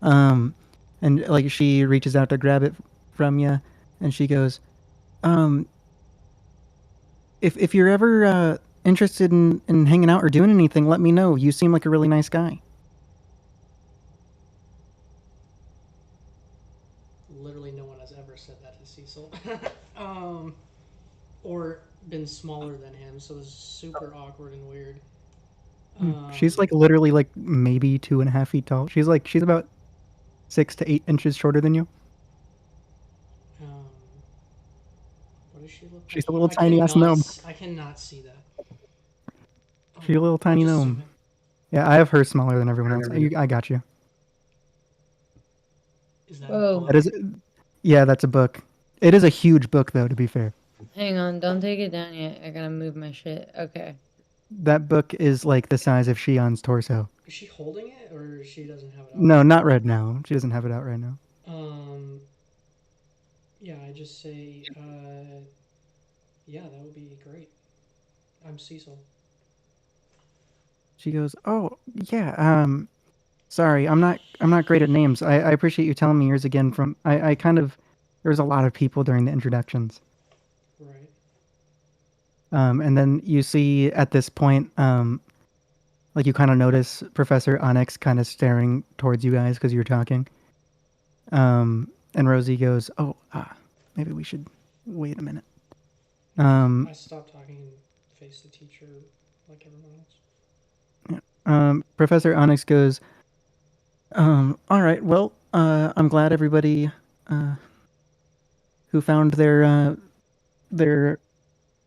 And like she reaches out to grab it from you, and she goes, if you're ever interested in hanging out or doing anything, let me know. You seem like a really nice guy." Literally no one has ever said that to Cecil. Or been smaller than him, so it's super awkward and weird. She's like literally like maybe 2.5 feet tall. She's about 6 to 8 inches shorter than you. What does she look like? She's a little tiny ass gnome. I cannot see that. She's a little tiny gnome. Yeah, I have her smaller than everyone else. I got you. Is that a book? That is, yeah, that's a book. It is a huge book, though, to be fair. Hang on, don't take it down yet. I gotta move my shit. Okay. That book is like the size of Shion's torso. Is she holding it, or she doesn't have it out? No, not right now. She doesn't have it out right now. Yeah, I just say, yeah, that would be great. I'm Cecil. She goes, "Oh, yeah, sorry, I'm not great at names. I appreciate you telling me yours again. I kind of there was a lot of people during the introductions. Right. And then you see at this point, like you kind of notice Professor Onyx kind of staring towards you guys because you're talking. And Rosie goes, "Oh, maybe we should wait a minute." I stopped talking and faced the teacher like everyone else. Professor Onyx goes, "All right, well, I'm glad everybody who found their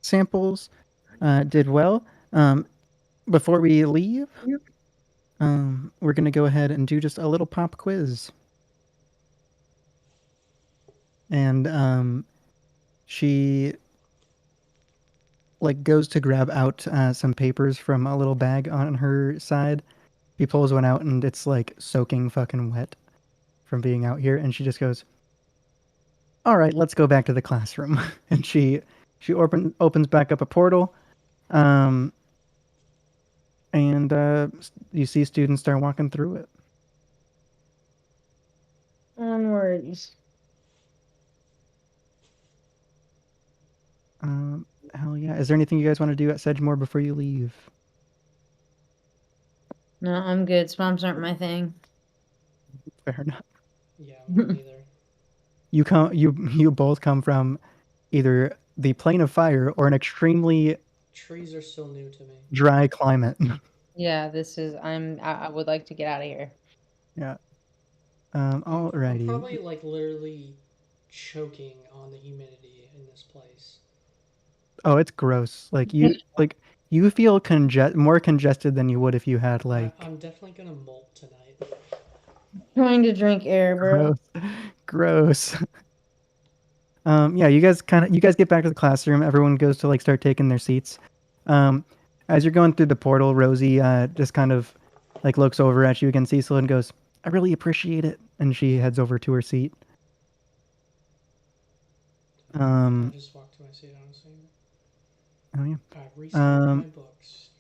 samples did well. Before we leave, we're gonna go ahead and do just a little pop quiz." And she like goes to grab out some papers from a little bag on her side. She pulls one out and it's like soaking fucking wet from being out here, and she just goes, "All right, let's go back to the classroom." And she opens back up a portal, and you see students start walking through it. Onwards. Hell yeah! Is there anything you guys want to do at Sedgemore before you leave? No, I'm good. Swamps aren't my thing. Fair enough. Yeah, me neither. You both come from either the plane of fire or an extremely Trees are still new to me. dry climate. Yeah, I would like to get out of here. Yeah. I'm Alrighty. probably like literally choking on the humidity in this place. Oh, it's gross. Like you feel more congested than you would if you had like I'm definitely gonna molt tonight. Trying to drink air, bro. gross. Yeah, you guys get back to the classroom. Everyone goes to like start taking their seats. As you're going through the portal, Rosie just kind of like looks over at you again, Cecil, and goes, "I really appreciate it." And she heads over to her seat. I just walked to my seat, honestly. Oh yeah. I've restocked my books.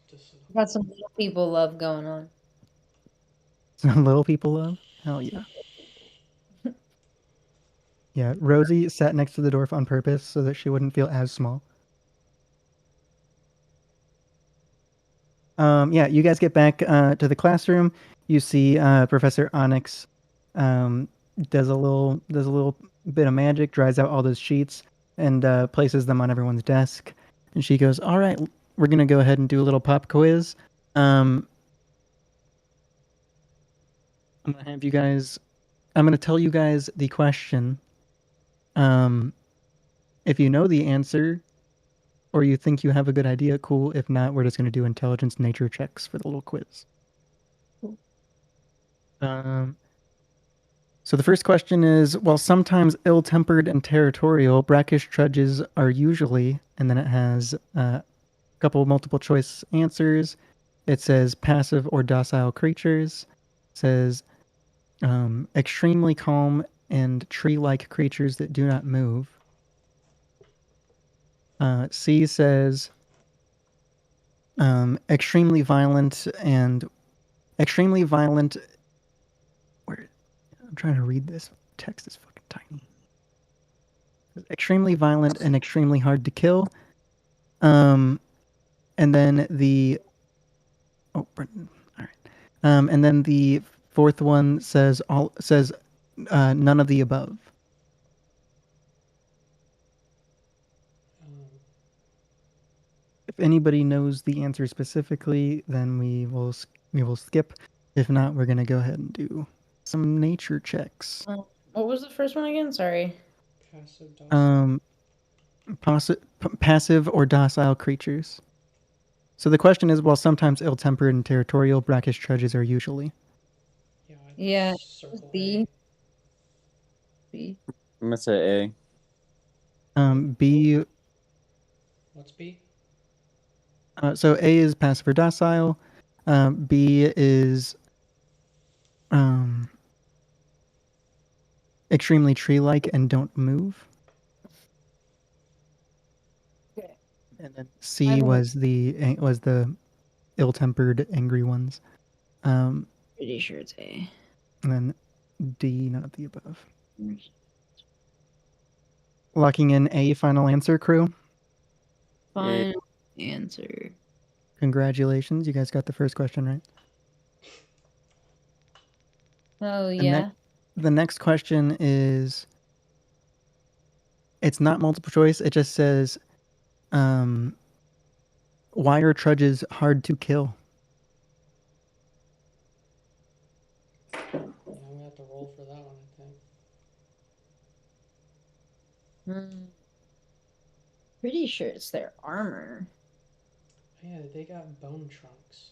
Got some little people love going on. Some little people love? Hell yeah. Yeah, Rosie sat next to the dwarf on purpose so that she wouldn't feel as small. Yeah, you guys get back to the classroom. You see Professor Onyx does a little bit of magic, dries out all those sheets, and places them on everyone's desk. And she goes, "All right, we're gonna go ahead and do a little pop quiz. I'm gonna have you guys. I'm gonna tell you guys the question. If you know the answer, or you think you have a good idea, cool. If not, we're just gonna do intelligence nature checks for the little quiz." So the first question is, while sometimes ill-tempered and territorial, brackish trudges are usually, and then it has a couple multiple choice answers. It says passive or docile creatures. It says extremely calm and tree-like creatures that do not move. C says extremely violent. I'm trying to read this. Text is fucking tiny. Extremely violent and extremely hard to kill. And then the Brendan. All right. And then the fourth one says none of the above. If anybody knows the answer specifically, then we will skip. If not, we're gonna go ahead and do some nature checks. What was the first one again? Sorry. Passive or docile creatures. So the question is, while sometimes ill-tempered and territorial, brackish trudges are usually. Yeah. B. I'm gonna say A. B. What's B? So A is passive or docile. B is extremely tree-like and don't move. Okay. And then C was the ill-tempered, angry ones. Pretty sure it's A. And then D, none of the above. Locking in a final answer, crew. Final answer. Congratulations, you guys got the first question right. Oh The yeah. The next question is, it's not multiple choice. It just says, why are trudges hard to kill? Yeah, I'm gonna have to roll for that one, I think. Pretty sure it's their armor. Yeah, they got bone trunks.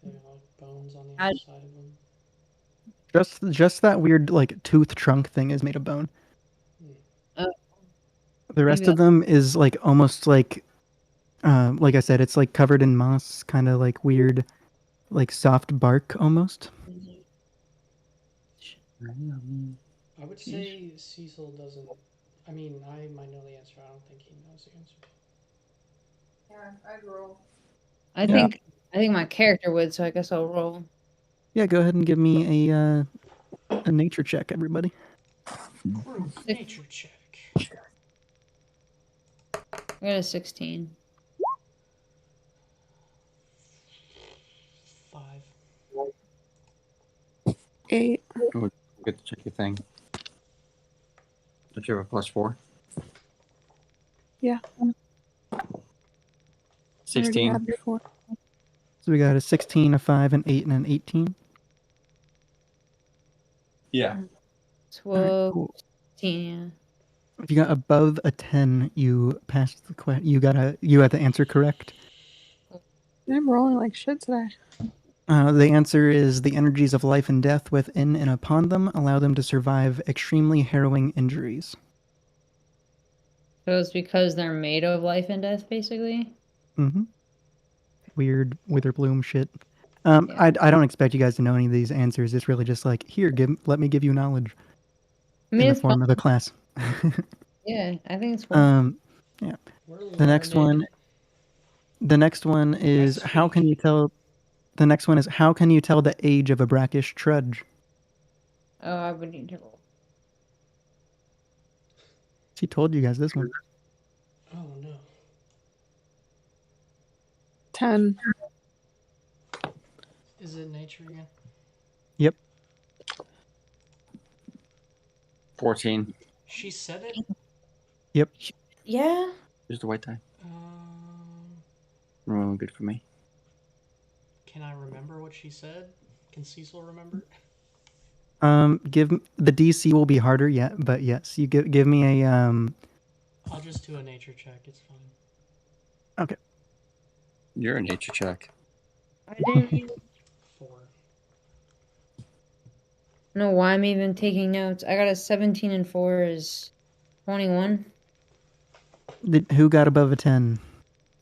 They got like bones on the I- outside of them. Just that weird like tooth trunk thing is made of bone. Oh. The rest Maybe of them is like almost like I said, it's like covered in moss, kind of like weird, like soft bark almost. I would say Cecil doesn't. I mean, I might know the answer. I don't think he knows the answer. Yeah, I'd roll. I think my character would, so I guess I'll roll. Yeah, go ahead and give me a nature check, everybody. Nature check. I got a 16. 5. 8. Oh, get to check your thing. Don't you have a +4? Yeah. 16. Before. So we got a 16, a 5, an 8, and an 18. Yeah. 12, cool. 16, If you got above a 10, you passed the question. You had the answer correct. I'm rolling like shit today. The answer is the energies of life and death within and upon them allow them to survive extremely harrowing injuries. So it's because they're made of life and death, basically? Mm-hmm. Weird Witherbloom shit. I don't expect you guys to know any of these answers. It's really just like, here, let me give you knowledge. I mean, in the it's form fun. of a class. Yeah, I think it's cool. Yeah. We're The next one. The next one is how can you tell? The next one is how can you tell the age of a brackish trudge? Oh, I would need to roll. She told you guys this one. Oh no. 10. Is it nature again? Yep. 14. She said it? Yep. Yeah. Here's the white tie. Oh, good for me. Can I remember what she said? Can Cecil remember? Give the DC will be harder yet, but yes, you give me a I'll just do a nature check. It's fine. Okay. You're a nature check. I didn't 4. know why I'm even taking notes. I got a 17 and 4 is 21. Who got above a 10?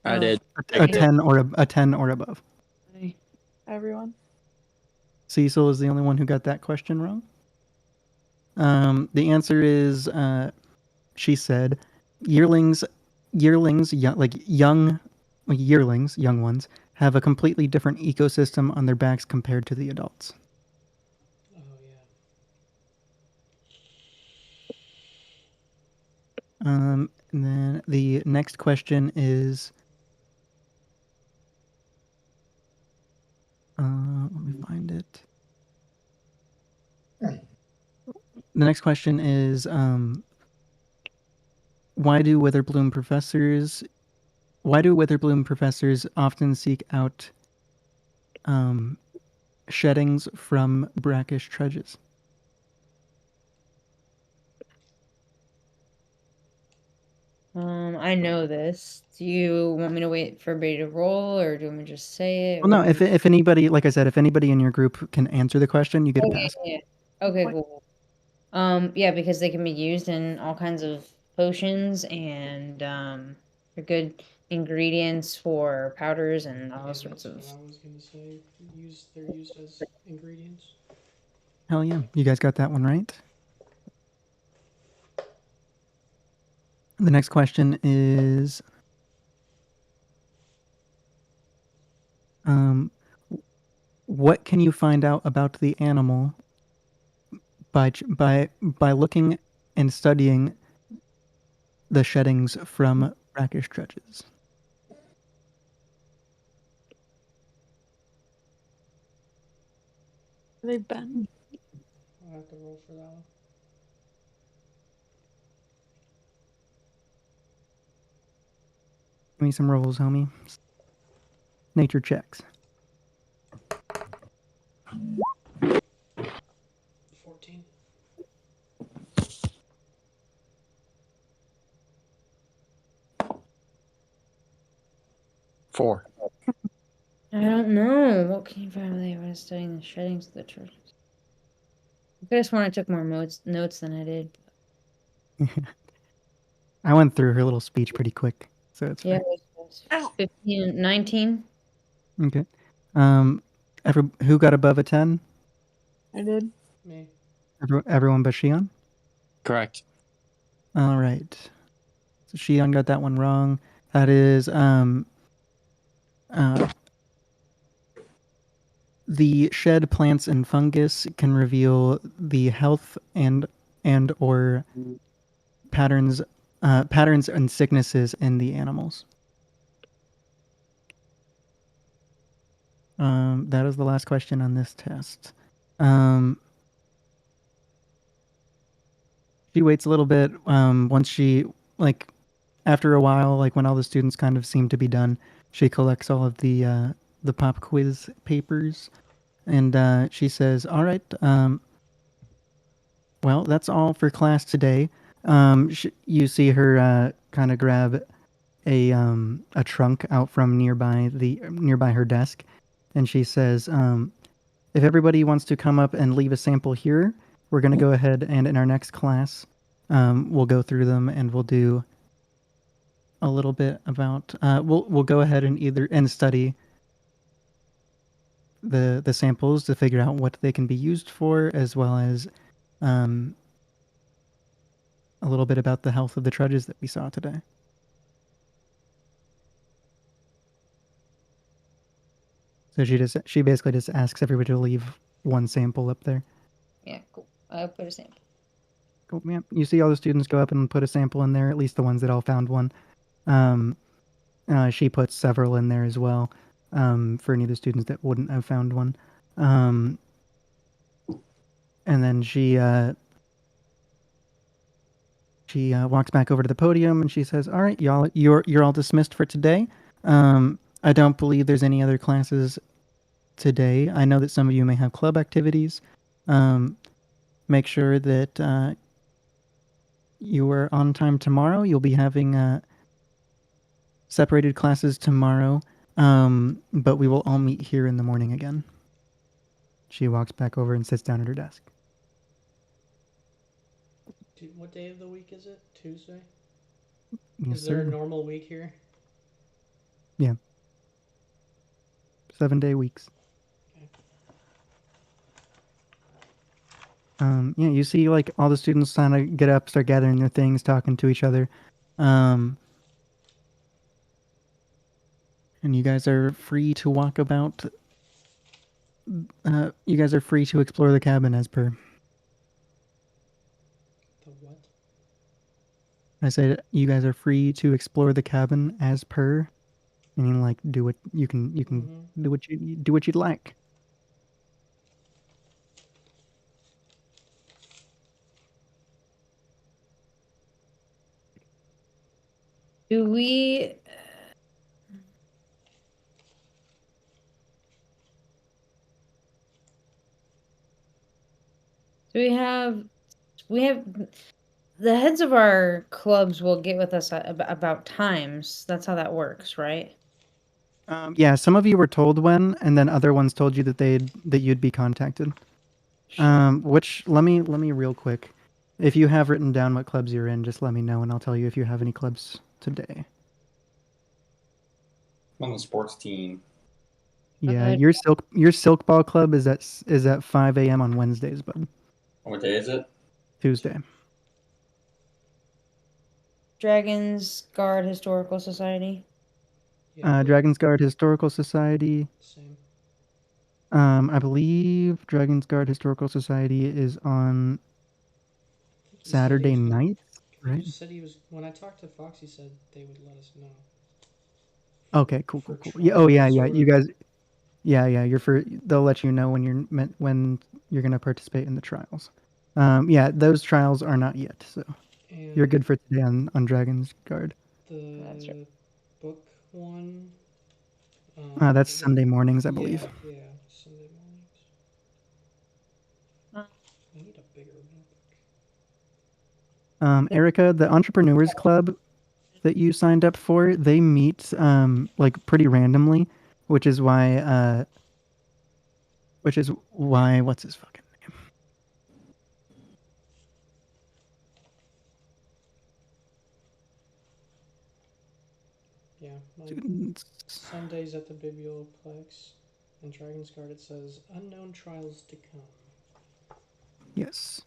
I did. A 10 or a 10 or above. Everyone. Cecil is the only one who got that question wrong. The answer is, she said, young ones, have a completely different ecosystem on their backs compared to the adults. Oh yeah. And then the next question is, let me find it. The next question is, why do Witherbloom professors often seek out sheddings from brackish trudges? I know this. Do you want me to wait for everybody to roll, or do you want me to just say it? Well, no. If anybody, like I said, if anybody in your group can answer the question, you get a pass. Yeah. Okay, cool. Yeah, because they can be used in all kinds of potions and they're good ingredients for powders and all sorts of. What I was gonna say. They're used as ingredients. Hell yeah, you guys got that one right. The next question is, what can you find out about the animal by looking and studying the sheddings from brackish trudges. They've been. I'll have to roll for that one. Give me some rolls, homie. Nature checks. 14. Four. I don't know. What came from they were studying the sheddings of the church. I could have sworn I took more notes than I did. I went through her little speech pretty quick, so it's Yeah, fair. it was 15, 19. Okay. Who got above a 10? I did. Me. Everyone but Shion? Correct. All right. So Shion got that one wrong. That is the shed plants and fungus can reveal the health and or patterns and sicknesses in the animals. That is the last question on this test. She waits a little bit. Once she, like, after a while, like when all the students kind of seem to be done, she collects all of the pop quiz papers, and she says, "All right, well, that's all for class today." You see her kind of grab a trunk out from nearby her desk, and she says, "If everybody wants to come up and leave a sample here, we're going to go ahead and in our next class, we'll go through them and we'll do a little bit about we'll go ahead and study the samples to figure out what they can be used for, as well as a little bit about the health of the trudges that we saw today." So she basically just asks everybody to leave one sample up there. Yeah, cool. I'll put a sample. Cool. Yeah. You see all the students go up and put a sample in there, at least the ones that all found one. She puts several in there as well, for any of the students that wouldn't have found one. And then she walks back over to the podium and she says, "All right, y'all, you're all dismissed for today. I don't believe there's any other classes today. I know that some of you may have club activities. Make sure that you are on time tomorrow. You'll be having separated classes tomorrow, but we will all meet here in the morning again." She walks back over and sits down at her desk. What day of the week is it? Tuesday? Yes, Is there sir. a normal week here? Yeah. 7-day weeks. Yeah, you see like all the students kind of get up, start gathering their things, talking to each other. And you guys are free to walk about. You guys are free to explore the cabin as per. The what? I said you guys are free to explore the cabin as per. Meaning like do what you can do what you'd like. Do we? Do we have? We have. The heads of our clubs will get with us about times. That's how that works, right? Yeah, some of you were told when, and then other ones told you that you'd be contacted. Which let me real quick. If you have written down what clubs you're in, just let me know, and I'll tell you if you have any clubs today. I'm on the sports team. Yeah, your silk ball club is at 5 a.m. on Wednesdays, bud. What day is it? Tuesday. Dragons Guard Historical Society. Dragon's Guard Historical Society. Same. I believe Dragon's Guard Historical Society is on He said he Saturday was gonna- night, He right? said he was. When I talked to Fox, he said they would let us know. Okay, cool. For Yeah, oh yeah, trials, yeah. sort You of. guys, yeah. They'll let you know when you're gonna participate in the trials. Yeah, those trials are not yet, so you're And good for today on Dragon's Guard. the book one. That's the- Sunday mornings, I yeah, believe. Yeah, Sunday mornings. I need a bigger notebook. Erica, the Entrepreneurs Club that you signed up for, they meet like pretty randomly, which is why what's his fucking name? Yeah, Students. Sundays at the Biblioplex. And Dragon's Guard, it says unknown trials to come. Yes.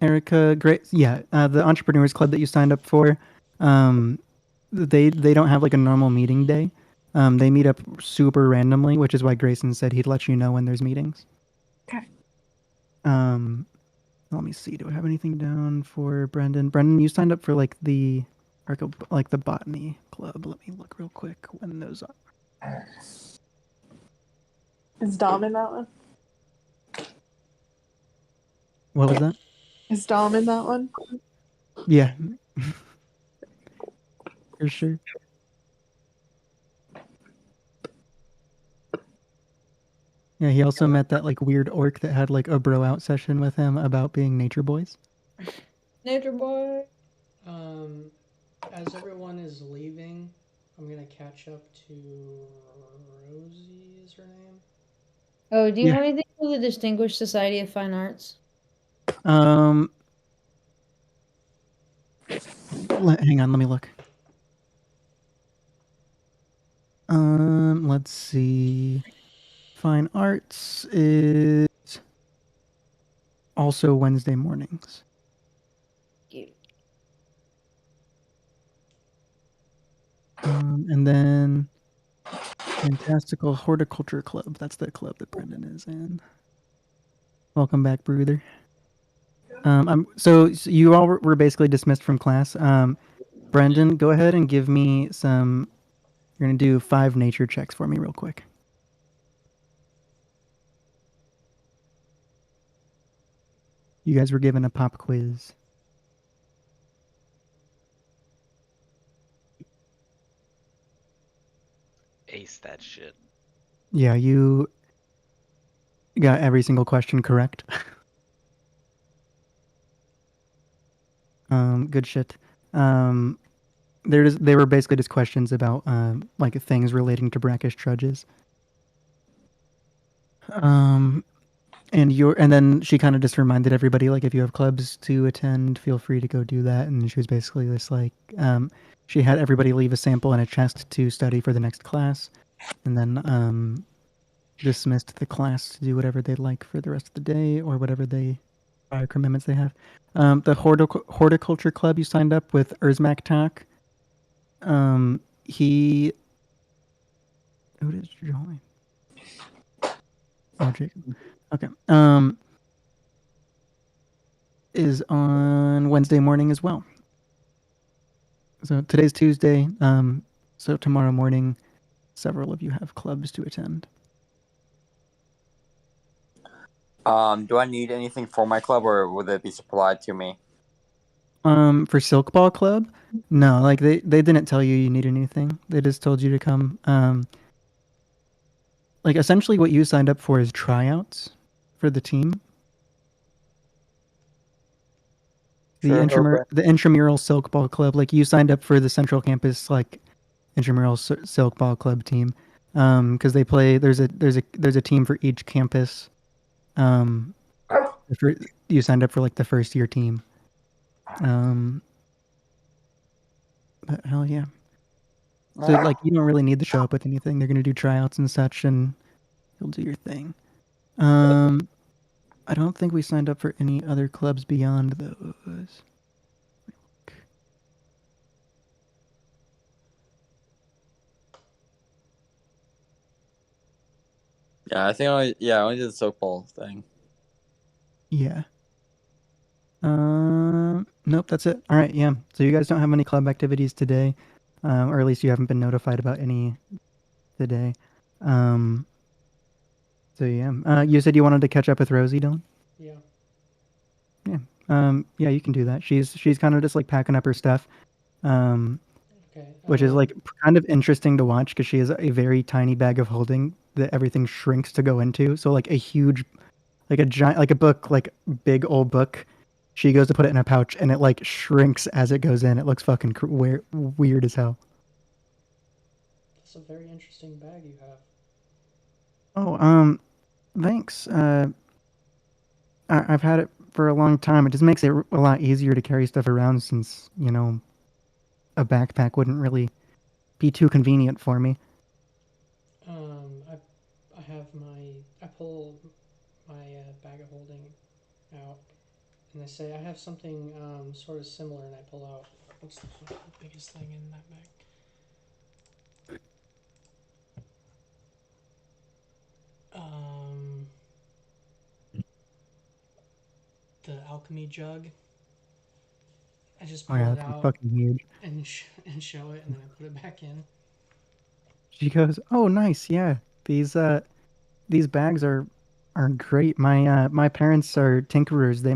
Erica, great. Yeah, the Entrepreneurs Club that you signed up for, they don't have like a normal meeting day. They meet up super randomly, which is why Grayson said he'd let you know when there's meetings. Okay. Let me see. Do I have anything down for Brendan? Brendan, you signed up for like the botany club. Let me look real quick when those are. Is Dom in that one? What was that? Is Dom in that one? Yeah. For sure. Yeah, he also met that like weird orc that had like a bro out session with him about being nature boys. Nature boy. As everyone is leaving, I'm gonna catch up to Rosie. Is her name? Oh, do you Yeah. have anything for the Distinguished Society of Fine Arts? Hang on, let me look. Let's see. Fine Arts is also Wednesday mornings. And then Fantastical Horticulture Club. That's the club that Brendan is in. Welcome back, Brother. So you all were basically dismissed from class. Brendan, go ahead and give me some. You're gonna do 5 nature checks for me real quick. You guys were given a pop quiz. Ace that shit. Yeah, you got every single question correct. Good shit. They were basically just questions about like things relating to brackish trudges. And then she kind of just reminded everybody, like, if you have clubs to attend, feel free to go do that. And she was basically just like, she had everybody leave a sample and a chest to study for the next class, and then dismissed the class to do whatever they'd like for the rest of the day or whatever prior commitments they have. The horticulture club you signed up with, Erzmak Tak. Who did you join? Oh, Jacob. Okay. Is on Wednesday morning as well. So today's Tuesday. So tomorrow morning, several of you have clubs to attend. Do I need anything for my club, or would it be supplied to me? For Silk Ball Club, no. Like they didn't tell you need anything. They just told you to come. Like essentially, what you signed up for is tryouts for the team. The intramural Silk Ball Club. Like you signed up for the Central Campus like intramural Silk Ball Club team. Because they play. There's a team for each campus. You signed up for like the first year team. But hell yeah. So like you don't really need to show up with anything. They're gonna do tryouts and such, and you'll do your thing. I don't think we signed up for any other clubs beyond those. Yeah, I think I only did the softball thing. Yeah. Nope, that's it. All right, yeah. So you guys don't have any club activities today, or at least you haven't been notified about any today. So yeah, you said you wanted to catch up with Rosie, Dylan? Yeah. Yeah. Yeah, you can do that. She's kind of just like packing up her stuff, Okay. which is like kind of interesting to watch because she has a very tiny bag of holding that everything shrinks to go into. So like a huge, like a giant, like a book, like big old book. She goes to put it in a pouch and it like shrinks as it goes in. It looks fucking weird as hell. That's a very interesting bag you have. Oh, thanks. I've had it for a long time. It just makes it a lot easier to carry stuff around since, you know, a backpack wouldn't really be too convenient for me. I pull my bag of holding out, and I say I have something sort of similar, and I pull out what's the fucking biggest thing in that bag? The alchemy jug. I just pull Oh yeah, it that's out fucking huge. and show it, and then I put it back in. She goes, "Oh, nice, yeah. These bags are great. My parents are tinkerers. They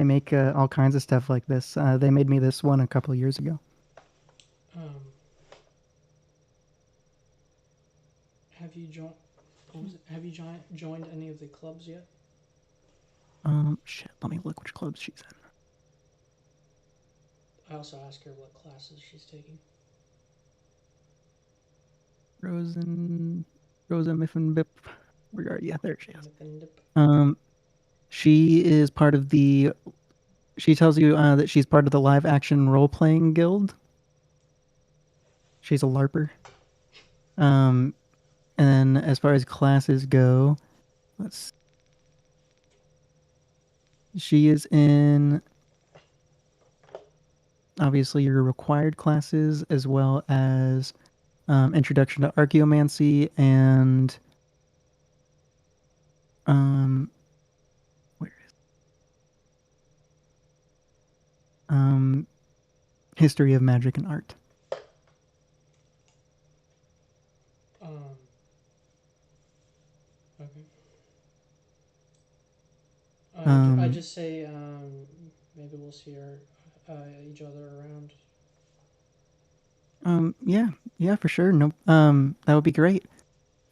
make all kinds of stuff like this. They made me this one a couple of years ago." Have you joined? Have you joined any of the clubs yet? Shit. Let me look which clubs she's in. I also ask her what classes she's taking. Rosa Miffenbip. Where are you? Yeah, there she is. She is part of the. She tells you that she's part of the live action role playing guild. She's a LARPer. And then as far as classes go, she is in obviously your required classes as well as Introduction to Archaeomancy and where is History of Magic and Art. Okay. I just say maybe we'll see each other around. Yeah, for sure. No, that would be great.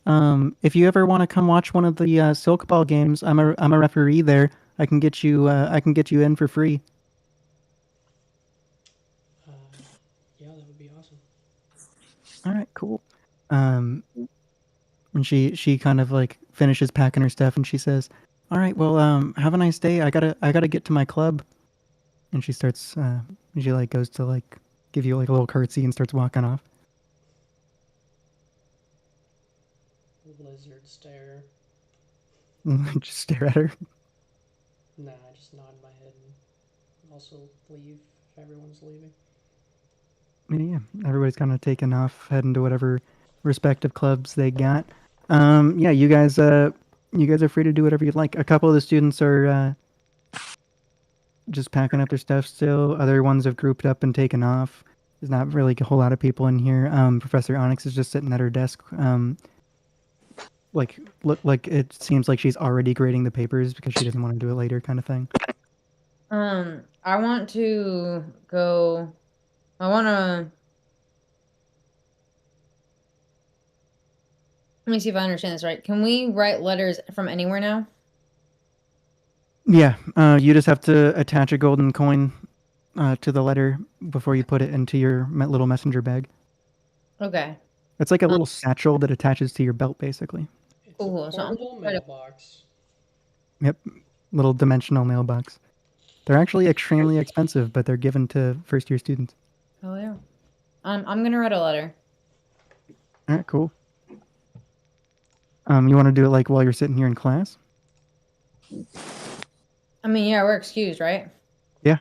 If you ever want to come watch one of the Silk Ball games, I'm a referee there. I can get you in for free. Yeah, that would be awesome. All right, cool. And she kind of like finishes packing her stuff and she says, "All right, well, have a nice day. I gotta get to my club." And she starts she like goes to like give you like a little curtsy and starts walking off. Lizard stare. Just stare at her. Nah, I just nod my head and also leave if everyone's leaving. Yeah, everybody's kind of taking off, heading to whatever respective clubs they got. Yeah, you guys are free to do whatever you'd like. A couple of the students are just packing up their stuff still. Other ones have grouped up and taken off. There's not really a whole lot of people in here. Professor Onyx is just sitting at her desk. Like it seems like she's already grading the papers because she doesn't want to do it later, kind of thing. I want to go. I want to. Let me see if I understand this right. Can we write letters from anywhere now? Yeah, you just have to attach a golden coin to the letter before you put it into your little messenger bag. Okay. It's like a little satchel that attaches to your belt, basically. It's a portable mailbox. Yep, little dimensional mailbox. They're actually extremely expensive, but they're given to first-year students. Oh yeah. I'm gonna write a letter. All right, cool. You want to do it like while you're sitting here in class? I mean, yeah, we're excused, right? Yeah.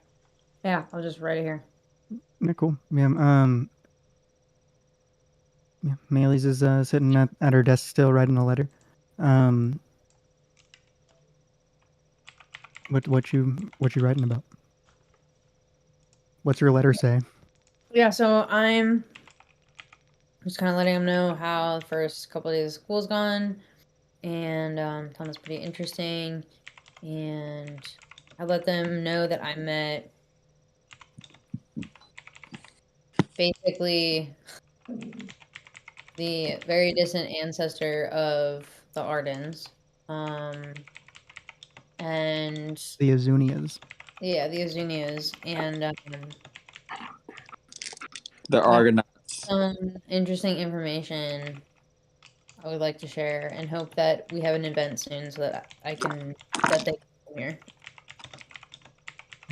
Yeah, I'll just write it here. Yeah, cool. Yeah, yeah, Maylis is sitting at her desk still writing a letter. What you writing about? What's your letter say? Yeah, so I'm just kind of letting them know how the first couple of days of school's gone, and telling it's pretty interesting, and I let them know that I met basically the very distant ancestor of the Ardens, and The Azunias. yeah, the Azunias, and The Argonauts. some interesting information I would like to share, and hope that we have an event soon so that they come here.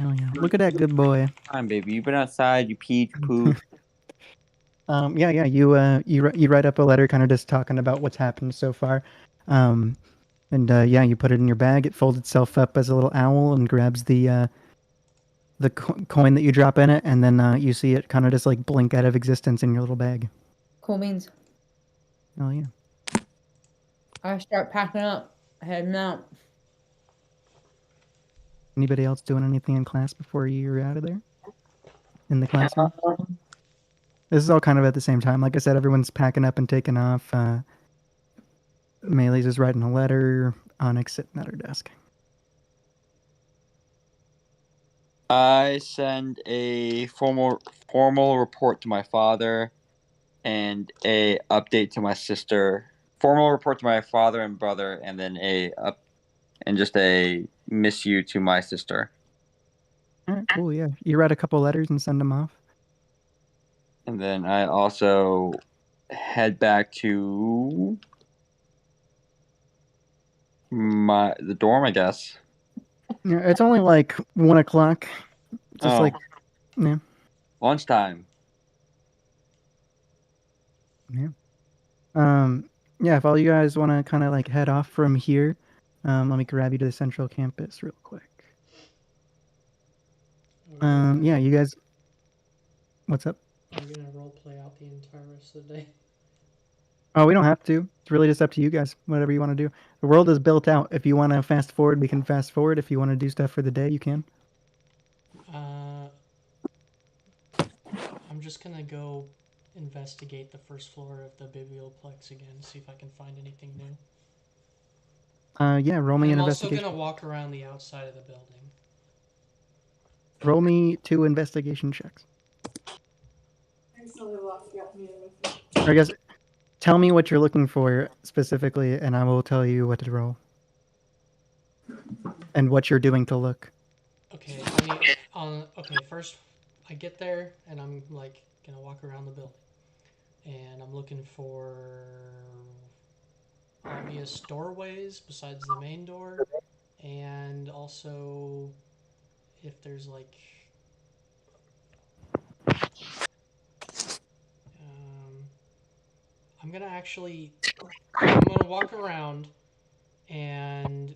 Oh yeah, look at that good boy. Come on, baby. You've been outside. You peed, you pooped. Yeah. You write up a letter, kind of just talking about what's happened so far. You put it in your bag. It folds itself up as a little owl and grabs the coin that you drop in it, and then you see it kind of just like blink out of existence in your little bag. Cool beans. Oh yeah. I start packing up, heading out. Anybody else doing anything in class before you're out of there? In the classroom? This is all kind of at the same time. Like I said, everyone's packing up and taking off. Melee's is writing a letter. Onyx sitting at her desk. I send a formal report to my father and a update to my sister. Formal report to my father and brother, and then just a miss you to my sister. All right, cool. Yeah, you write a couple letters and send them off. And then I also head back to the dorm, I guess. Yeah, it's only like 1 o'clock. Just like, yeah. Lunchtime. Yeah. Yeah, if all you guys want to kind of like head off from here, let me grab you to the central campus real quick. Yeah, you guys. What's up? Are we gonna role play out the entire rest of the day? Oh, we don't have to. It's really just up to you guys. Whatever you want to do. The world is built out. If you want to fast forward, we can fast forward. If you want to do stuff for the day, you can. I'm just gonna go investigate the first floor of the biblioplex again, see if I can find anything new. Yeah, roll me an investigation. I'm also gonna walk around the outside of the building. Roll me 2 investigation checks. I guess, tell me what you're looking for specifically, and I will tell you what to roll. And what you're doing to look. Okay, first I get there, and I'm like gonna walk around the building. And I'm looking for obvious doorways besides the main door, and also if there's like I'm gonna walk around, and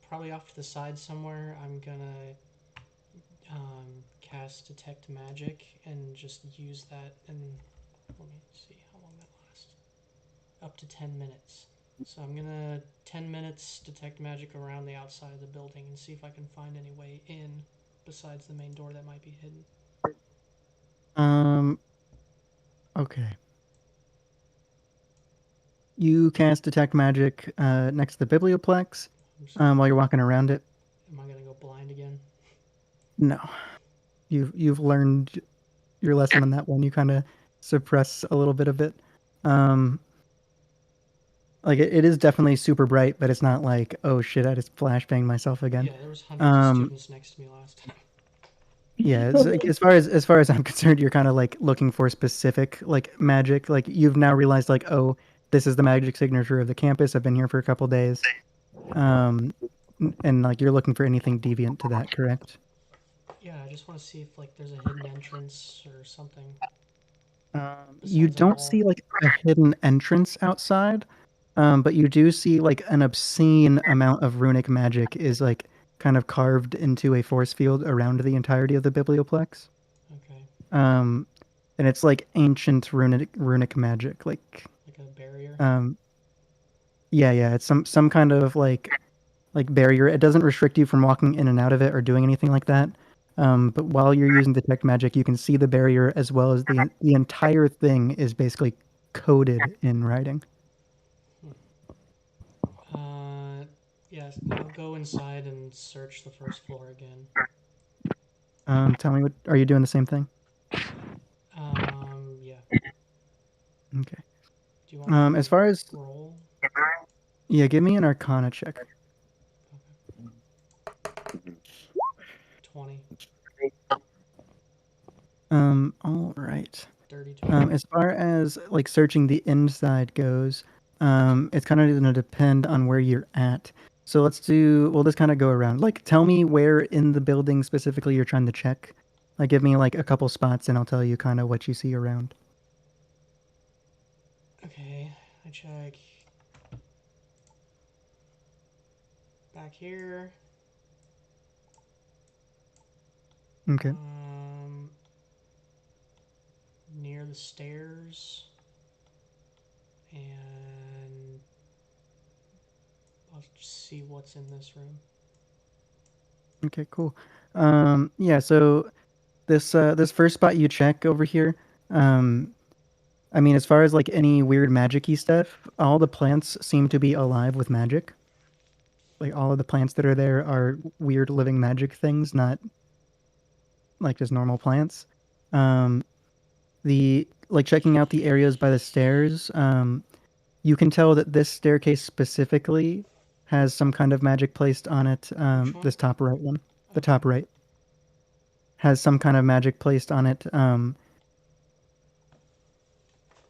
probably off to the side somewhere I'm gonna cast detect magic and just use that, and let me see how long that lasts. Up to 10 minutes. So I'm gonna 10 minutes detect magic around the outside of the building and see if I can find any way in besides the main door that might be hidden. Okay. You cast detect magic next to the biblioplex while you're walking around it. Am I gonna go blind again? No. You've learned your lesson on that one. You kind of suppress a little bit of it. Like it is definitely super bright, but it's not like, oh shit, I just flashbanged myself again. Yeah, there was hundreds of students next to me last time. Yeah, as far as I'm concerned, you're kind of like looking for specific like magic. Like you've now realized like, oh, this is the magic signature of the campus. I've been here for a couple days. And like you're looking for anything deviant to that, correct? Yeah, I just want to see if like there's a hidden entrance or something. You don't see like a hidden entrance outside, but you do see like an obscene amount of runic magic is like kind of carved into a force field around the entirety of the biblioplex. Okay. And it's like ancient runic magic, like a barrier. Yeah, it's some kind of like barrier. It doesn't restrict you from walking in and out of it or doing anything like that. But while you're using detect magic, you can see the barrier as well as the entire thing is basically coded in writing. Yes, I'll go inside and search the first floor again. Tell me, what are you doing? The same thing? Yeah. Okay. Do you want me As to far as roll? yeah, give me an Arcana check. 20. All right. 32. As far as like searching the inside goes, it's kind of going to depend on where you're at. So we'll just kind of go around. Like, tell me where in the building specifically you're trying to check. Like, give me like a couple spots and I'll tell you kind of what you see around. Okay, I check back here. Okay. Near the stairs. And I'll just see what's in this room. Okay, cool. Yeah, so this first spot you check over here, I mean, as far as like any weird magic-y stuff, all the plants seem to be alive with magic. Like all of the plants that are there are weird living magic things, not like just normal plants. The like checking out the areas by the stairs, you can tell that this staircase specifically has some kind of magic placed on it. This top right one, the top right, has some kind of magic placed on it.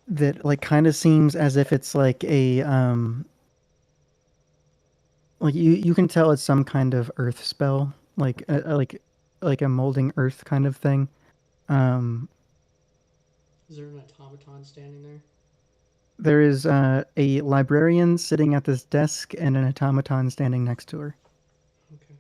That like kind of seems as if it's like a like you can tell it's some kind of earth spell, like like a molding earth kind of thing. Is there an automaton standing there? There is a librarian sitting at this desk and an automaton standing next to her. Okay.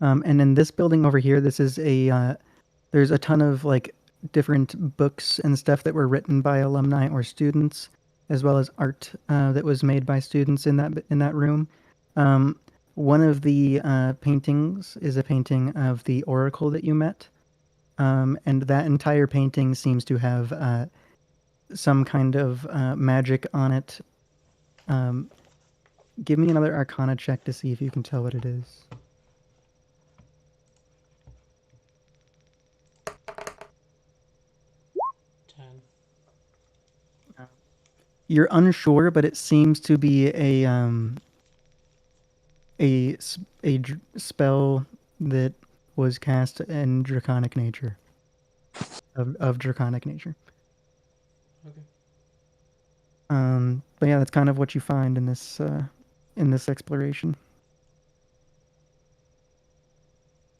And in this building over here, this is there's a ton of like different books and stuff that were written by alumni or students, as well as art that was made by students in that room. One of the paintings is a painting of the oracle that you met, and that entire painting seems to have some kind of magic on it. Give me another Arcana check to see if you can tell what it is. You're unsure, but it seems to be a spell that was cast in draconic nature. Of draconic nature. Okay. But yeah, that's kind of what you find in this exploration.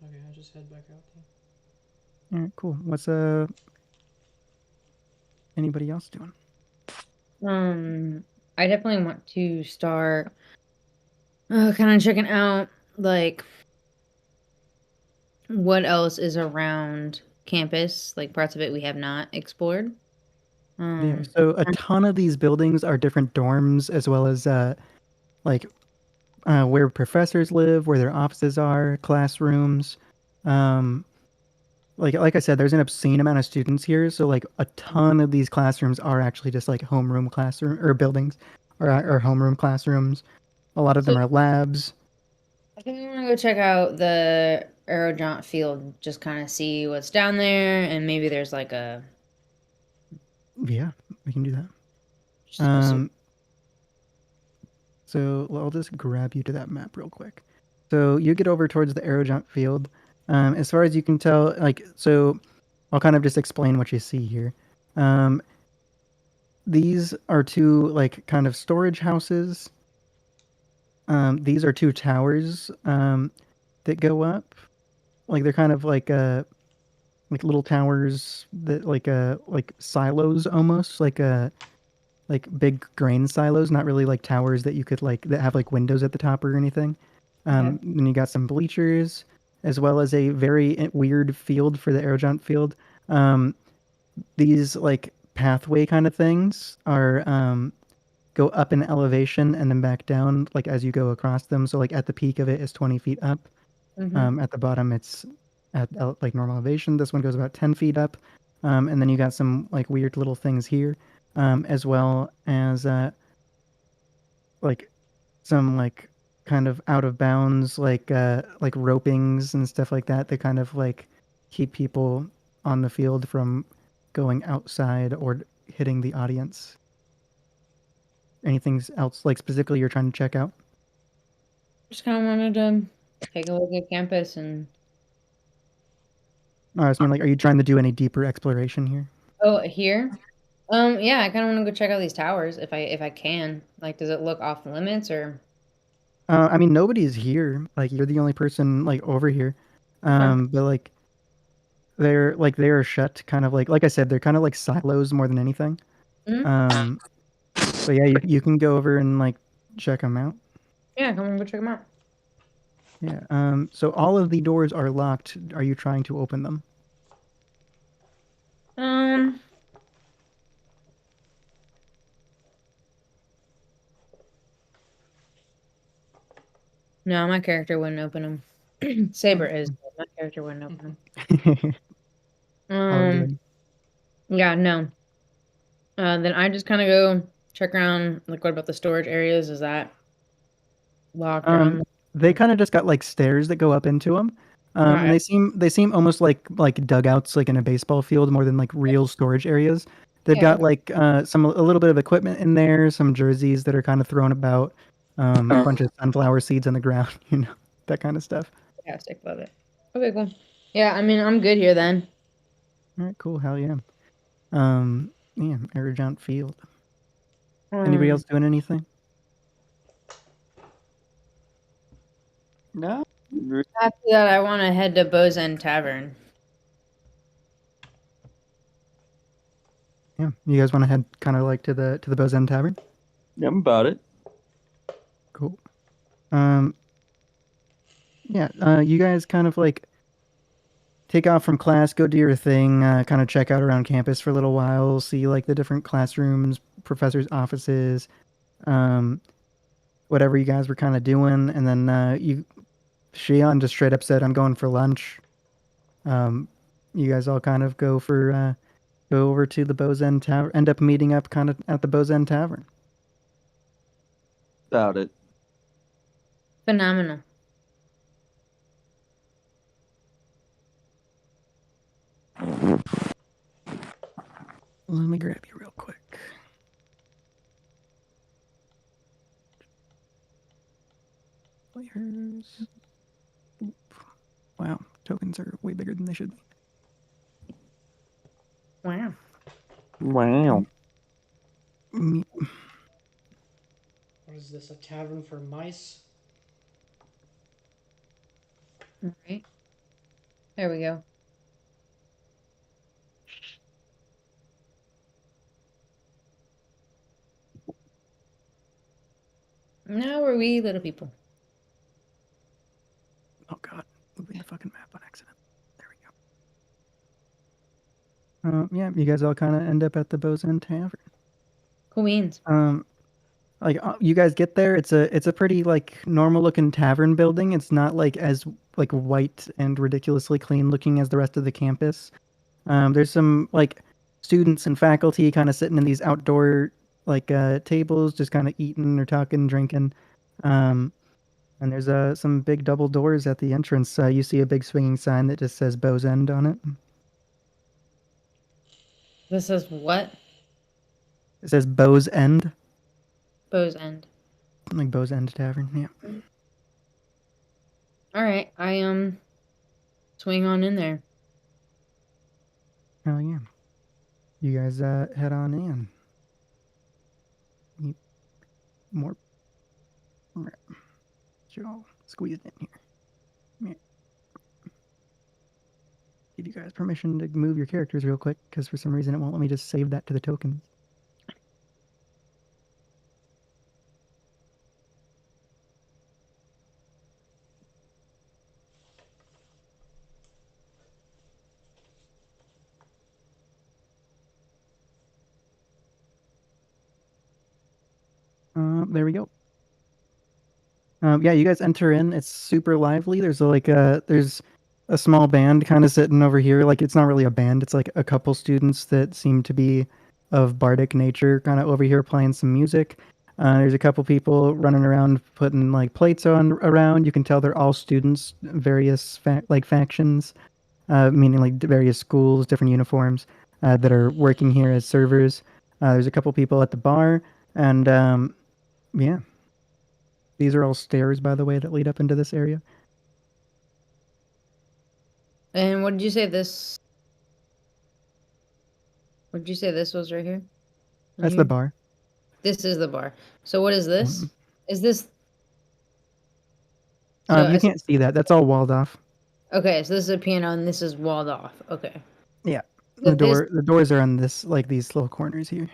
Okay, I'll just head back out then. All right, cool. What's anybody else doing? I definitely want to start kind of checking out like what else is around campus, like parts of it we have not explored. Yeah, so a ton of these buildings are different dorms, as well as like where professors live, where their offices are, classrooms. Like I said, there's an obscene amount of students here, so like a ton of these classrooms are actually just like homeroom classroom or buildings, or homeroom classrooms. A lot of them are labs. I think we want to go check out the aerojaunt field, just kind of see what's down there, and maybe there's like a. Yeah, we can do that. So I'll just grab you to that map real quick. So you get over towards the aerojaunt field. As far as you can tell, like, so I'll kind of just explain what you see here. These are two like kind of storage houses. These are two towers that go up. Like they're kind of like little towers that like silos almost, like big grain silos, not really like towers that you could like that have like windows at the top or anything. Then you got some bleachers, as well as a very weird field for the aerojaunt field. These like pathway kind of things are go up in elevation and then back down like as you go across them. So like at the peak of it is 20 feet up. At the bottom it's at like normal elevation. This one goes about 10 feet up, and then you got some like weird little things here, as well as like some like kind of out of bounds like ropings and stuff like that kind of like keep people on the field from going outside or hitting the audience. Anything else like specifically you're trying to check out? Just kind of wanted to take a look at campus and. I was mean, like, are you trying to do any deeper exploration here? Oh, here? Yeah, I kind of want to go check out these towers if I can. Like, does it look off limits or? I mean, nobody's here. Like, you're the only person like over here. But like, they're shut, kind of like I said, they're kind of like silos more than anything. Mhm. But yeah, you can go over and like check them out. Yeah, come on, go check them out. Yeah. So all of the doors are locked. Are you trying to open them? No, my character wouldn't open them. Saber is, but my character wouldn't open them. All good. Yeah, no. Then I just kind of go check around. Like, what about the storage areas? Is that locked or unlocked? They kind of just got like stairs that go up into them, and Right. they seem almost like dugouts, like in a baseball field, more than like real storage areas. They've Yeah, got okay. like a little bit of equipment in there, some jerseys that are kind of thrown about, a bunch of sunflower seeds on the ground, that kind of stuff. Fantastic, love it. Okay, cool. Yeah, I mean, I'm good here then. All right, cool, hell yeah. Yeah, Arrogant Field. Um, Anybody else doing anything? No. After that, I want to head to Bow's End Tavern. Yeah, you guys want to head kind of like to the Bow's End Tavern? Yeah, I'm about it. Cool. Yeah, you guys kind of like take off from class, go do your thing, kind of check out around campus for a little while, see like the different classrooms, professors' offices, whatever you guys were kind of doing, and then Shion just straight up said, "I'm going for lunch." You guys all kind of go over to the Bow's End Tavern, end up meeting up kind of at the Bow's End Tavern. About it. Phenomenal. Let me grab you real quick. Players. Oop. Wow, tokens are way bigger than they should be. Wow. Wow. Me- What is this? A tavern for mice? All right. There we go. Now we're we little people. Oh god, moving the fucking map on accident. There we go. Yeah, you guys all kind of end up at the Bow's End Tavern. Cool beans. Like you guys get there, it's a pretty like normal looking tavern building. It's not like as like white and ridiculously clean looking as the rest of the campus. There's some like students and faculty kind of sitting in these outdoor like tables, just kind of eating or talking, drinking. And there's some big double doors at the entrance. You see a big swinging sign that just says Bow's End on it. This is what? It says Bow's End. Bow's End. Like Bow's End Tavern, yeah. All right, I swing on in there. Hell yeah. You guys head on in. Need more. Get all squeezed in here. Yeah. Give you guys permission to move your characters real quick, because for some reason it won't let me just save that to the tokens. There we go. Yeah, you guys enter in. It's super lively. There's a small band kind of sitting over here. Like it's not really a band. It's like a couple students that seem to be of bardic nature, kind of over here playing some music. There's a couple people running around putting like plates on around. You can tell they're all students, various factions, meaning like various schools, different uniforms that are working here as servers. There's a couple people at the bar, and yeah, these are all stairs, by the way, that lead up into this area. And what did you say this? What did you say this was right here? That's the bar. This is the bar. So what is this? Is this? You can't see that. That's all walled off. Okay, so this is a piano and this is walled off. Okay. Yeah. So The doors are on this, like these little corners here.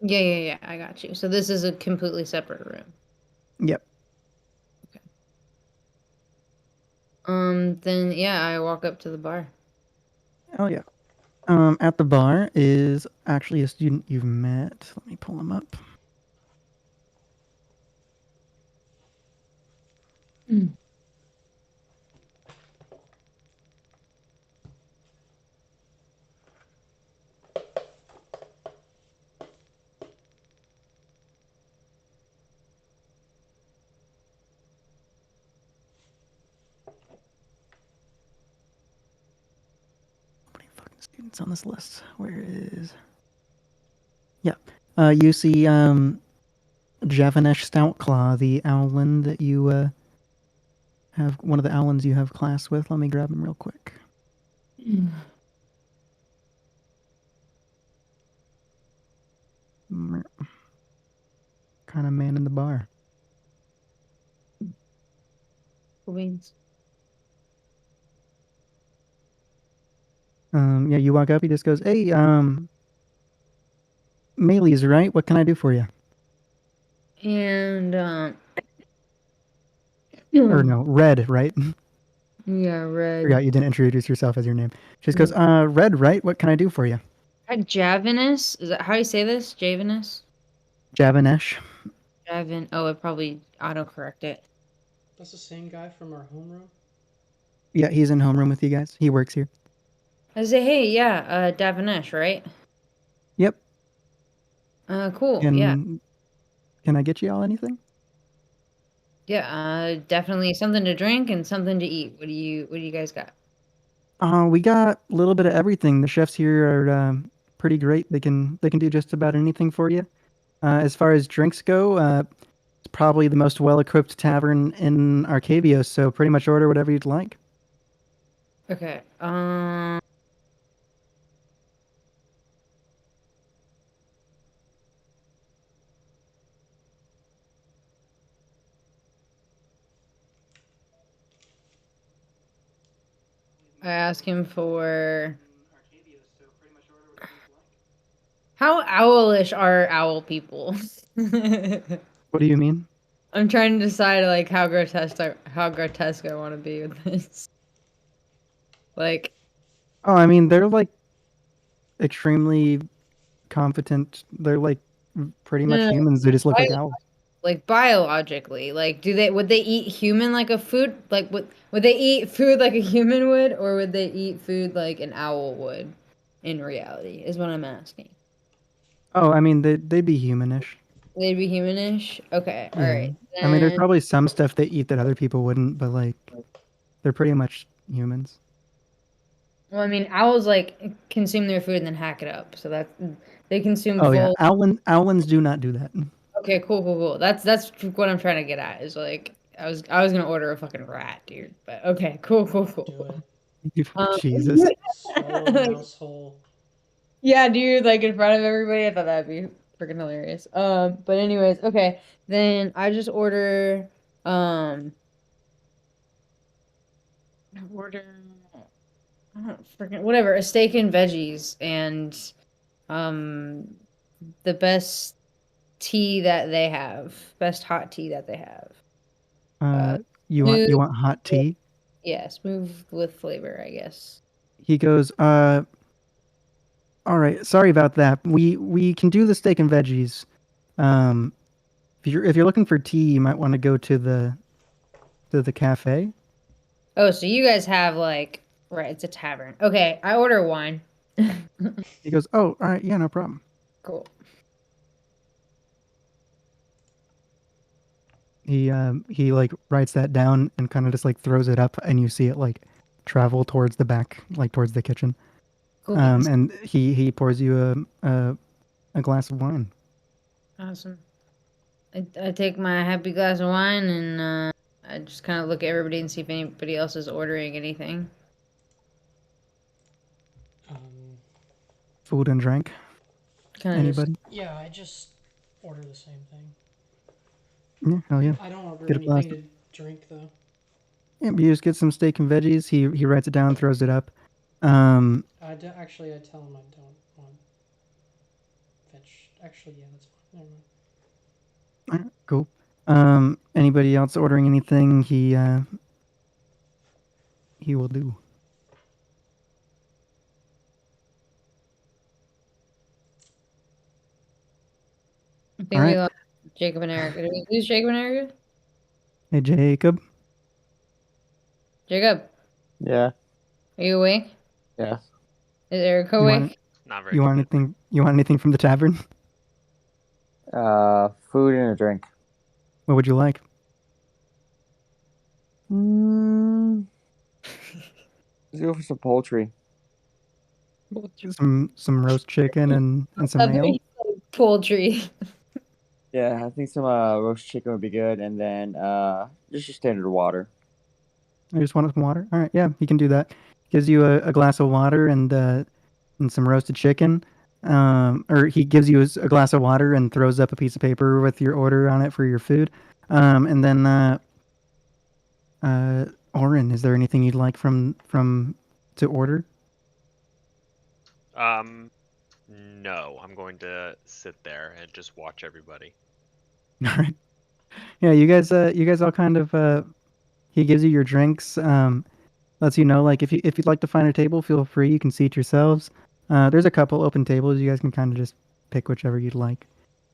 Yeah. I got you. So this is a completely separate room. Yep. Then yeah, I walk up to the bar. Oh yeah. At the bar is actually a student you've met. Let me pull him up. Students on this list. Where is? Yeah. You see Javanesh Stoutclaw, the owlin that you have, one of the owlins you have class with. Let me grab him real quick. Kind of man in the bar. Beans. Yeah, you walk up, he just goes, "Hey, Maylee's right? What can I do for you?" And Or no, Red, right? yeah, Red. Forgot you didn't introduce yourself as your name. She just goes, Red, right? What can I do for you? Javanus? Is that how you say this? Javanus? Javanesh. Javin. Oh, it probably autocorrect it. That's the same guy from our homeroom? Yeah, he's in homeroom with you guys. He works here. I say, hey, yeah, Davanesh, right? Yep. Cool. Yeah. Can I get you all anything? Yeah, definitely something to drink and something to eat. What do you guys got? We got a little bit of everything. The chefs here are pretty great. They can do just about anything for you. As far as drinks go, it's probably the most well-equipped tavern in Arcavios, so pretty much order whatever you'd like. Okay. I ask him for. How owlish are owl people? What do you mean? I'm trying to decide like how grotesque I want to be with this. Like. Oh, I mean, they're like extremely competent. They're like pretty much humans. They just look like owls. Like biologically, like would they eat human like a food? Like would they eat food like a human would, or would they eat food like an owl would? In reality, is what I'm asking. Oh, I mean, they'd be humanish. They'd be humanish. Okay, all right. I mean, there's probably some stuff they eat that other people wouldn't, but like, they're pretty much humans. Well, I mean, owls like consume their food and then hack it up, so that they consume. Oh yeah, owlins do not do that. Okay, cool. That's what I'm trying to get at. Is like I was gonna order a fucking rat, dude. But okay, cool. Jesus. Yeah, dude, like in front of everybody. I thought that'd be freaking hilarious. But anyways, okay. Then I just order whatever, a steak and veggies and the best tea that they have. Best hot tea that they have. You want hot tea? Yeah, smooth with flavor, I guess. He goes, all right, sorry about that. We can do the steak and veggies. If you're looking for tea, you might want to go to the cafe. Oh, so you guys have like Right, it's a tavern. Okay, I order wine. He goes, "Oh, all right, yeah, no problem." Cool. He like writes that down and kind of just like throws it up, and you see it like travel towards the back, like towards the kitchen. Cool beans. And he pours you a glass of wine. Awesome. I take my happy glass of wine and I just kind of look at everybody and see if anybody else is ordering anything. Food and drink. Kinda Anybody? Yeah, I just order the same thing. Yeah, hell yeah. I don't order Get a glass. anything to drink though. Yeah, but you just get some steak and veggies. He writes it down, throws it up. Actually, I tell him I don't want veg. Actually, yeah, that's fine. Never mind. All right, cool. Anybody else ordering anything? He will do. I think All we right. lost Jacob and Erica. Did we lose Jacob and Erica? Hey, Jacob. Jacob, Yeah. are you awake? Yeah. Is Erica You awake? want, Not very. you want anything? You want anything from the tavern? Food and a drink. What would you like? Let's go for some poultry. Some roast chicken and some ale. Poultry. Yeah, I think some roast chicken would be good, and then just your standard water. I just want some water. All right, yeah, he can do that. Gives you a glass of water and some roasted chicken. Or he gives you a glass of water and throws up a piece of paper with your order on it for your food. And then Oren, is there anything you'd like from to order? No, I'm going to sit there and just watch everybody. All right. Yeah, you guys all kind of. He gives you your drinks. Lets you know, like, if you'd like to find a table, feel free. You can seat yourselves. There's a couple open tables. You guys can kind of just pick whichever you'd like.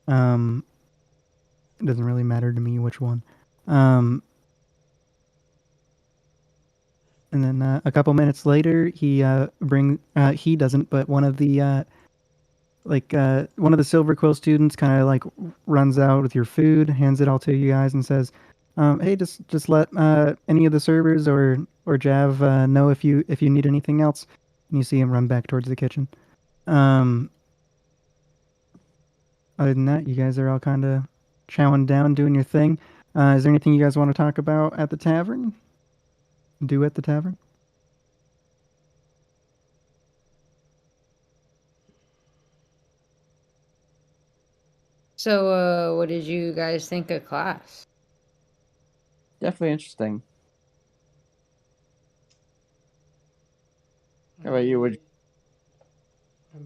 It doesn't really matter to me which one. And then a couple minutes later, he he doesn't, but one of the one of the Silver Quill students kind of like runs out with your food, hands it all to you guys, and says, "Hey, just let any of the servers or Jav know if you need anything else." And you see him run back towards the kitchen. Other than that, you guys are all kind of chowing down, doing your thing. Is there anything you guys want to talk about at the tavern? Do at the tavern? So, what did you guys think of class? Definitely interesting. How about you? I'm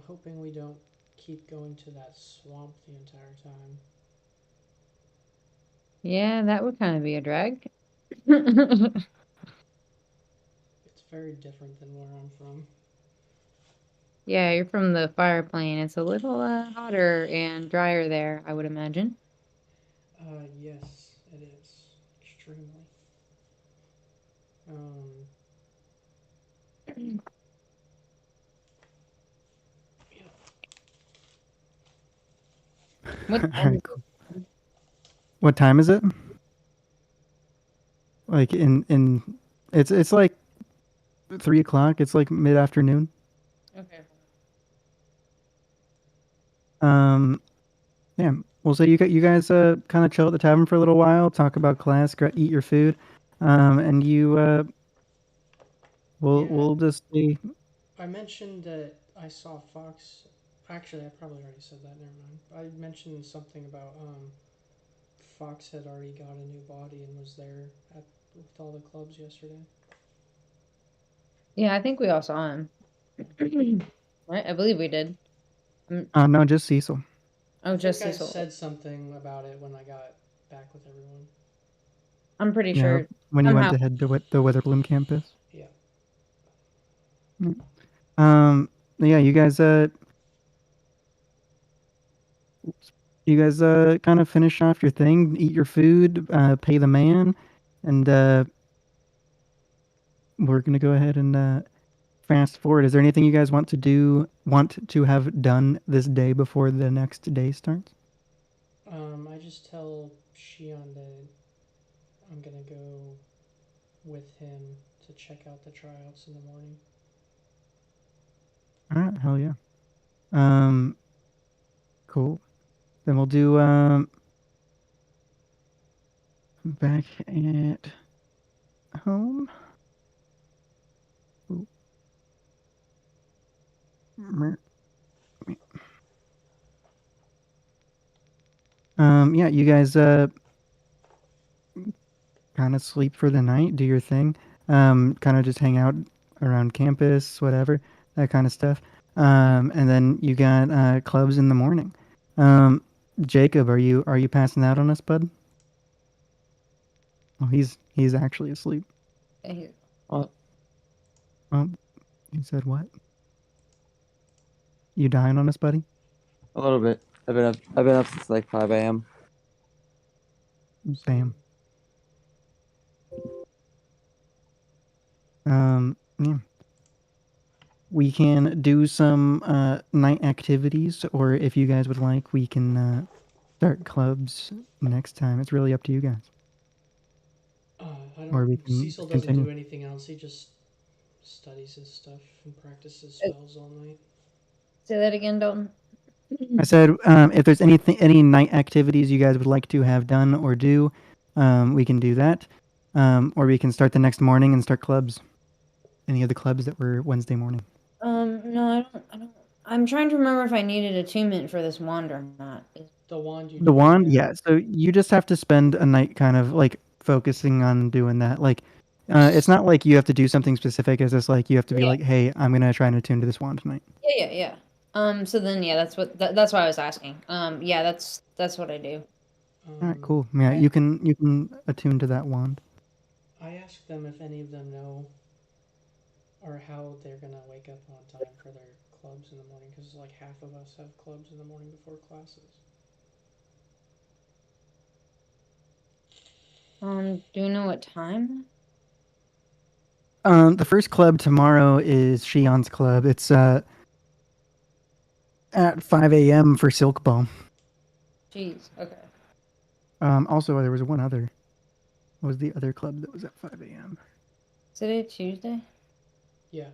hoping we don't keep going to that swamp the entire time. Yeah, that would kind of be a drag. It's very different than where I'm from. Yeah, you're from the fire plane. It's a little hotter and drier there, I would imagine. Yes, it is. Extremely. What All right, cool. What time is it? Like in it's like 3 o'clock. It's like mid-afternoon. Okay. Yeah. Well, so you guys kind of chill at the tavern for a little while, talk about class, eat your food, and you we'll just see. I mentioned that I saw Fox. Actually, I probably already said that. Never mind. I mentioned something about Fox had already got a new body and was there with all the clubs yesterday. Yeah, I think we all saw him. Right? I believe we did. No, just Cecil. Oh, just I Cecil. said something about it when I got back with everyone. I'm pretty Yeah, sure. when you went somehow- to head to the Witherbloom campus. Yeah. Yeah, you guys kind of finish off your thing, eat your food, pay the man, and we're gonna go ahead and fast forward. Is there anything you guys want to have done this day before the next day starts? I just tell Shion that I'm gonna go with him to check out the tryouts in the morning. All right, hell yeah. Cool. Then we'll do back at home. Ooh. Yeah, you guys kind of sleep for the night, do your thing, kind of just hang out around campus, whatever, that kind of stuff. And then you got clubs in the morning. Jacob, are you passing out on us, bud? Oh, he's actually asleep. What? Oh, you said what? You dying on us, buddy? A little bit. I've been up since like 5 a.m. Same. Yeah. We can do some night activities, or if you guys would like, we can start clubs next time. It's really up to you guys. I Or we don't. can Cecil doesn't continue. do anything else. He just studies his stuff and practices spells all night. Say that again, Dalton. I said if there's any night activities you guys would like to have done or do, we can do that. Or we can start the next morning and start clubs. Any of the clubs that were Wednesday morning. No, I don't. I'm trying to remember if I needed attunement for this wand or not. The wand you The do, wand, yeah. So you just have to spend a night kind of like focusing on doing that. Like, it's not like you have to do something specific. It's just like you have to be Yeah. like, hey, I'm gonna try and attune to this wand tonight. Yeah. So then, yeah, that's why I was asking. Yeah, that's what I do. All right, cool. Yeah, you can attune to that wand. I asked them if any of them know or how they're gonna wake up on time for their clubs in the morning, because like half of us have clubs in the morning before classes. Do you know what time? The first club tomorrow is Shion's club. It's at 5 a.m. for Silk Ball. Jeez. Okay. Also, there was one other. What was the other club that was at 5 a.m.? Is today Tuesday? Yeah.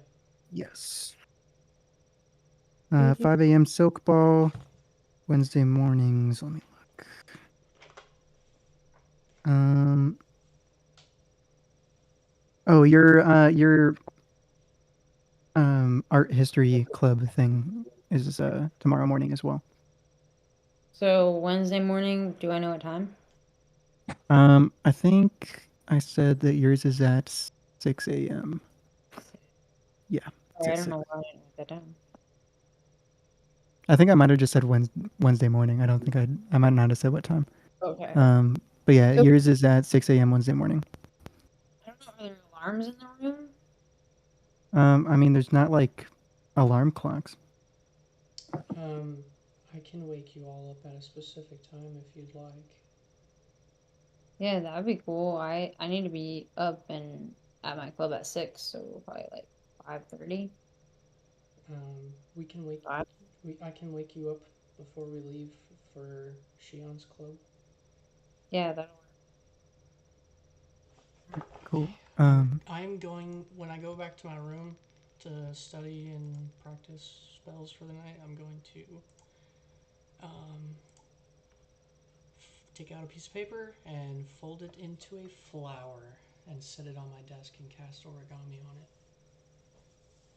Yes. 5 a.m. Silk Ball. Wednesday mornings. Let me look. Oh, your art history club thing is tomorrow morning as well. So Wednesday morning, do I know what time? I think I said that yours is at 6 a.m. Yeah. Sorry, I don't know why I didn't write that down. I think I might have just said Wednesday morning. I don't think I might not have said what time. Okay. But yeah, So- yours is at 6 a.m. Wednesday morning. I don't know. Are there alarms in the room? I mean, there's not like alarm clocks. I can wake you all up at a specific time if you'd like. Yeah, that'd be cool. I need to be up and at my club at 6, so probably like 5:30. We can wake. I can wake you up before we leave for Shion's club. Yeah, that'll work. Cool. I'm going when I go back to my room to study and practice spells for the night. I'm going to take out a piece of paper and fold it into a flower and set it on my desk and cast origami on it.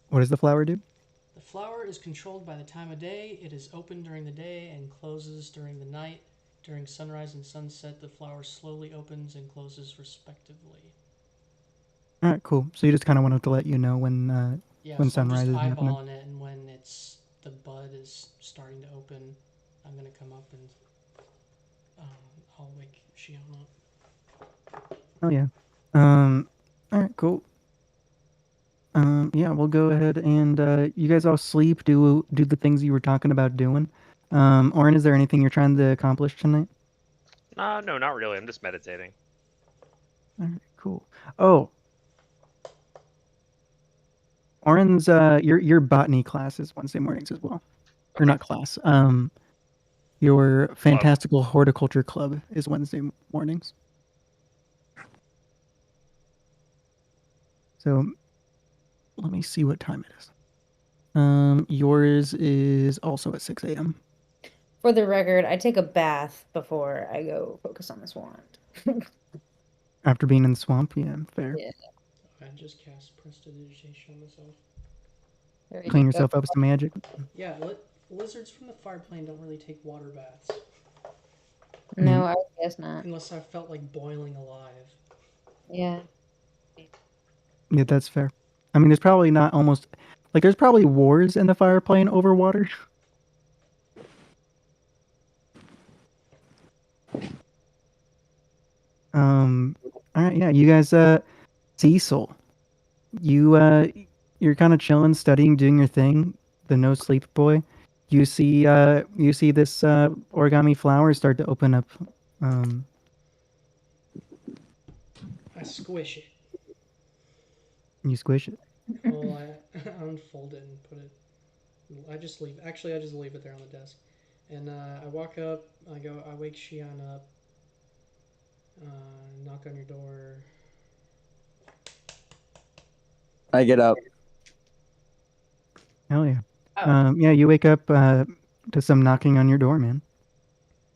What does the flower do? The flower is controlled by the time of day. It is open during the day and closes during the night. During sunrise and sunset, the flower slowly opens and closes respectively. All right, cool. So you just kind of wanted to let you know when So sunrise is I'm just happening. eyeballing it, and when the bud is starting to open, I'm gonna come up and I'll wake Shion up. Oh yeah. All right, cool. Yeah, we'll go ahead and you guys all sleep. Do the things you were talking about doing. Oren, is there anything you're trying to accomplish tonight? No, not really. I'm just meditating. All right, cool. Oh, Oren's your botany class is Wednesday mornings as well. Or not class. Your fantastical horticulture club is Wednesday mornings. So let me see what time it is. Yours is also at 6 a.m. For the record, I take a bath before I go focus on this wand. After being in the swamp, yeah, fair. Yeah. I just cast prestidigitation on myself. There you Clean go. yourself up with some magic. Yeah, lizards from the fire plane don't really take water baths. No, I guess not. Unless I felt like boiling alive. Yeah. Yeah, that's fair. I mean, there's probably not almost like there's probably wars in the fire plane over water. All right, yeah, you guys, Cecil, you're kind of chilling, studying, doing your thing. The no sleep boy. You see this origami flower start to open up. I squish it. You squish it. Well, I unfold it and put it. I just leave. Actually, I just leave it there on the desk, and I walk up. I wake Shion up. Knock on your door. I get up. Hell yeah. Oh. Yeah, you wake up to some knocking on your door, man.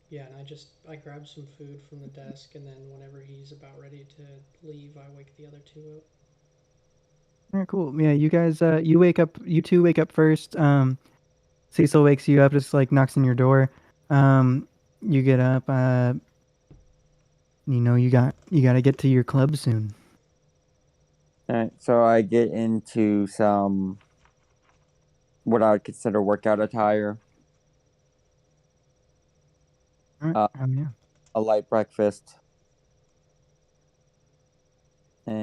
Yeah, and I grab some food from the desk, and then whenever he's about ready to leave, I wake the other two up. All right, cool. Yeah, you guys, you wake up. You two wake up first. Cecil wakes you up, just like knocks on your door. You get up. You got to get to your club soon. All right, so I get into some what I would consider workout attire. All right. Yeah. A light breakfast. And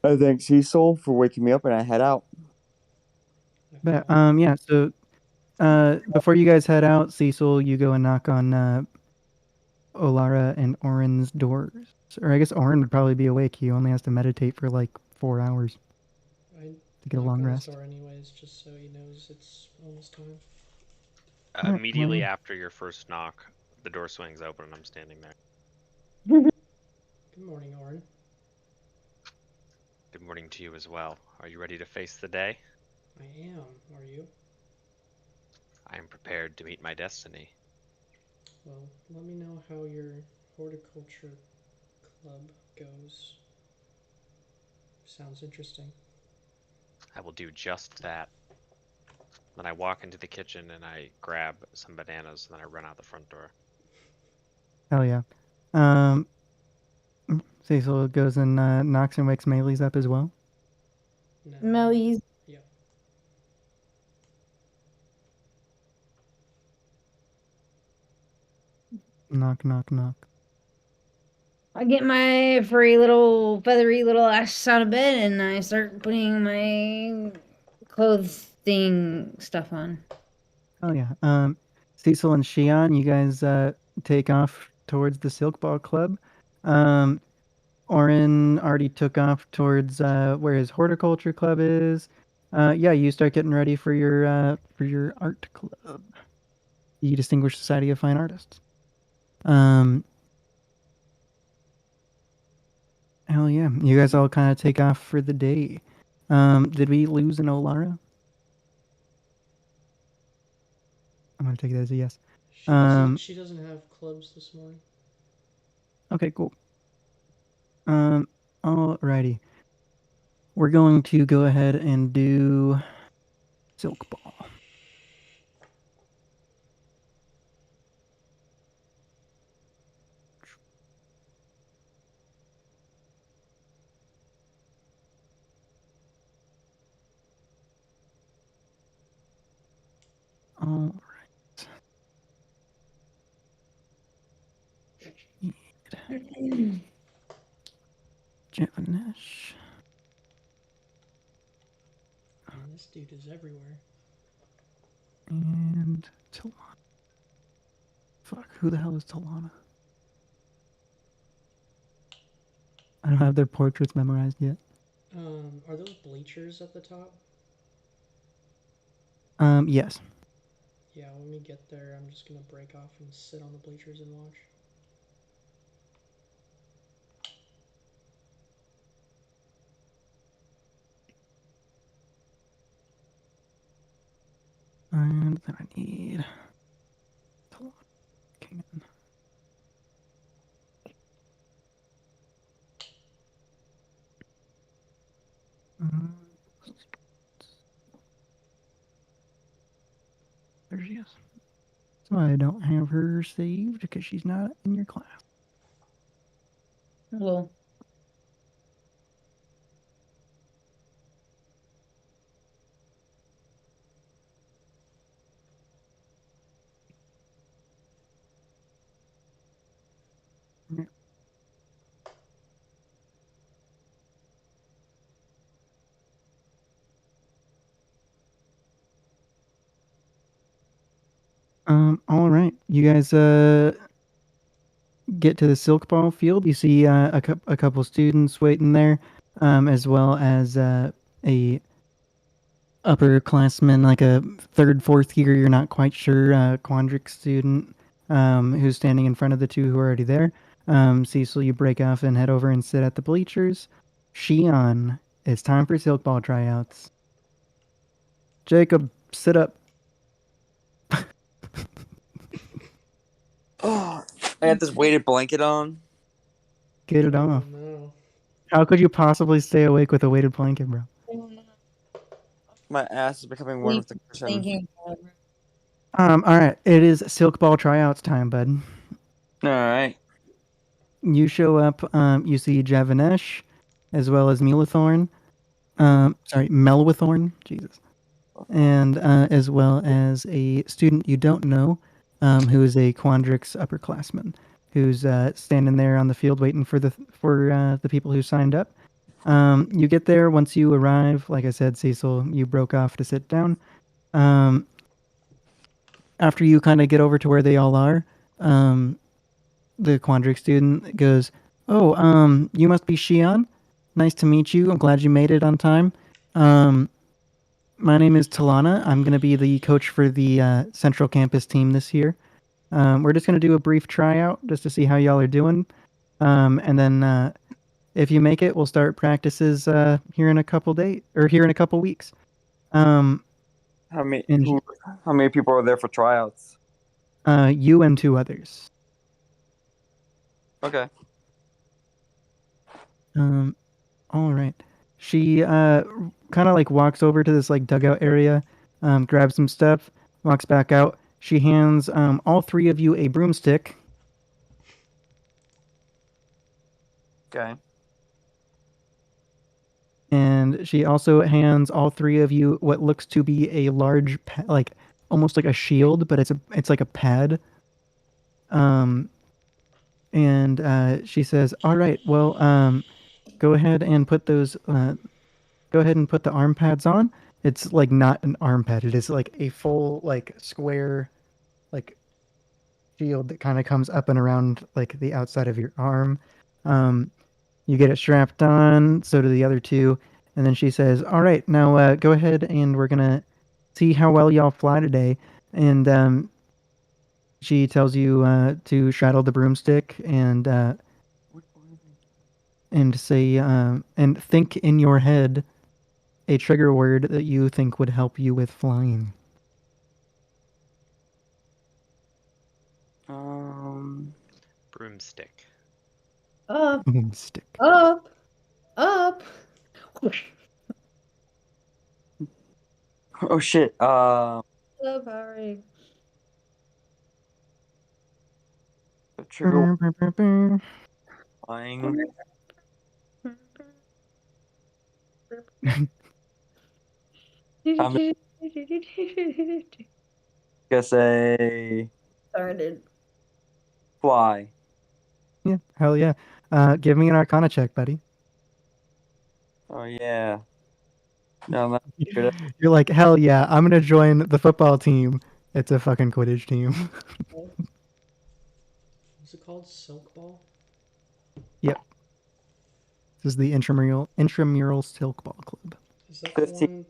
I thank Cecil for waking me up, and I head out. But yeah. So, before you guys head out, Cecil, you go and knock on Olara and Oren's doors. Or I guess Oren would probably be awake. He only has to meditate for like 4 hours to get a long rest. Door anyways, just so he knows it's almost time. Immediately after your first knock, the door swings open and I'm standing there. Good morning, Oren. Good morning to you as well. Are you ready to face the day? I am. Are you? I am prepared to meet my destiny. Well, let me know how your horticulture club goes. Sounds interesting. I will do just that. Then I walk into the kitchen and I grab some bananas and then I run out the front door. Hell yeah. Cecil goes and knocks and wakes Maylee's up as well. Maylee's. Yeah. Knock, knock, knock. I get my furry little feathery little ass out of bed and I start putting my clothing stuff on. Oh yeah. Cecil and Shion, you guys take off towards the Silk Ball Club. Oren already took off towards where his horticulture club is. Yeah, you start getting ready for your art club, the Distinguished Society of Fine Artists. Hell yeah, you guys all kind of take off for the day. Did we lose an Olara? I'm gonna take that as a yes. She doesn't have clubs this morning. Okay, cool. Alrighty. We're going to go ahead and do Silk Ball. All right. Javanish. Man, this dude is everywhere. And Talana. Fuck, who the hell is Talana? I don't have their portraits memorized yet. Are those bleachers at the top? Yes. Yeah, when we get there, I'm just gonna break off and sit on the bleachers and watch. And then I need King. There she is. So I don't have her saved because she's not in your class. Well, All right. You guys get to the silk ball field. You see a couple students waiting there, as well as a upperclassman, like a third, fourth year. You're not quite sure. Quandric student who's standing in front of the two who are already there. Cecil, you break off and head over and sit at the bleachers. Shion, it's time for silk ball tryouts. Jacob, sit up. Oh, I got this weighted blanket on. Get it Oh off. no. How could you possibly stay awake with a weighted blanket, bro? My ass is becoming one with the cushion. Thinking. All right. It is silk ball tryouts time, bud. All right. You show up. You see Javanesh, as well as Mulithorn. Melwithorn. Jesus. And as well as a student you don't know, who is a Quandrix upperclassman, who's standing there on the field waiting for the people who signed up. You get there once you arrive. Like I said, Cecil, you broke off to sit down. After you kind of get over to where they all are, the Quandrix student goes, "Oh, you must be Shion. Nice to meet you. I'm glad you made it on time. My name is Talana. I'm going to be the coach for the Central Campus team this year. We're just going to do a brief tryout just to see how y'all are doing. And then if you make it, we'll start practices here in a couple weeks." How many people are there for tryouts? You and two others. Okay. All right. She kind of like walks over to this like dugout area, grabs some stuff, walks back out. She hands all three of you a broomstick. Okay. And she also hands all three of you what looks to be a large, like almost like a shield, but it's like a pad. And she says, "All right, well, go ahead and put those. Go ahead and put the arm pads on. It's like not an arm pad. It is like a full like square, like shield that kind of comes up and around like the outside of your arm. You get it strapped on. So do the other two. And then she says, "All right, now go ahead and we're gonna see how well y'all fly today." And she tells you to straddle the broomstick and say and think in your head a trigger word that you think would help you with flying. Broomstick. Up, Broomstick. up, up. Oh shit. Up, Harry. The trigger flying. Guess a Started. fly. Yeah, hell yeah. Give me an Arcana check, buddy. Oh yeah. No, not sure. You're like, hell yeah, I'm gonna join the football team. It's a fucking Quidditch team. What's it called? Silk ball? Yep. This is the intramural silk ball club. Is that 15.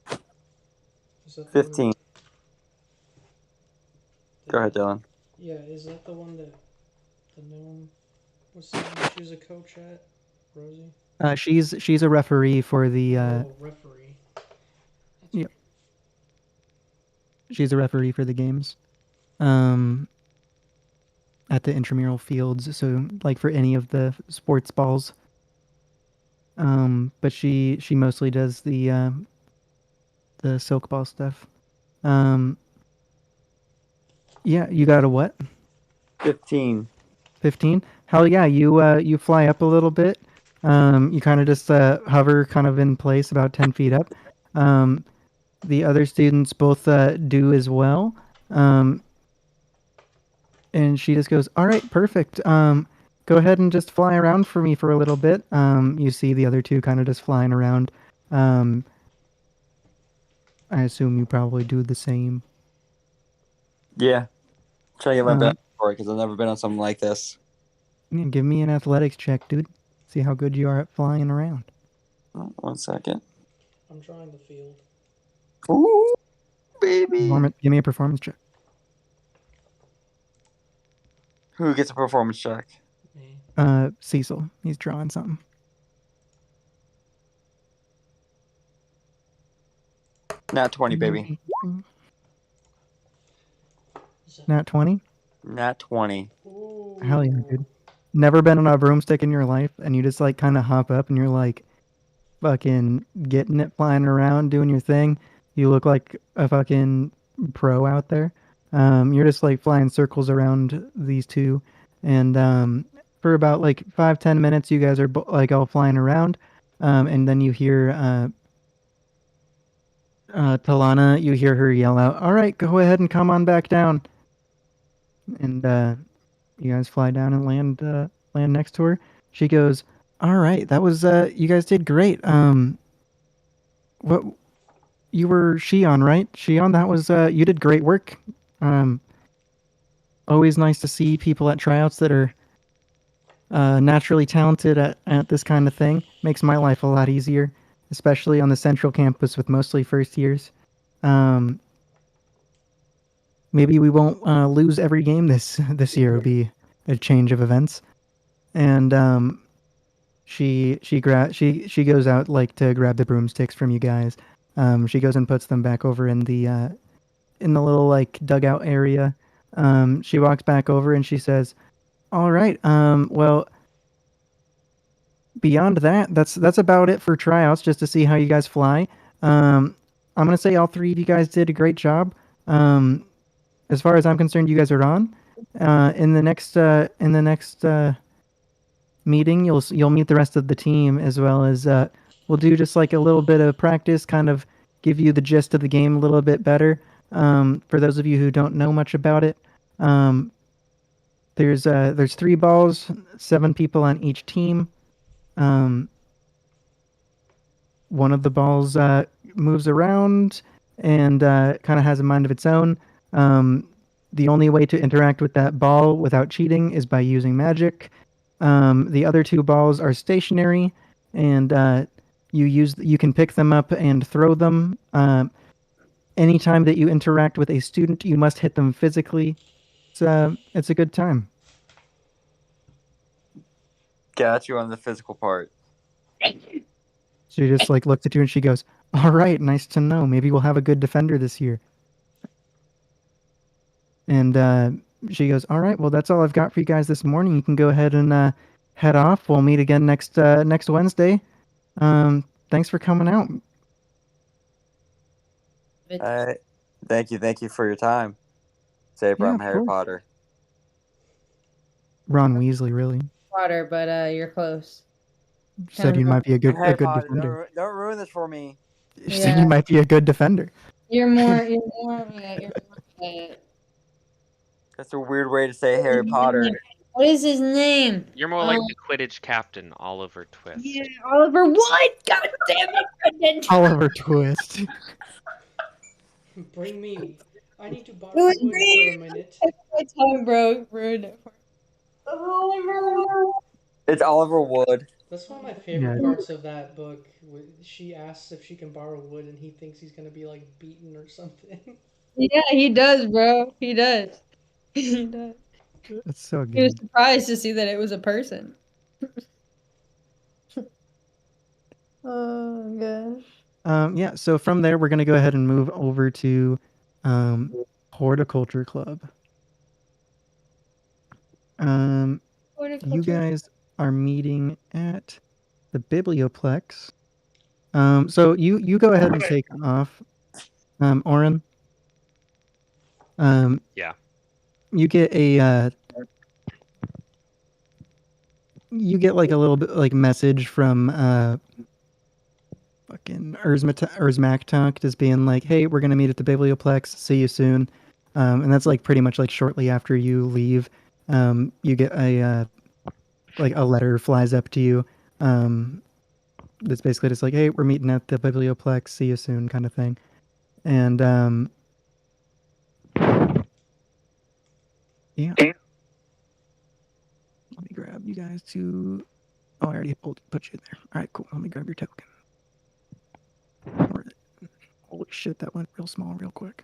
the one? Is that the 15. One Go ahead, Dylan. Yeah, is that the one that the gnome was saying she was a coach at? Rosie? She's a referee for the. Oh, referee. Yep. She's a referee for the games. At the intramural fields, so like for any of the sports balls. But she mostly does the silk ball stuff. Yeah, you got a what? 15. 15? Hell yeah, you fly up a little bit. You kind of just hover kind of in place about 10 feet up. The other students both do as well. And she just goes, all right, perfect. Go ahead and just fly around for me for a little bit. You see the other two kind of just flying around. I assume you probably do the same. Yeah. Try to get my best for it because I've never been on something like this. Yeah, give me an athletics check, dude. See how good you are at flying around. Oh, 1 second. I'm trying the field. Ooh, baby. Give me a performance check. Who gets a performance check? Me. Cecil. He's drawing something. Nat 20, baby. Nat 20? Nat 20. Ooh. Hell yeah, dude. Never been on a broomstick in your life, and you just like kind of hop up and you're like fucking getting it, flying around, doing your thing. You look like a fucking pro out there. You're just like flying circles around these two, and for about like 5-10 minutes, you guys are like all flying around, and then you hear Talana. You hear her yell out, "All right, go ahead and come on back down." And you guys fly down and land next to her. She goes, "All right, that was you guys did great. What you were Shion, right? Shion, that was you did great work. Always nice to see people at tryouts that are naturally talented at this kind of thing. Makes my life a lot easier, especially on the central campus with mostly first years. Maybe we won't lose every game this year. It'll be a change of events." And she goes out like to grab the broomsticks from you guys. She goes and puts them back over in the little like dugout area. She walks back over and she says, "All right. Well, beyond that, that's about it for tryouts, just to see how you guys fly. I'm gonna say all three of you guys did a great job. As far as I'm concerned, you guys are on. In the next meeting, you'll meet the rest of the team, as well as we'll do just like a little bit of practice, kind of give you the gist of the game a little bit better. For those of you who don't know much about it, there's 3 balls, 7 people on each team. One of the balls moves around and kind of has a mind of its own. The only way to interact with that ball without cheating is by using magic. The other 2 balls are stationary, and you can pick them up and throw them. Anytime that you interact with a student, you must hit them physically. It's a good time. Got you on the physical part. She just like looks at you and she goes, "All right, nice to know. Maybe we'll have a good defender this year." And she goes, "All right, well that's all I've got for you guys this morning. You can go ahead and head off. We'll meet again next Wednesday. Thanks for coming out." Thank you for your time. Saber, Yeah, I'm of Harry course. Potter. Ron Weasley, really. Potter, but you're close. Said you might be a good Harry Potter, defender. don't ruin this for me. She said you might be a good defender. You're more. You're more. That's a weird way to say Harry Potter. What is his name? You're more like the Quidditch captain, Oliver Twist. Yeah, Oliver. What? God damn it! Oliver Twist. Bring me. I need to borrow It was wood me. for a minute. My time, bro. Ruined it for Oliver. It's Oliver Wood. That's one of my favorite Yeah. parts of that book. She asks if she can borrow wood, and he thinks he's gonna be like beaten or something. Yeah, he does, bro. He does. He does. It's so He was good. surprised to see that it was a person. Oh gosh. Yeah, so from there, we're going to go ahead and move over to Horticulture Club. You Horticulture. guys are meeting at the Biblioplex. So you go ahead and take off, Oren. Yeah. You get a you get like a little bit like message from fucking Urzmaktok just being like, hey, we're gonna meet at the Biblioplex. See you soon. And that's like pretty much like shortly after you leave. You get a like a letter flies up to you. That's basically just like, hey, we're meeting at the Biblioplex. See you soon, kind of thing. And yeah. Let me grab you guys to. Oh, I already put you in there. All right, cool. Let me grab your token. Holy shit, that went real small, real quick.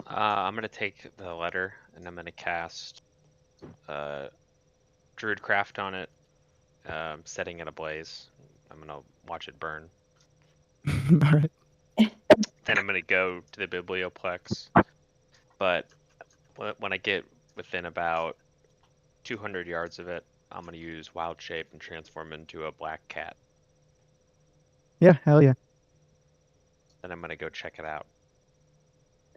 I'm gonna take the letter and I'm gonna cast Druidcraft on it, setting it ablaze. I'm gonna watch it burn. All right. Then I'm gonna go to the Biblioplex. But when I get within about 200 yards of it, I'm gonna use Wild Shape and transform into a black cat. Yeah, hell yeah. Then I'm gonna go check it out.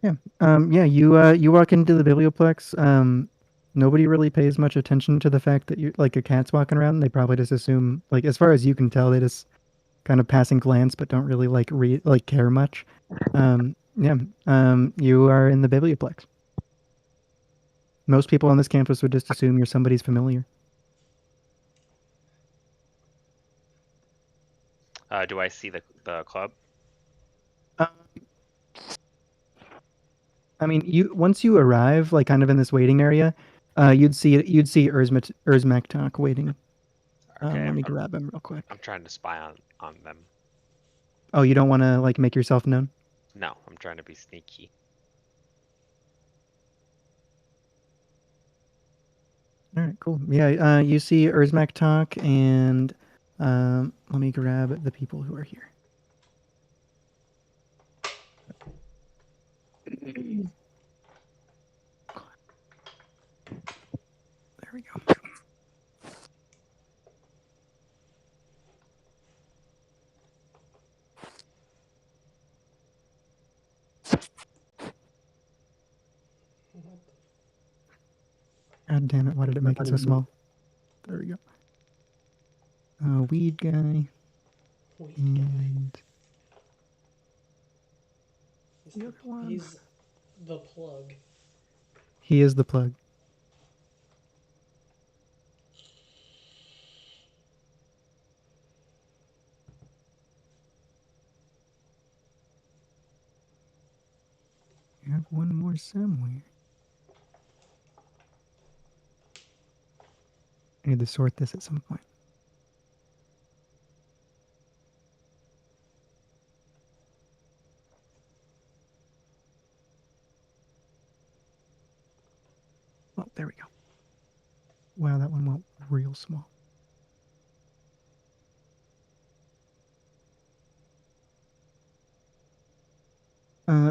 Yeah. Yeah, you walk into the Biblioplex. Nobody really pays much attention to the fact that you like a cat's walking around. They probably just assume, like, as far as you can tell, they just kind of passing glance, but don't really like care much. Yeah. You are in the Biblioplex. Most people on this campus would just assume you're somebody's familiar. Do I see the club? I mean, once you arrive, like kind of in this waiting area, you'd see Urzmaktok waiting. Okay, Let me grab him real quick. I'm trying to spy on them. Oh, you don't want to like make yourself known? No, I'm trying to be sneaky. All right, cool. Yeah, you see Urzmaktok, and let me grab the people who are here. There we go. God damn it, why did it make it so small? There we go. Weed guy. And the other one. He's the plug. He is the plug. I have one more somewhere. I need to sort this at some point. Oh, there we go. Wow, that one went real small.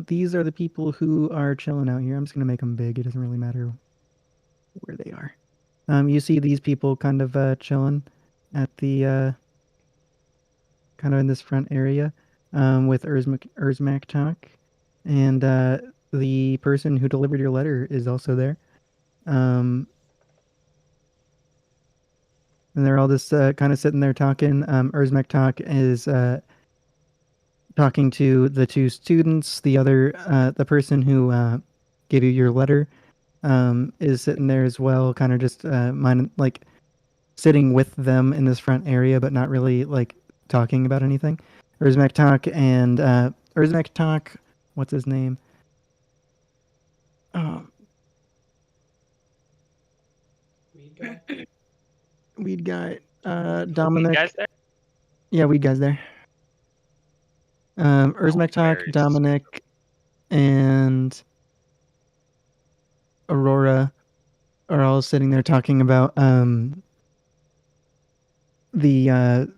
These are the people who are chilling out here. I'm just going to make them big. It doesn't really matter where they are. You see these people kind of chilling at the kind of in this front area with Urzmaktok, and the person who delivered your letter is also there. And they're all just kind of sitting there talking. Urzmaktok is talking to the two students. The other, the person who gave you your letter, is sitting there as well, kind of just like sitting with them in this front area, but not really like talking about anything. Urzmaktok and Urzmaktok, what's his name? guy. Weed guy. Weed Dominic. guys there? Yeah, weed guys there. Urzmektok, very Dominic, and Aurora are all sitting there talking about the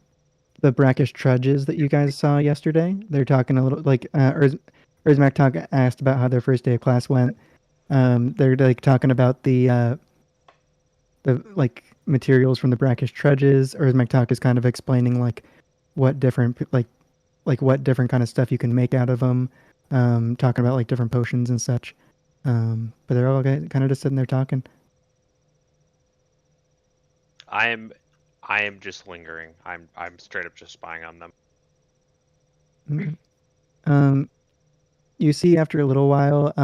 brackish trudges that you guys saw yesterday. They're talking a little like Urzmektok asked about how their first day of class went. They're like talking about the like materials from the brackish trudges. Urzmektok is kind of explaining like what different what different kind of stuff you can make out of them. Talking about like different potions and such. But they're all kind of just sitting there talking. I am just lingering. I'm straight up just spying on them. Okay. You see after a little while,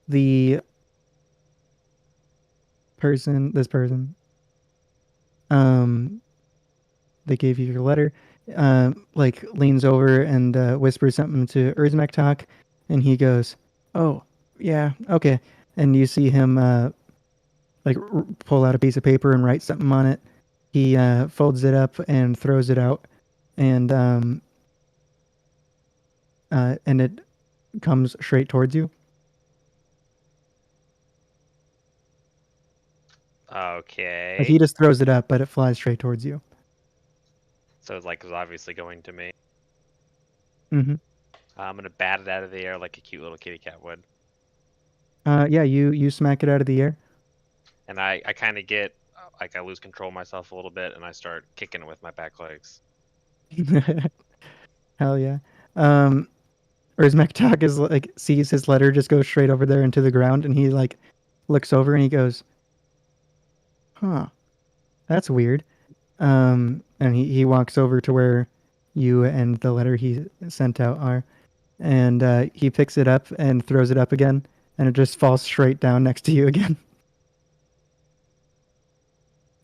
the this person, they gave you your letter, like leans over and whispers something to Urzmektok, and he goes, "Oh, yeah, okay." And you see him like pull out a piece of paper and write something on it. He folds it up and throws it out, and it comes straight towards you. Okay. Like he just throws it up, but it flies straight towards you. So it's obviously going to me. Mm-hmm. I'm gonna bat it out of the air like a cute little kitty cat would. Yeah, you smack it out of the air. And I kind of get I lose control of myself a little bit, and I start kicking it with my back legs. Hell yeah. Urzmektok is like sees his letter just go straight over there into the ground, and he like looks over and he goes, "Huh, that's weird." And he walks over to where you and the letter he sent out are, and he picks it up and throws it up again, and it just falls straight down next to you again.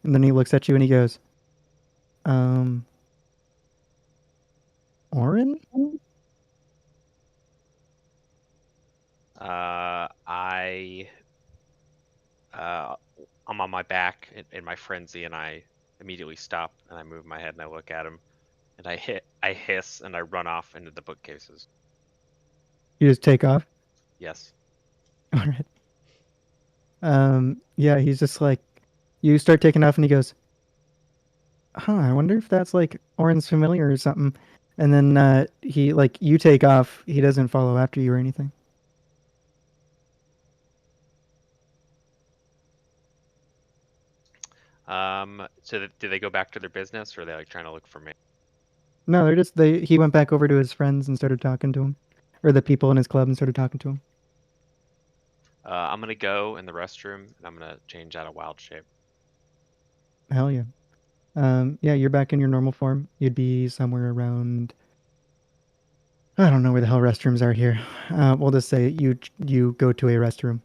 And then he looks at you and he goes, Oren? I'm on my back in my frenzy, and I immediately stop and I move my head and I look at him, and I hiss and I run off into the bookcases. You just take off? Yes. All right. Yeah, he's just like, you start taking off and he goes, "Huh, I wonder if that's like Oren's familiar or something." And then he like you take off, he doesn't follow after you or anything. So do they go back to their business, or are they trying to look for me? No, he went back over to his friends and started talking to him. Or the people in his club and started talking to him. I'm gonna go in the restroom and I'm gonna change out of wild shape. Hell yeah. Yeah, you're back in your normal form. You'd be somewhere around, I don't know where the hell restrooms are here. We'll just say you go to a restroom.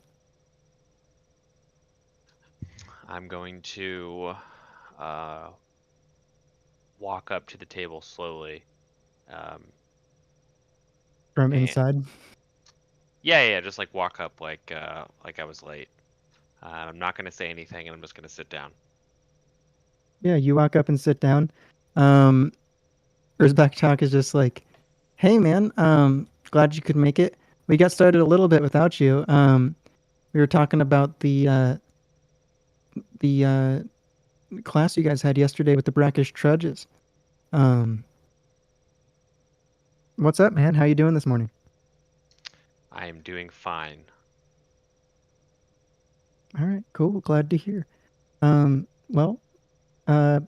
I'm going to walk up to the table slowly. From inside? Yeah, just walk up like I was late. I'm not gonna say anything, and I'm just gonna sit down. Yeah, you walk up and sit down. Urzmektok is just like, "Hey man, glad you could make it. We got started a little bit without you. We were talking about the class you guys had yesterday with the brackish trudges. What's up, man? How you doing this morning?" I am doing fine. All right, cool. Glad to hear. Well, I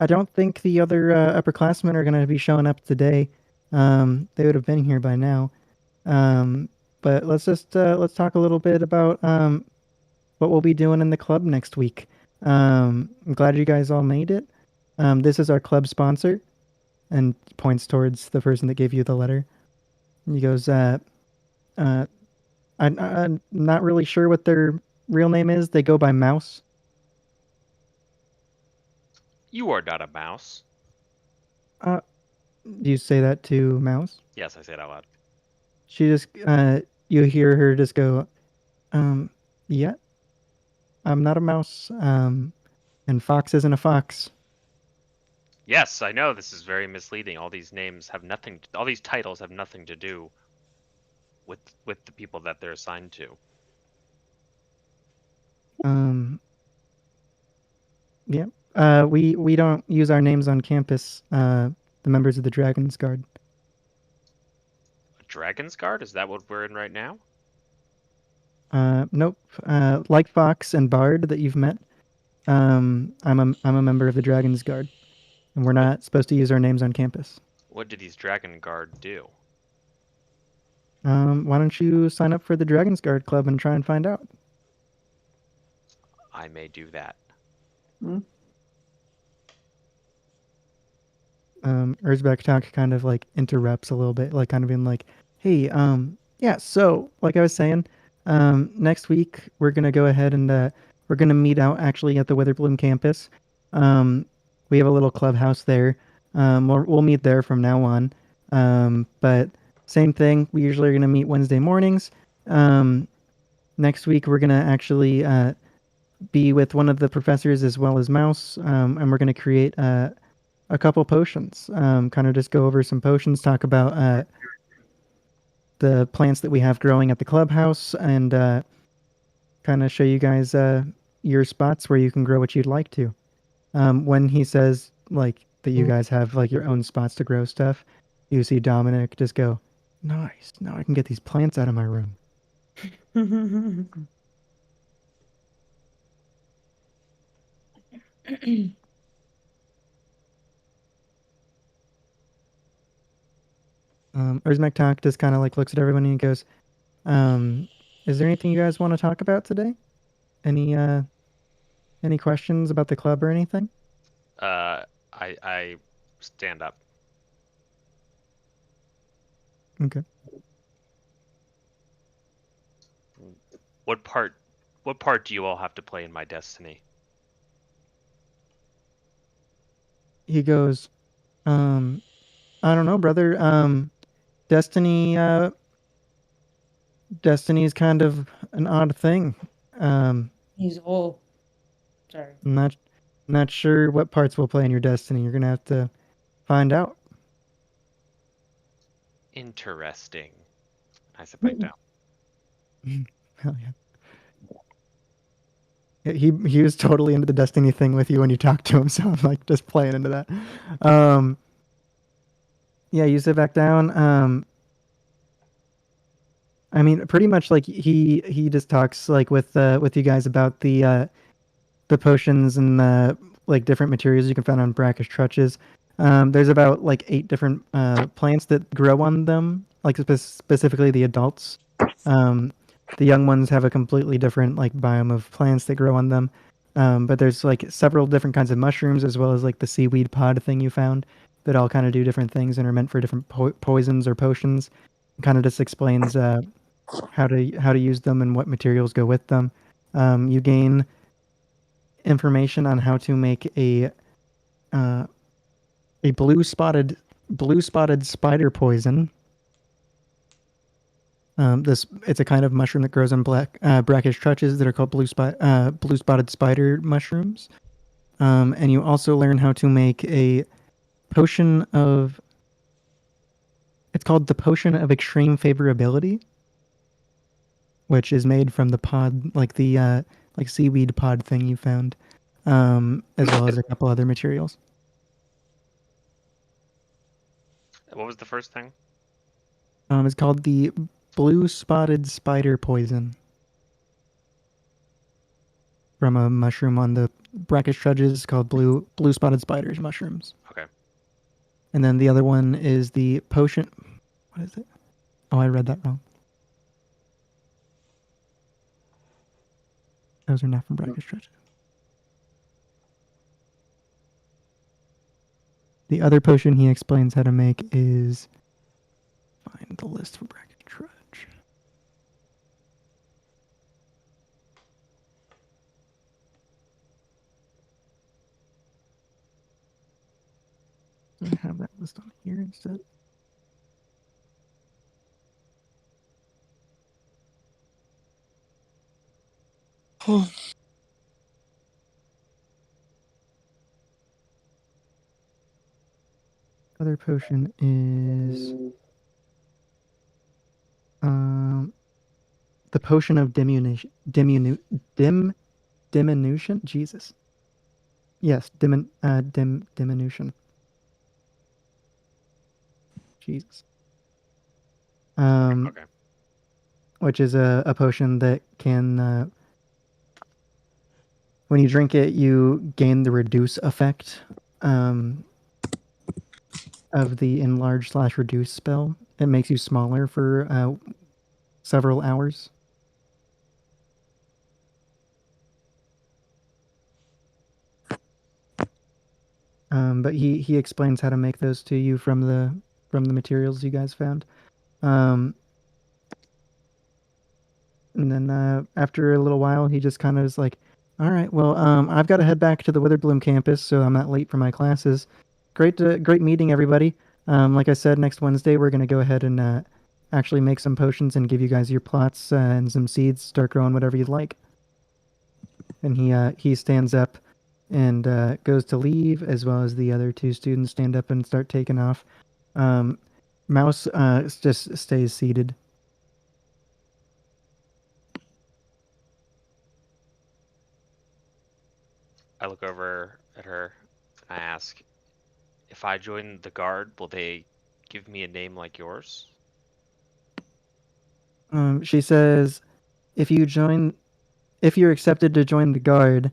don't think the other upperclassmen are going to be showing up today. They would have been here by now. But let's talk a little bit about what we'll be doing in the club next week. I'm glad you guys all made it. This is our club sponsor, and points towards the person that gave you the letter. And he goes, I'm not really sure what their real name is. They go by Mouse. You are not a mouse. Do you say that to Mouse? Yes, I say it out loud. She just, you hear her just go, yeah. I'm not a mouse. And fox isn't a fox. Yes, I know this is very misleading. All these names have nothing. All these titles have nothing to do with the people that they're assigned to. Yeah. We don't use our names on campus. The members of the Dragon's Guard. A Dragon's Guard? Is that what we're in right now? Nope. Like Fox and Bard that you've met. I'm a member of the Dragon's Guard, and we're not supposed to use our names on campus. What do these Dragon Guard do? Why don't you sign up for the Dragon's Guard Club and try and find out? I may do that. Erzbek Talk kind of like interrupts a little bit, like kind of being like, hey, yeah, so like I was saying, next week we're gonna go ahead and we're gonna meet out actually at the Witherbloom campus. We have a little clubhouse there. We'll meet there from now on. But same thing, we usually are gonna meet Wednesday mornings. Next week we're gonna actually be with one of the professors as well as Mouse, and we're gonna create a couple potions. Kind of just go over some potions, talk about the plants that we have growing at the clubhouse, and kind of show you guys your spots where you can grow what you'd like to. When he says like that you guys have like your own spots to grow stuff, you see Dominic just go, nice, now I can get these plants out of my room. Erzmek Talk just kind of like looks at everyone and he goes, is there anything you guys want to talk about today? Any questions about the club or anything? I stand up. Okay. What part do you all have to play in my destiny? He goes, I don't know, brother. Destiny is kind of an odd thing. He's old. Sorry. I'm not sure what parts will play in your destiny. You're gonna have to find out. Interesting. I sit back down. Hell yeah. He was totally into the destiny thing with you when you talked to him, so I'm like just playing into that. Yeah, you sit back down. I mean, pretty much like he just talks like with you guys about the potions and the like different materials you can find on brackish trutches. There's about like 8 different plants that grow on them, like specifically the adults. The young ones have a completely different like biome of plants that grow on them. But there's like several different kinds of mushrooms as well as like the seaweed pod thing you found that all kind of do different things and are meant for different poisons or potions. Kind of just explains how to use them and what materials go with them. You gain information on how to make a blue spotted spider poison. It's a kind of mushroom that grows on brackish trutches that are called blue spotted spider mushrooms. And you also learn how to make a potion of. It's called the potion of extreme favorability, which is made from the pod, like the like seaweed pod thing you found, as well as a couple other materials. What was the first thing? It's called the blue spotted spider poison from a mushroom on the brackish trudges called blue spotted spiders mushrooms. Okay. And then the other one is the potion. What is it? Oh, I read that wrong. Those are not from brackish trudges. The other potion he explains how to make is. Find the list for brackish trudge. I have that list on here instead. other potion is the potion of diminution. Jesus. Yes, diminution. Jesus. Okay. Which is a potion that can, when you drink it, you gain the reduce effect of the enlarge/reduce spell. It makes you smaller for several hours. But he explains how to make those to you from the materials you guys found. And then after a little while, he just kind of is like, "All right, well, I've got to head back to the Witherbloom campus, so I'm not late for my classes. Great meeting everybody. Like I said, next Wednesday we're gonna go ahead and actually make some potions and give you guys your plots and some seeds. Start growing whatever you'd like." And he stands up and goes to leave, as well as the other two students stand up and start taking off. Mouse just stays seated. I look over at her and I ask, if I join the guard, will they give me a name like yours? She says, if you're accepted to join the guard,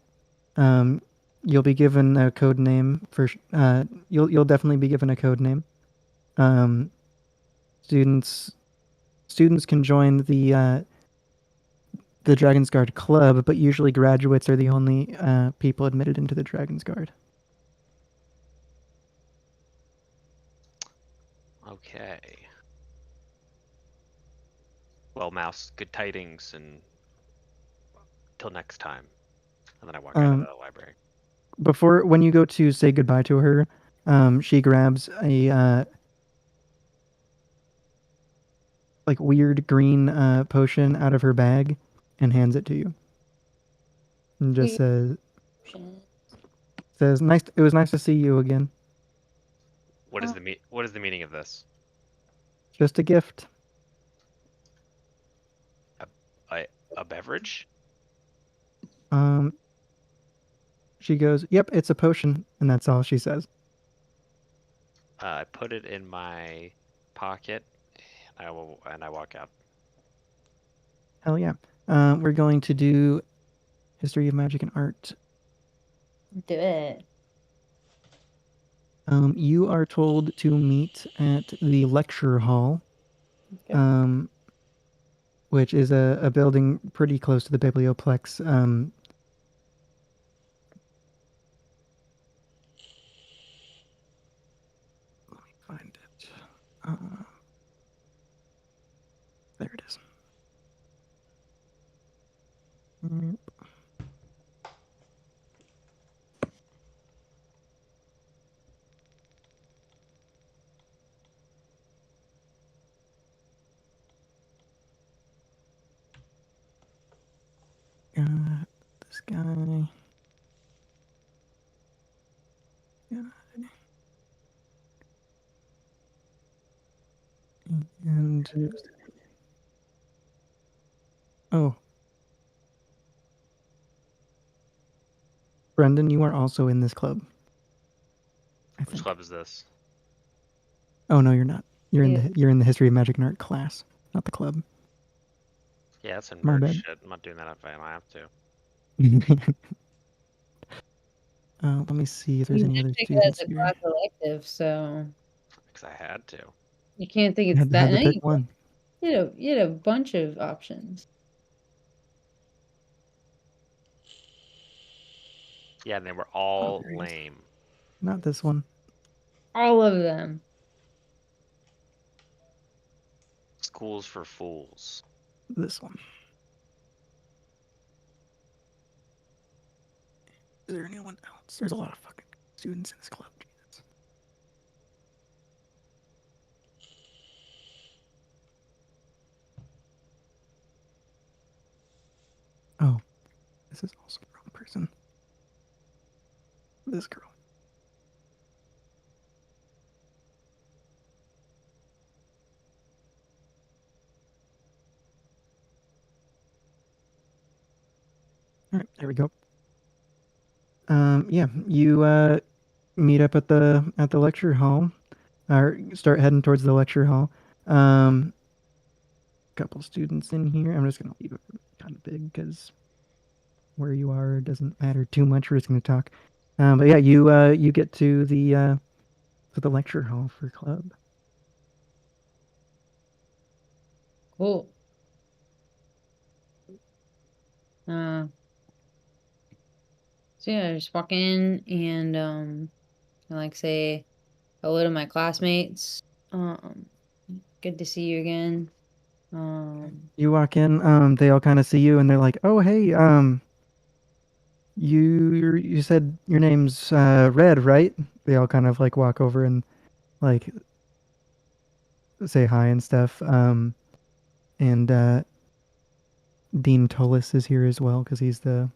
you'll be given a code name for. You'll definitely be given a code name. Students can join the Dragon's Guard club, but usually graduates are the only people admitted into the Dragon's Guard. Okay. Well, Mouse, good tidings, and till next time. And then I walk out of the library. When you go to say goodbye to her, she grabs a like weird green potion out of her bag and hands it to you. And just says nice. It was nice to see you again. What is the meaning of this? Just a gift. A beverage? She goes, "Yep, it's a potion," and that's all she says. I put it in my pocket, and I walk out. Hell yeah. We're going to do History of Magic and Art. Do it. You are told to meet at the lecture hall, which is a building pretty close to the Biblioplex. Let me find it. There it is. This guy. And oh, Brendan, you are also in this club. Which club is this? Oh no, you're not. You're in the History of Magic and Art class, not the club. Yeah, that's some My nerd bad. shit. I'm not doing that if I have to. Let me see if there's any other Take it as students a here. class elective, so Because I had to. you can't think You it's had that. to No, pick one. you had a bunch of options. Yeah, and they were all lame. Not this one. All of them. Schools for fools. This one. Is there anyone else? There's a lot of fucking students in this club. Jesus. Oh, this is also the wrong person. This girl. All right, there we go. Yeah, you meet up at the lecture hall, or start heading towards the lecture hall. Couple students in here. I'm just gonna leave it kind of big because where you are doesn't matter too much. We're just gonna talk. But yeah, you get to the lecture hall for club. Cool. So yeah, I just walk in and I like say hello to my classmates. Good to see you again. You walk in. They all kind of see you, and they're like, "Oh, hey, you said your name's Red, right?" They all kind of like walk over and like say hi and stuff. And Dean Tullis is here as well because he's the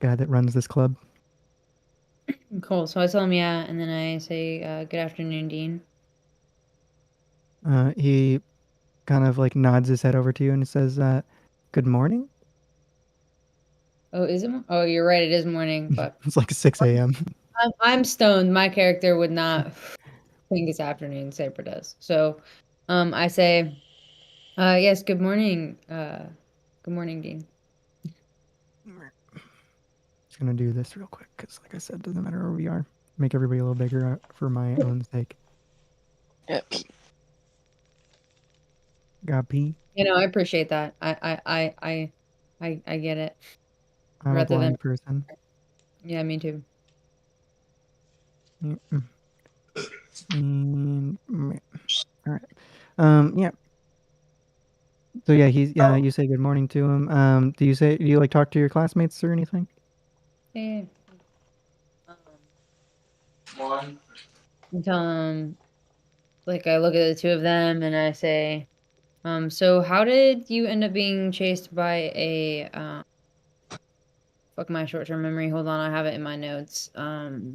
guy that runs this club. Cool. So I tell him yeah, and then I say good afternoon, Dean. He kind of like nods his head over to you and says, "Good morning." Oh, is it? Oh, you're right. It is morning, but It's like 6 a.m. I'm stoned. My character would not think it's afternoon. Saber does. So, I say, yes. Good morning. Good morning, Dean. Just gonna do this real quick because, like I said, doesn't matter where we are. Make everybody a little bigger for my own sake. Yep. Got pee. You know, I appreciate that. I get it. I'm a Rather than blind person. yeah, me too. And, all right. Yeah. So yeah, you say good morning to him. Do you like talk to your classmates or anything? Hey. One. I tell them, like, I look at the two of them and I say, so how did you end up being chased by a fuck my short-term memory. Hold on, I have it in my notes. Of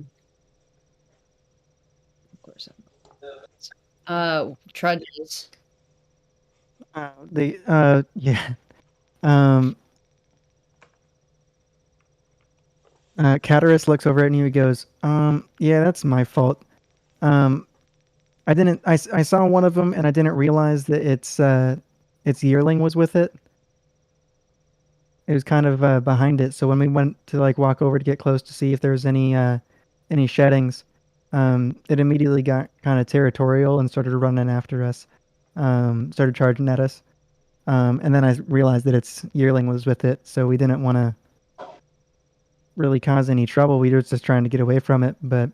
course. Trudges. Yeah. Cataris looks over at you and goes, yeah, that's my fault. I saw one of them and I didn't realize that its yearling was with it. It was kind of behind it. So when we went to like walk over to get close to see if there was any sheddings, it immediately got kind of territorial and started running after us. Started charging at us. And then I realized that its yearling was with it, so we didn't want to really cause any trouble. We were just trying to get away from it, but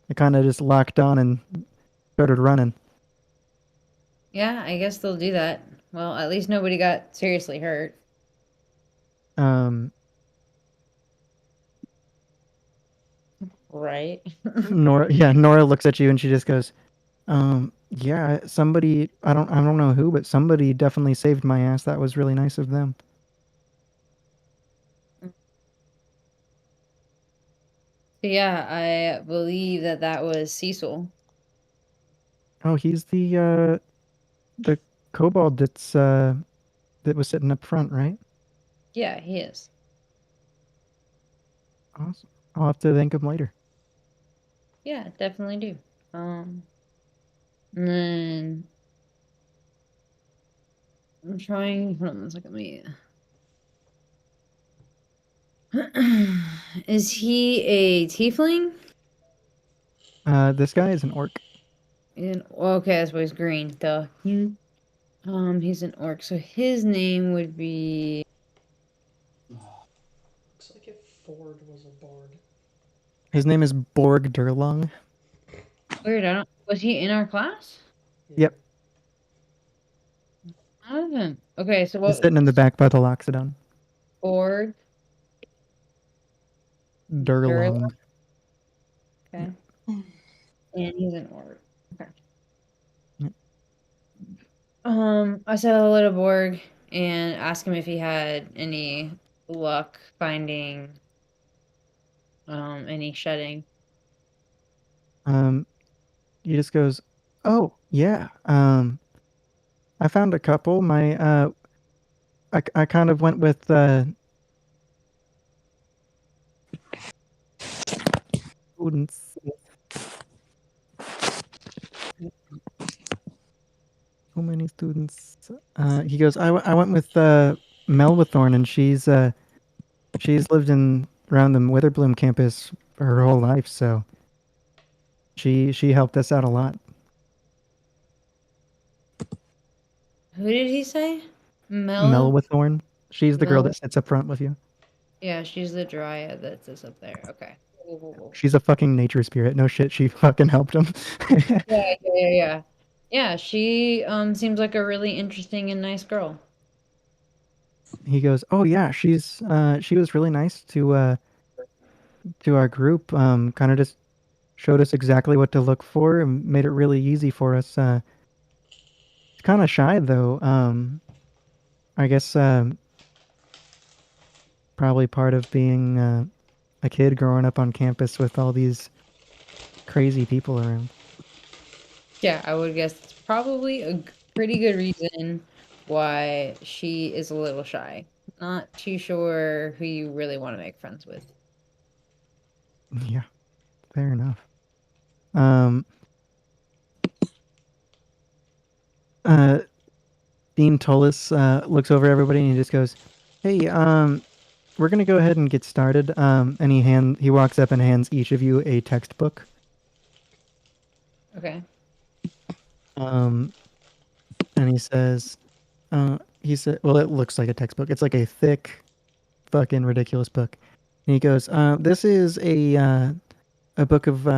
it kind of just locked on and started running. Yeah, I guess they'll do that. Well, at least nobody got seriously hurt. Right. Nora looks at you and she just goes, yeah, somebody, I don't know who, but somebody definitely saved my ass. That was really nice of them. Yeah, I believe that was Cecil. Oh, he's the kobold that was sitting up front, right? Yeah, he is. Awesome. I'll have to thank him later. Yeah, definitely do. And then I'm trying. Hold on one second. Is he a tiefling? This guy is an orc. Okay, that's why he's green. Duh. He's an orc, so his name would be. Looks like if Ford was a bard. His name is Borg Durlong. Weird. I don't. Was he in our class? Yep. I haven't. Okay, so what? He's sitting in the back by the Loxodon. Borg. Durlong. Okay. And he's an orc. Okay. Yep. I said hello to Borg and asked him if he had any luck finding any shedding. He just goes, "Oh, yeah. I found a couple. I kind of went with students. So many students. He goes, I went with Melwathorn, and she's lived in around the Witherbloom campus for her whole life, so she helped us out a lot. Who did he say? Melwathorn. She's the girl Mel- that sits up front with you. Yeah, she's the dryad that sits up there. Okay. She's a fucking nature spirit. No shit, she fucking helped him. Yeah. Yeah, she seems like a really interesting and nice girl. He goes, "Oh yeah, she was really nice to our group. Kind of just showed us exactly what to look for and made it really easy for us. She's kind of shy though. I guess probably part of being a kid growing up on campus with all these crazy people around." Yeah, I would guess it's probably a pretty good reason why she is a little shy. Not too sure who you really want to make friends with. Yeah, fair enough. Dean Tullis looks over everybody and he just goes, "Hey, we're gonna go ahead and get started." And he walks up and hands each of you a textbook. Okay. And he says, well, it looks like a textbook. It's like a thick, fucking ridiculous book. And he goes, "This is a book of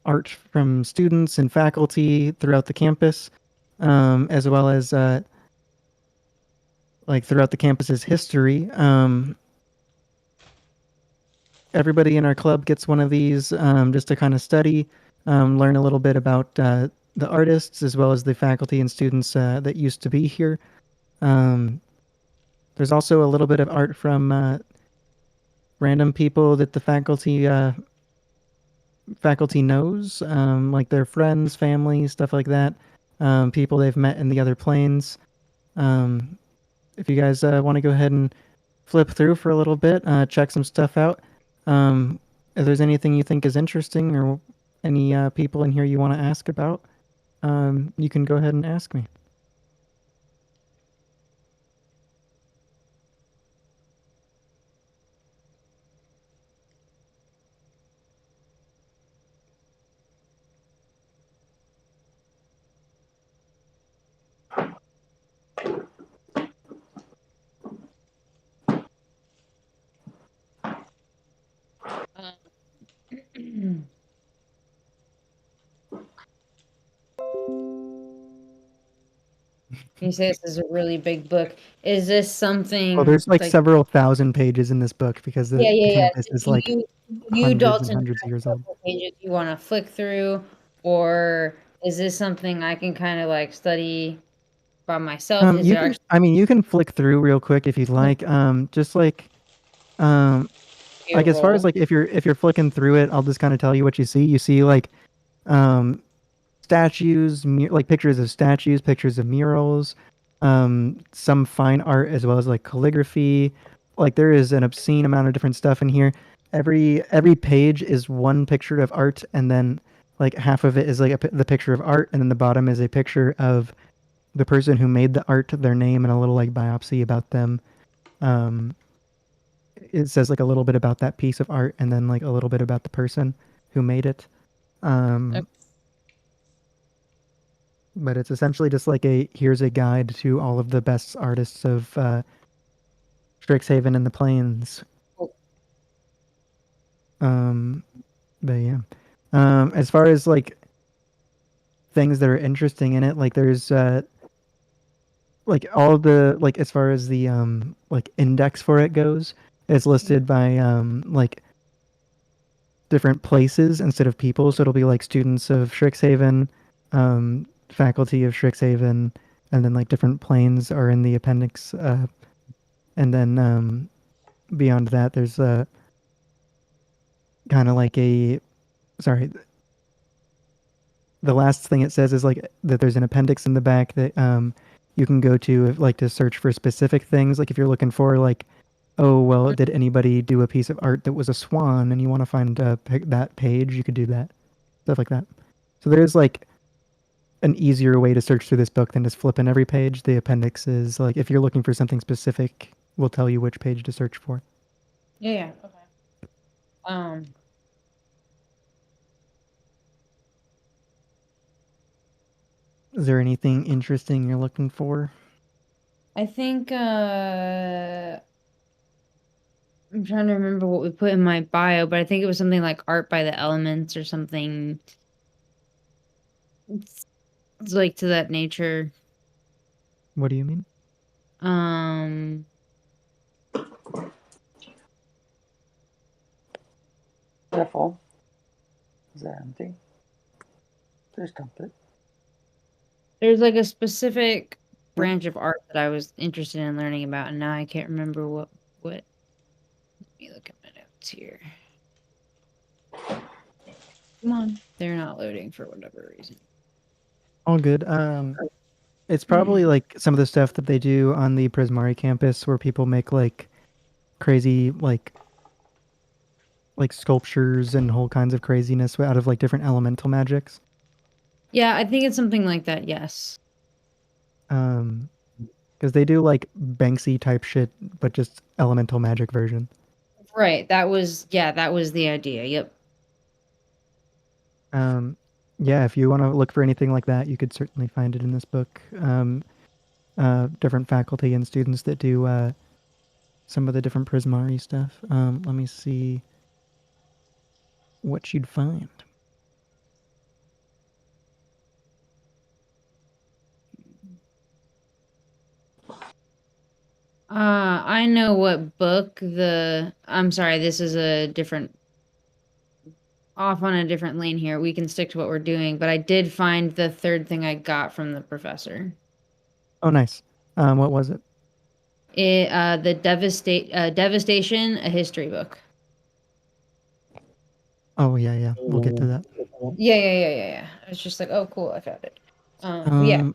art from students and faculty throughout the campus, as well as like throughout the campus's history. Everybody in our club gets one of these just to kind of study, learn a little bit about the artists as well as the faculty and students that used to be here. There's also a little bit of art from random people that the faculty knows, like their friends, family, stuff like that. People they've met in the other planes. If you guys want to go ahead and flip through for a little bit, check some stuff out. If there's anything you think is interesting or any people in here you want to ask about, you can go ahead and ask me." You say this is a really big book. Is this something Well, there's like several thousand pages in this book because the yeah. campus is like You hundreds Dalton and hundreds of years old. pages you want to flick through, or is this something I can kind of like study by myself? Is You there can, you can flick through real quick if you'd like. Just like, like as far as roll? like if you're flicking through it, I'll just kind of tell you what you see. You see like, statues, like pictures of statues, pictures of murals, some fine art as well as like calligraphy. Like there is an obscene amount of different stuff in here. Every page is one picture of art, and then like half of it is like the picture of art, and then the bottom is a picture of the person who made the art, their name, and a little like biopsy about them. It says like a little bit about that piece of art, and then like a little bit about the person who made it. But it's essentially just like here's a guide to all of the best artists of Strixhaven and the Plains. But yeah. As far as like things that are interesting in it, like there's like all the like as far as the like index for it goes, it's listed by like different places instead of people. So it'll be like students of Strixhaven, faculty of Strixhaven, and then like different planes are in the appendix. And then beyond that, there's kind of like sorry. The last thing it says is like that there's an appendix in the back that you can go to like to search for specific things. Like if you're looking for like oh, well, did anybody do a piece of art that was a swan and you want to find that page? You could do that. Stuff like that. So there's like an easier way to search through this book than just flipping every page. The appendix is like, if you're looking for something specific, we'll tell you which page to search for. Yeah. Okay. Is there anything interesting you're looking for? I think I'm trying to remember what we put in my bio, but I think it was something like art by the elements or something. It's like to that nature. What do you mean? Careful. Is that empty? Just dump it. There's like a specific branch of art that I was interested in learning about, and now I can't remember what. Let me look at my notes here. Come on, they're not loading for whatever reason. All good. It's probably like some of the stuff that they do on the Prismari campus where people make like crazy like sculptures and whole kinds of craziness out of like different elemental magics. Yeah, I think it's something like that. Yes. Because they do like Banksy type shit, but just elemental magic version. Right. That was the idea. Yep. Yeah, if you want to look for anything like that, you could certainly find it in this book. Different faculty and students that do some of the different Prismari stuff. Let me see what you'd find. I know what book I'm sorry, this is off on a different lane here. We can stick to what we're doing, but I did find the third thing I got from the professor. Oh, nice. What was it? The Devastation, a history book. Oh, yeah. We'll get to that. Yeah. I was just like, oh, cool, I found it. Yeah.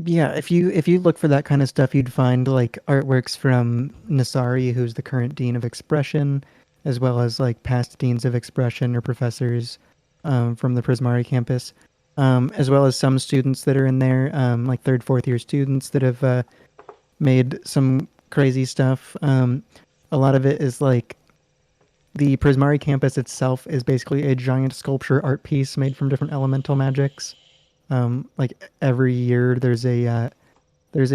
Yeah, if you look for that kind of stuff, you'd find like artworks from Nasari, who's the current dean of expression, as well as like past deans of expression or professors from the Prismari campus, as well as some students that are in there, like third, fourth year students that have made some crazy stuff. A lot of it is like the Prismari campus itself is basically a giant sculpture art piece made from different elemental magics. Like every year there's a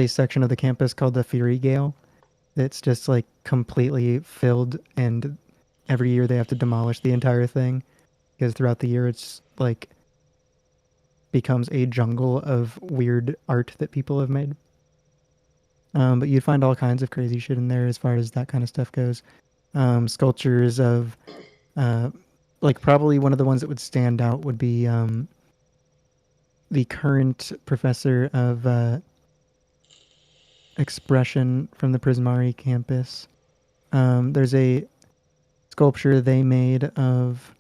section of the campus called the Fury Gale that's just like completely filled, and every year they have to demolish the entire thing because throughout the year it's like becomes a jungle of weird art that people have made. But you'd find all kinds of crazy shit in there as far as that kind of stuff goes. Sculptures of like probably one of the ones that would stand out would be the current professor of expression from the Prismari campus. There's a sculpture they made of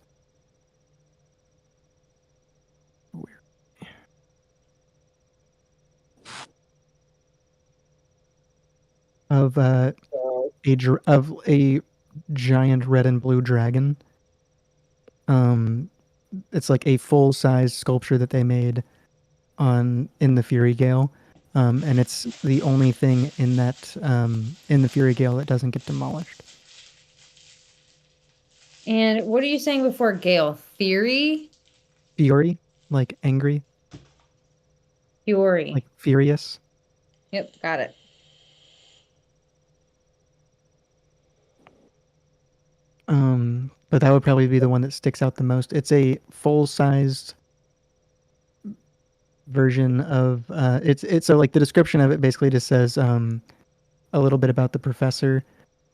a giant red and blue dragon. It's like a full-size sculpture that they made in the Fury Gale, and it's the only thing in that in the Fury Gale that doesn't get demolished. And what are you saying before Gale? Theory? Fury, like angry. Fury. Like furious. Yep, got it. But that would probably be the one that sticks out the most. It's a full-sized version of it's so like the description of it basically just says a little bit about the professor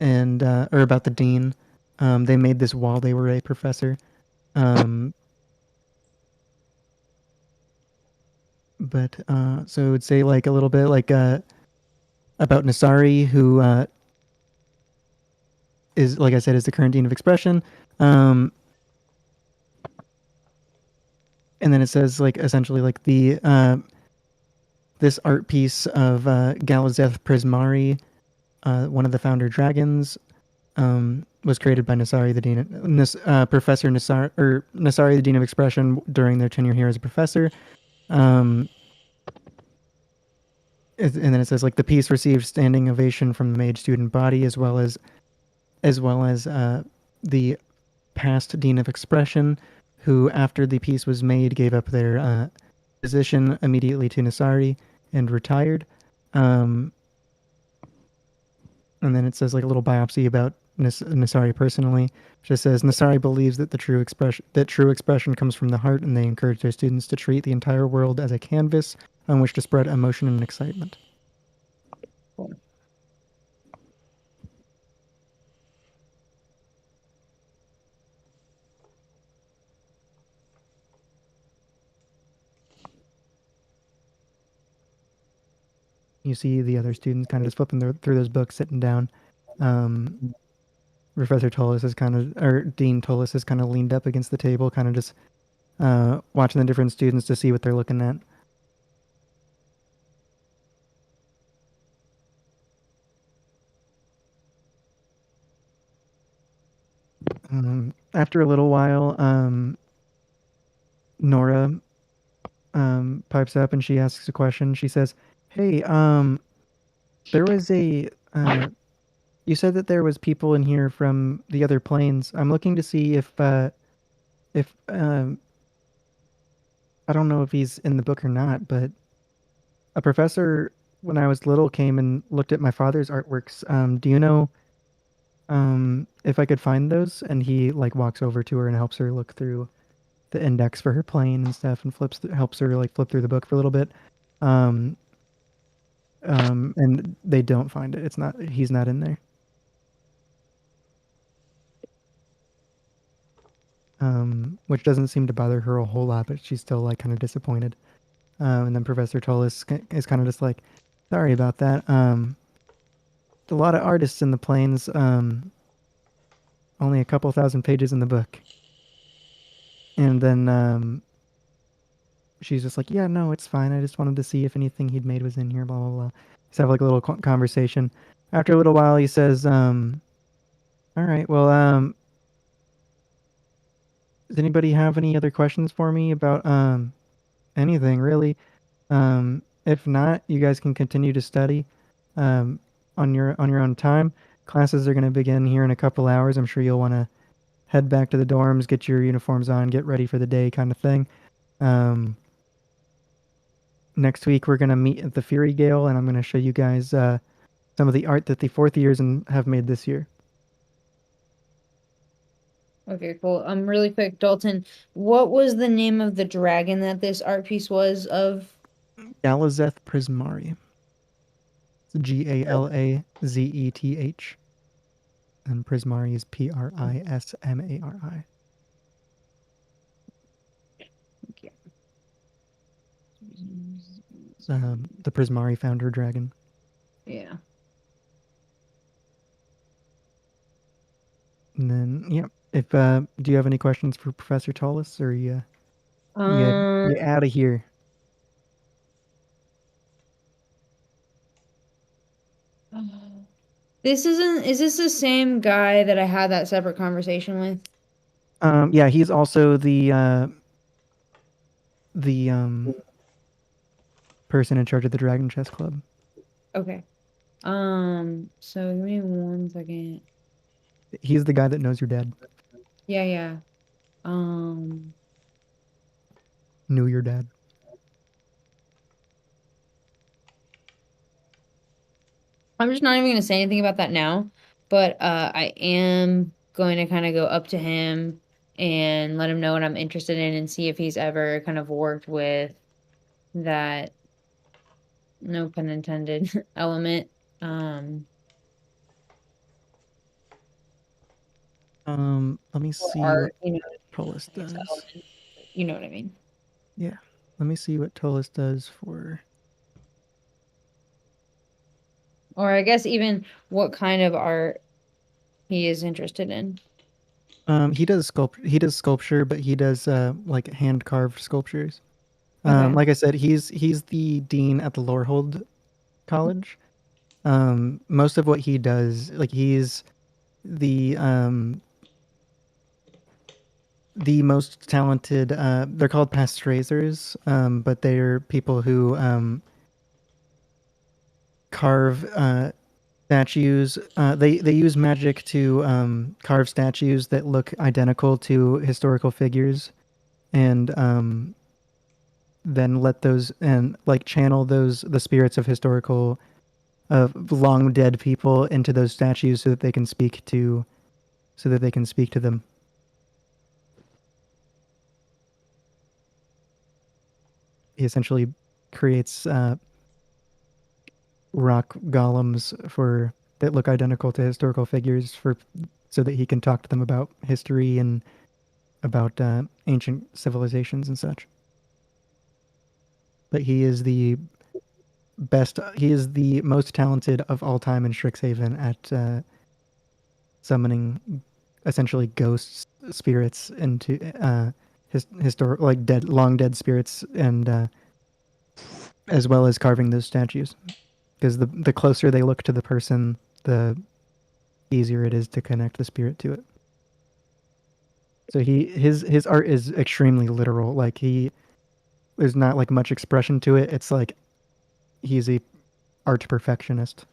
and or about the dean. They made this while they were a professor. But so it would say like a little bit like about Nasari, who is, like I said, is the current dean of expression. And then it says like essentially like the this art piece of Galazeth Prismari one of the founder dragons, was created by Nasari, the dean, Professor Nasari, the dean of expression, during their tenure here as a professor. And then it says like the piece received standing ovation from the mage student body, as well as the past dean of expression, who after the piece was made gave up their position immediately to Nasari and retired. And then it says like a little biopsy about Nasari personally. It just says Nasari believes that true expression comes from the heart, and they encourage their students to treat the entire world as a canvas on which to spread emotion and excitement. Cool. You see the other students kind of just flipping through those books, sitting down. Professor Tolis is Dean Tolis is kind of leaned up against the table, kind of just watching the different students to see what they're looking at. After a little while, Nora pipes up and she asks a question. She says, "Hey, there was a you said that there was people in here from the other planes. I'm looking to see if I don't know if he's in the book or not, but a professor when I was little came and looked at my father's artworks. Do you know if I could find those?" And he like walks over to her and helps her look through the index for her plane and stuff, and helps her like flip through the book for a little bit. And they don't find it. He's not in there. Which doesn't seem to bother her a whole lot, but she's still like kind of disappointed. And then Professor Tolis is kind of just like, "Sorry about that. A lot of artists in the planes. Only a couple thousand pages in the book." And then she's just like, "Yeah, no, it's fine. I just wanted to see if anything he'd made was in here, blah, blah, blah." Just have like a little conversation. After a little while, he says, "All right, well, does anybody have any other questions for me about anything, really? If not, you guys can continue to study on your own time. Classes are going to begin here in a couple hours. I'm sure you'll want to head back to the dorms, get your uniforms on, get ready for the day kind of thing. Next week, we're going to meet at the Fury Gale, and I'm going to show you guys some of the art that the fourth years have made this year." Okay, cool. Really quick, Dalton, what was the name of the dragon that this art piece was of? Galazeth Prismari. It's Galazeth. And Prismari is Prismari. Okay. The Prismari founder dragon. Yeah. And then, yeah. If do you have any questions for Professor Tolis, or you out of here? Is this the same guy that I had that separate conversation with? Yeah, he's also the person in charge of the Dragon Chess Club. Okay. So give me 1 second. He's the guy that knows your dad. Yeah. Knew your dad. I'm just not even going to say anything about that now, but I am going to kind of go up to him and let him know what I'm interested in and see if he's ever kind of worked with that, no pun intended, element. Let me see art, what Tolis does. Element, you know what I mean? Yeah. Let me see what Tolis does for... Or I guess even what kind of art he is interested in. He does sculpture, but he does like hand carved sculptures. Okay. Like I said, he's the dean at the Lorehold College. most of what he does, like he's the most talented. They're called past raisers, but they're people who carve statues. They use magic to carve statues that look identical to historical figures, and then let those and like channel the spirits of historical of long dead people into those statues so that they can speak to them. He essentially creates rock golems for that look identical to historical figures for so that he can talk to them about history and about ancient civilizations and such. But he is the best. He is the most talented of all time in Strixhaven at summoning essentially ghosts, spirits into like long dead spirits, and as well as carving those statues. Because the closer they look to the person, the easier it is to connect the spirit to it. So his art is extremely literal. Like there's not like much expression to it. It's like he's a art perfectionist.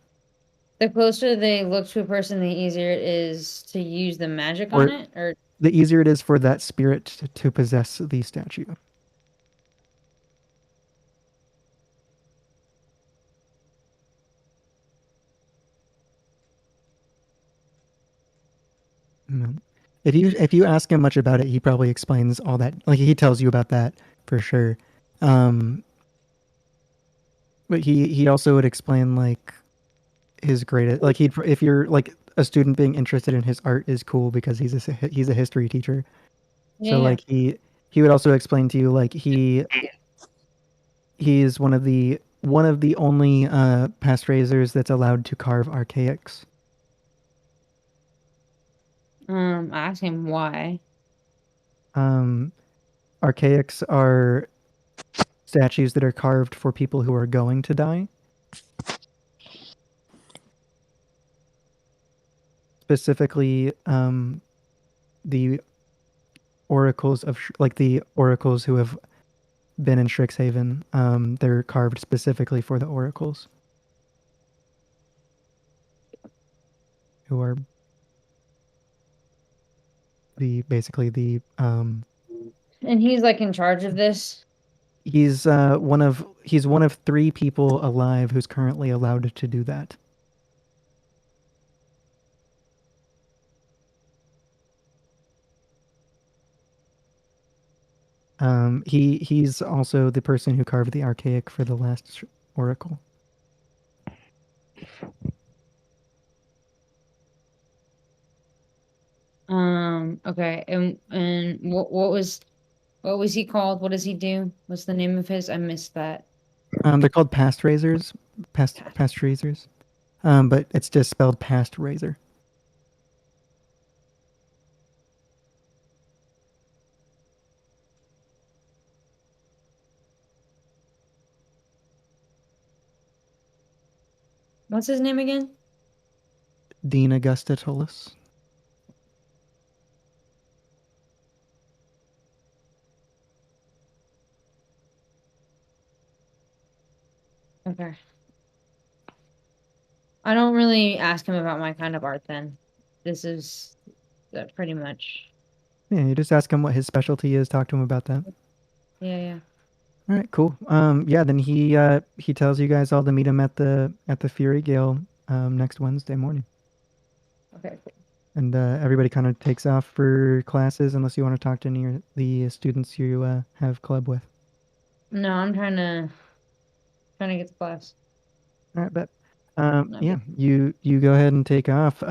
The closer they look to a person, the easier it is to use the magic on it, or the easier it is for that spirit to possess the statue. If you ask him much about it, he probably explains all that. Like he tells you about that for sure. But he also would explain like his greatest. Like if you're like a student being interested in his art is cool because he's a history teacher. So like he would also explain to you like he is one of the only past raisers that's allowed to carve archaics. ask him why. Archaics are statues that are carved for people who are going to die. Specifically, the oracles of the oracles who have been in Strixhaven. They're carved specifically for the oracles, who are basically the. And he's like in charge of this. He's one of 3 people alive who's currently allowed to do that. He's also the person who carved the archaic for the last oracle. Okay. And what was he called? What does he do? What's the name of his? I missed that. They're called past raisers. Past raisers. But it's just spelled past razor. What's his name again? Dean Augusta Tullis. Okay. I don't really ask him about my kind of art then. This is pretty much. Yeah, you just ask him what his specialty is, talk to him about that. Yeah. All right, cool. Yeah, then he tells you guys all to meet him at the Fury Gale next Wednesday morning. Okay. And everybody kind of takes off for classes unless you want to talk to any of the students you have club with. No, I'm trying to get to class. All right, bet. Yeah, you go ahead and take off.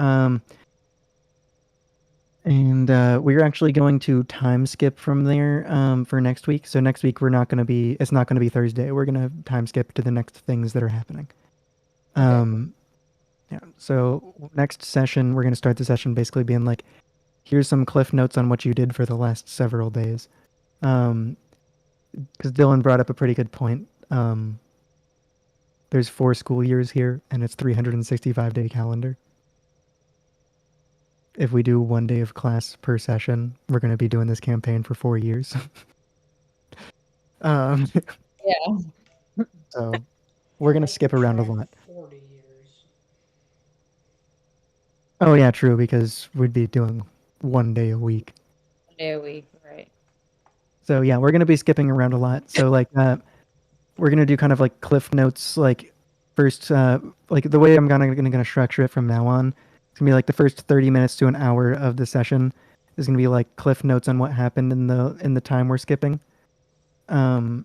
And we're actually going to time skip from there for next week. So next week it's not going to be Thursday. We're going to time skip to the next things that are happening. Yeah. So next session, we're going to start the session basically being like, here's some cliff notes on what you did for the last several days. Because Dylan brought up a pretty good point. there's 4 school years here, and it's 365-day calendar. If we do 1 day of class per session, we're going to be doing this campaign for 4 years. Yeah. So we're going to skip around a lot. 40 years. Oh yeah, true, because we'd be doing 1 day a week. 1 day a week, right? So yeah, we're gonna be skipping around a lot. So like, we're gonna do kind of like cliff notes. Like first, like the way I'm gonna structure it from now on, it's gonna be like the first 30 minutes to an hour of the session is gonna be like cliff notes on what happened in the time we're skipping, and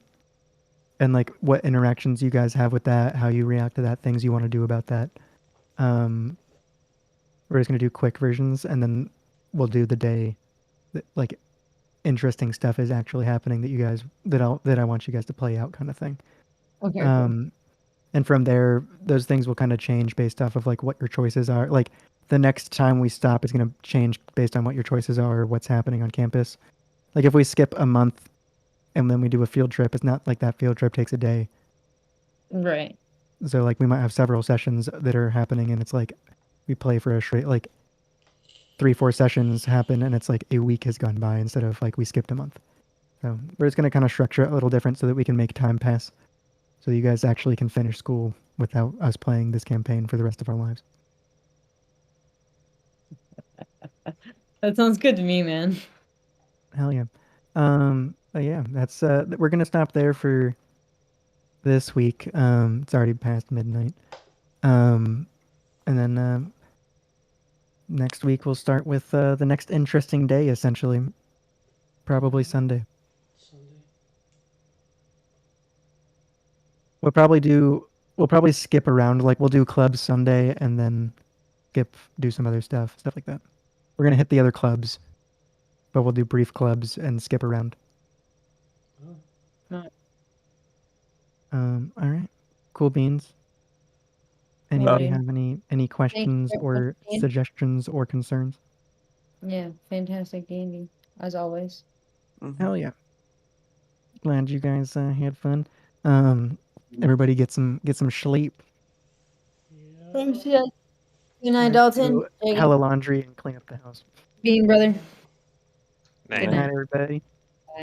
like what interactions you guys have with that, how you react to that, things you want to do about that. We're just gonna do quick versions, and then we'll do the day that like interesting stuff is actually happening that you guys that I want you guys to play out, kind of thing. Okay. Cool. And from there, those things will kind of change based off of like what your choices are. Like the next time we stop is going to change based on what your choices are or what's happening on campus. Like if we skip a month and then we do a field trip, it's not like that field trip takes a day. Right. So like we might have several sessions that are happening, and it's like we play for a straight like 3-4 sessions happen, and it's like a week has gone by instead of like we skipped a month. So we're just going to kind of structure it a little different so that we can make time pass, so you guys actually can finish school without us playing this campaign for the rest of our lives. That sounds good to me, man. Hell yeah. But yeah, that's we're gonna stop there for this week. It's already past midnight. And then next week we'll start with the next interesting day, essentially. Probably Sunday. We'll probably skip around. Like we'll do clubs Sunday and then do some other stuff like that. We're gonna hit the other clubs, but we'll do brief clubs and skip around. Right. All right. Cool beans. Anybody have any questions or suggestions or concerns? Yeah, fantastic D&D, as always. Hell yeah. Glad you guys had fun. Everybody get some sleep. Thanks, yeah. Good night, Dalton. Do hella laundry and clean up the house. Being brother. Night. Good night, everybody.